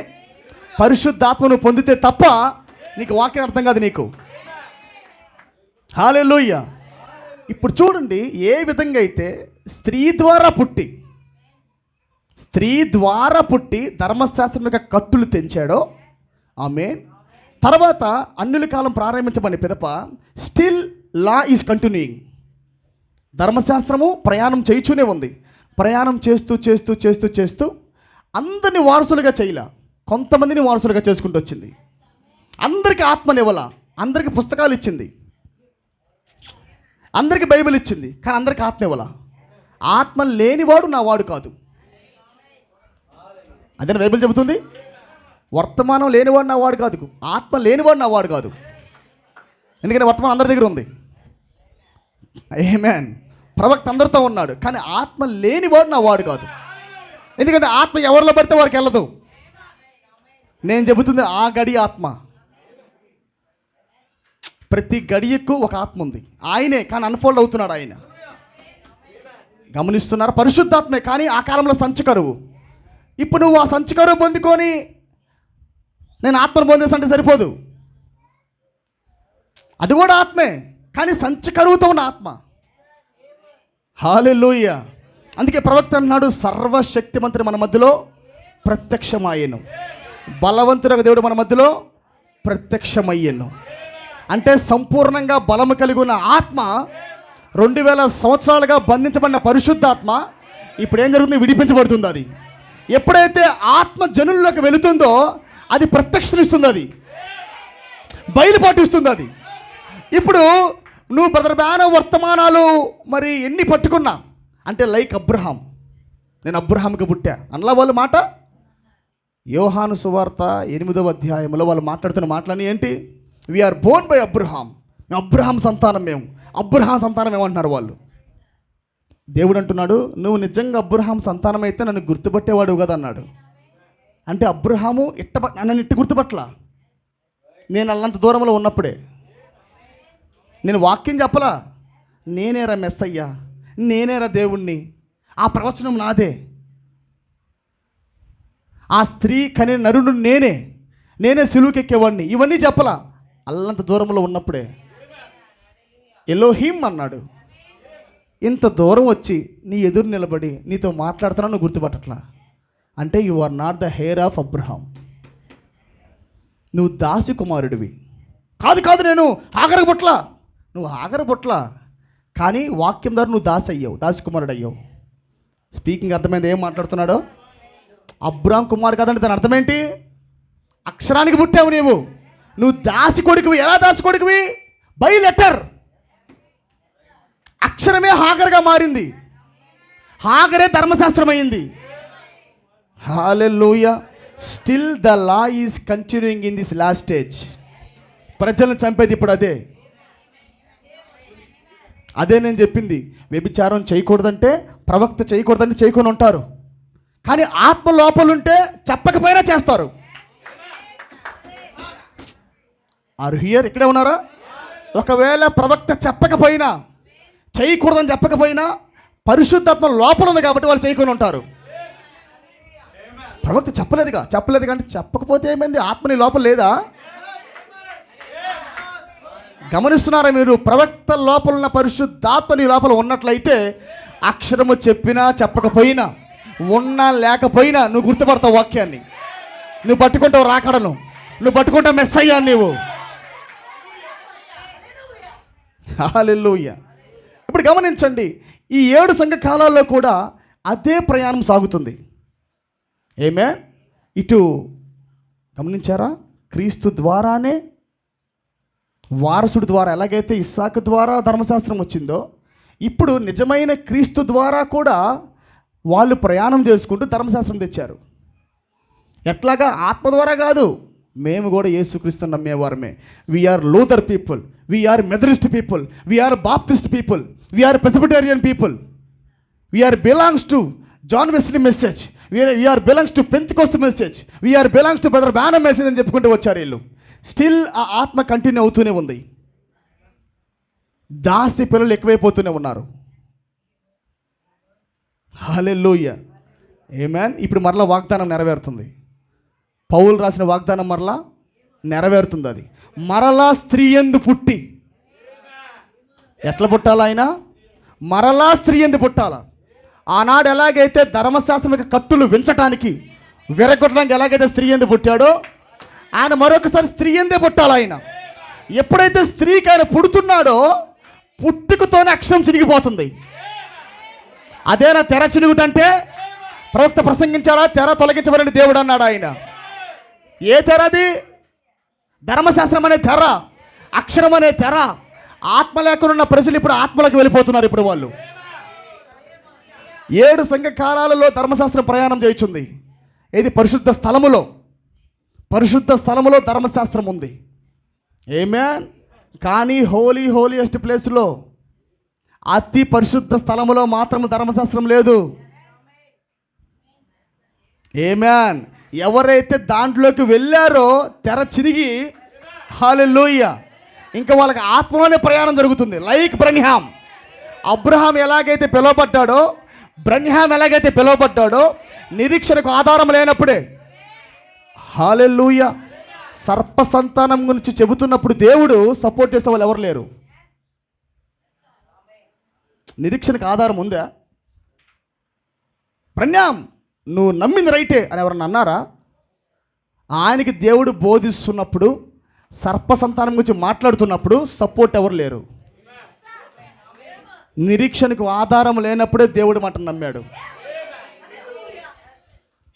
పరిశుద్ధాత్మ నువ్వు పొందితే తప్ప నీకు వాక్యం అర్థం కాదు నీకు. హల్లెలూయా. ఇప్పుడు చూడండి, ఏ విధంగా అయితే స్త్రీ ద్వారా పుట్టి ధర్మశాస్త్రం యొక్క కట్టులు తెంచాడో, ఆమేన్. తర్వాత అన్యుల కాలం ప్రారంభించబడిన పిదప స్టిల్ లా ఈజ్ కంటిన్యూయింగ్. ధర్మశాస్త్రము ప్రయాణం చేయుచూనే ఉంది. ప్రయాణం చేస్తూ చేస్తూ చేస్తూ చేస్తూ అందరినీ వారసులుగా చేయలా, కొంతమందిని వారసులుగా చేసుకుంటూ వచ్చింది. అందరికీ ఆత్మనివ్వాల, అందరికీ పుస్తకాలు ఇచ్చింది, అందరికీ బైబిల్ ఇచ్చింది, కానీ అందరికీ ఆత్మ ఇవ్వాల. ఆత్మ లేనివాడు నా వాడు కాదు. అదే బైబిల్ చెబుతుంది. వర్తమానం లేనివాడు నా వాడు కాదు, ఆత్మ లేనివాడు నా వాడు కాదు. ఎందుకంటే వర్తమానం అందరి దగ్గర ఉంది. ఆమేన్. ప్రవక్త అందరితో ఉన్నాడు, కానీ ఆత్మ లేనివాడు నా వాడు కాదు. ఎందుకంటే ఆత్మ ఎవరిలో పడితే వారికి వెళ్ళదు. నేను చెబుతుంది ఆ గడి ఆత్మ. ప్రతి గడియకు ఒక ఆత్మ ఉంది, ఆయనే, కానీ అన్ఫోల్డ్ అవుతున్నాడు ఆయన. గమనిస్తున్నారు? పరిశుద్ధాత్మే, కానీ ఆ కాలంలో సంచకరువు. ఇప్పుడు నువ్వు ఆ సంచకరువు పొందుకొని నేను ఆత్మను పొందేసంటే సరిపోదు. అది కూడా ఆత్మే, కానీ సంచకరువుతో ఉన్న ఆత్మ. హల్లెలూయా. అందుకే ప్రవక్త అన్నాడు, సర్వశక్తిమంతుడు మన మధ్యలో ప్రత్యక్షమయ్యను, బలవంతుడైన దేవుడు మన మధ్యలో ప్రత్యక్షమయ్యను. అంటే సంపూర్ణంగా బలము కలిగి ఉన్న ఆత్మ, 2000 సంవత్సరాలుగా బంధించబడిన పరిశుద్ధాత్మ ఇప్పుడు ఏం జరుగుతుంది? విడిపించబడుతుంది. అది ఎప్పుడైతే ఆత్మ జనుల్లోకి వెళుతుందో అది ప్రత్యక్షనిస్తుంది, అది బయలుపాటిస్తుంది. అది ఇప్పుడు నువ్వు బ్రదర్ బ్యాన వర్తమానాలు మరి ఎన్ని పట్టుకున్నా అంటే లైక్ అబ్రహాం, నేను అబ్రహాంకి పుట్టా అనలా వాళ్ళ మాట. యోహాను సువార్త 8వ అధ్యాయంలో వాళ్ళు మాట్లాడుతున్న మాటలని ఏంటి? We are born by Abraham. మేము అబ్రహాం సంతానం, అబ్రహాం సంతానం ఏమంటున్నారు వాళ్ళు. దేవుడు అంటున్నాడు, నువ్వు నిజంగా అబ్రహాం సంతానం అయితే నన్ను గుర్తుపట్టేవాడు కదా అన్నాడు. అంటే అబ్రహాము నన్ను ఇట్టి గుర్తుపట్టలా. నేను అల్లంత దూరంలో ఉన్నప్పుడే నేను వాక్యం చెప్పలా. నేనేరా మెస్సయ్యా, నేనేరా దేవుణ్ణి, ఆ ప్రవచనం నాదే, ఆ స్త్రీ కనే నరుడు నేనే సిలువకెక్కేవాడిని, ఇవన్నీ చెప్పలా. అల్లంత దూరంలో ఉన్నప్పుడే ఎలోహిం అన్నాడు. ఇంత దూరం వచ్చి నీ ఎదురు నిలబడి నీతో మాట్లాడుతున్నా, నువ్వు గుర్తుపట్టట్లా. అంటే you are not the heir of Abraham. నువ్వు దాసి కుమారుడివి. కాదు నేను ఆగర పుట్ల, నువ్వు ఆగర పుట్ల, కానీ వాక్యం ద్వారా నువ్వు దాసి కుమారుడు అయ్యావు. స్పీకింగ్ అర్థమైంది ఏం మాట్లాడుతున్నాడో? అబ్రహాం కుమారుడు కాదంటే దాని అర్థం ఏంటి? అక్షరానికి పుట్టావు నువ్వు దాసి కొడుకువి. ఎలా దాసి కొడుకువి? By letter. అక్షరమే హాగర్గా మారింది, హాగరే ధర్మశాస్త్రం అయింది. Hallelujah. Still the law is continuing in this last stage. ప్రజలను చంపేది ఇప్పుడు అదే నేను చెప్పింది. వ్యభిచారం చేయకూడదంటే, ప్రవక్త చేయకూడదంటే చేయకొని ఉంటారు, కానీ ఆత్మ లోపలుంటే చెప్పకపోయినా చేస్తారు. Are here? ఇక్కడే ఉన్నారా? ఒకవేళ ప్రవక్త చెప్పకపోయినా, చేయకూడదని చెప్పకపోయినా, పరిశుద్ధాత్మ లోపల ఉంది కాబట్టి వాళ్ళు చేయకొని ఉంటారు. ప్రవక్త చెప్పలేదు కానీ చెప్పకపోతే ఏమైంది? ఆత్మని లోపల లేదా? గమనిస్తున్నారా మీరు? ప్రవక్త లోపల ఉన్న పరిశుద్ధాత్మని లోపల ఉన్నట్లయితే అక్షరము చెప్పినా చెప్పకపోయినా, ఉన్నా లేకపోయినా నువ్వు గుర్తుపడతావు వాక్యాన్ని. నువ్వు పట్టుకుంటావు రాకడను, నువ్వు పట్టుకుంటావు మెస్సయ్యా నీవు. హల్లెలూయా. ఇప్పుడు గమనించండి, ఈ 7 సంఘ కాలాల్లో కూడా అదే ప్రయాణం సాగుతుంది. ఆమేన్. ఇటు గమనించారా? క్రీస్తు ద్వారానే, వారసుడి ద్వారా ఎలాగైతే ఇస్సాకు ద్వారా ధర్మశాస్త్రం వచ్చిందో, ఇప్పుడు నిజమైన క్రీస్తు ద్వారా కూడా వాళ్ళు ప్రయాణం చేసుకుంటూ ధర్మశాస్త్రం తెచ్చారు. ఎట్లాగా? ఆత్మ ద్వారా కాదు. మేము కూడా యేసుక్రీస్తుని నమ్మేవారమే. We are Luther people, we are Methodist people, we are Baptist people, we are Presbyterian people, we are belongs to John Wesley message, we are belongs to Pentecost message, we are belongs to brother Branham message అని చెప్పుకుంటూ వచ్చారు వీళ్ళు. స్టిల్ ఆ ఆత్మ కంటిన్యూ అవుతూనే ఉంది. దాసి పిల్లలు ఎక్కువైపోతూనే ఉన్నారు. హల్లెలూయా, ఆమేన్. ఇప్పుడు మరలా వాగ్దానం నెరవేరుతుంది. పౌలు రాసిన వాగ్దానం మరలా నెరవేరుతుంది. అది మరలా స్త్రీ యందు పుట్టి, ఎట్లా పుట్టాలా ఆయన? మరలా స్త్రీ యందు పుట్టాలా. ఆనాడు ఎలాగైతే ధర్మశాస్త్రం యొక్క కట్టులు వించటానికి, విరగొట్టడానికి ఎలాగైతే స్త్రీ యందు పుట్టాడో, ఆయన మరొకసారి స్త్రీ యందే పుట్టాలి. ఆయన ఎప్పుడైతే స్త్రీకి ఆయన పుడుతున్నాడో పుట్టుకతోనే అక్షరం చిరిగిపోతుంది. అదేనా తెర చిరుగుటంటే? ప్రవక్త ప్రసంగించాడా? తెర తొలగించబడిన దేవుడు అన్నాడు ఆయన. ఏ తెర అది? ధర్మశాస్త్రం అనే తెర, అక్షరం అనే తెర. ఆత్మ లేకుండా ఉన్న ప్రజలు ఇప్పుడు ఆత్మలకు వెళ్ళిపోతున్నారు. ఇప్పుడు వాళ్ళు 7 సంఘకాలాలలో ధర్మశాస్త్రం ప్రయాణం చేయించింది. ఇది పరిశుద్ధ స్థలములో, పరిశుద్ధ స్థలములో ధర్మశాస్త్రం ఉంది. ఆమేన్. కానీ హోలీయెస్ట్ ప్లేస్లో, అతి పరిశుద్ధ స్థలములో మాత్రం ధర్మశాస్త్రం లేదు. ఆమేన్. ఎవరైతే దాంట్లోకి వెళ్ళారో తెర చిరిగి, హల్లెలూయా, ఇంకా వాళ్ళకి ఆత్మలోనే ప్రయాణం జరుగుతుంది. లైక్ బ్రన్హామ్. అబ్రహాం ఎలాగైతే పిలువబడ్డాడో, బ్రన్హామ్ ఎలాగైతే పిలువబడ్డాడో, నిరీక్షణకు ఆధారం లేనప్పుడే, హల్లెలూయా, సర్ప సంతానం గురించి చెబుతున్నప్పుడు దేవుడు సపోర్ట్ చేసే వాళ్ళు ఎవరు లేరు. నిరీక్షణకు ఆధారం ఉందా? బ్రన్హామ్ నువ్వు నమ్మింది రైటే అని ఎవరన్నా అన్నారా? ఆయనకి దేవుడు బోధిస్తున్నప్పుడు, సర్ప సంతానం గురించి మాట్లాడుతున్నప్పుడు సపోర్ట్ ఎవరు లేరు. నిరీక్షణకు ఆధారం లేనప్పుడే దేవుడు మాట నమ్మాడు.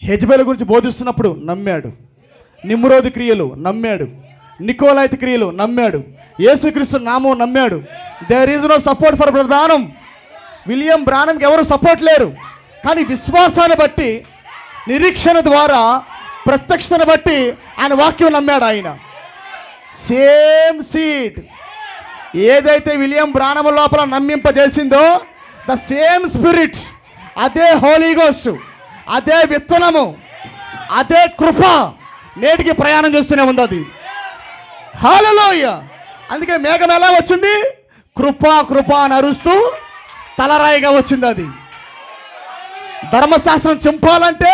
హెజ్బేలు గురించి బోధిస్తున్నప్పుడు నమ్మాడు. నిమ్రోది క్రియలు నమ్మాడు. నికోలైత్ క్రియలు నమ్మాడు. యేసుక్రీస్తు నామం నమ్మాడు. There is no support for brother Branham. William బ్రానమ్కి ఎవరు సపోర్ట్ లేరు. కానీ విశ్వాసాన్ని బట్టి, నిరీక్షణ ద్వారా, ప్రత్యక్షతను బట్టి ఆయన వాక్యం నమ్మాడు. ఆయన సేమ్ సీడ్ ఏదైతే విలియం బ్రానమ్ లోపల నమ్మింపజేసిందో, ద సేమ్ స్పిరిట్, అదే హోలీ గోస్ట్, అదే విత్తనము, అదే కృప నేటికి ప్రయాణం చేస్తూనే ఉంది. అది హల్లెలూయా. అందుకే మేఘం ఎలా వచ్చింది? కృప అని అరుస్తూ తలరాయిగా వచ్చింది. అది ధర్మశాస్త్రం చింపాలంటే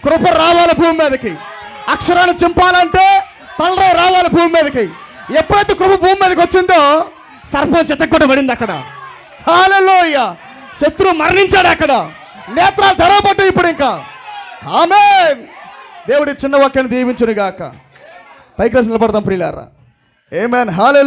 కృప రావాలి భూమి మీదకి. అక్షరాన్ని చింపాలంటే తలరాయి రావాలి భూమి మీదకి. ఎప్పుడైతే కృప భూమి మీదకి వచ్చిందో సర్పం చితక్కొట్టబడింది అక్కడ. హల్లెలూయా. శత్రువు మరణించాడు అక్కడ. నేత్రాలు తెరవబడ్డాయి ఇప్పుడు. ఇంకా ఆమేన్. దేవుడి చిన్న వాక్యాన్ని దీవించును గాక. పైకి నిలబడదాం ప్రియులారా. ఆమేన్. హల్లెలూయా.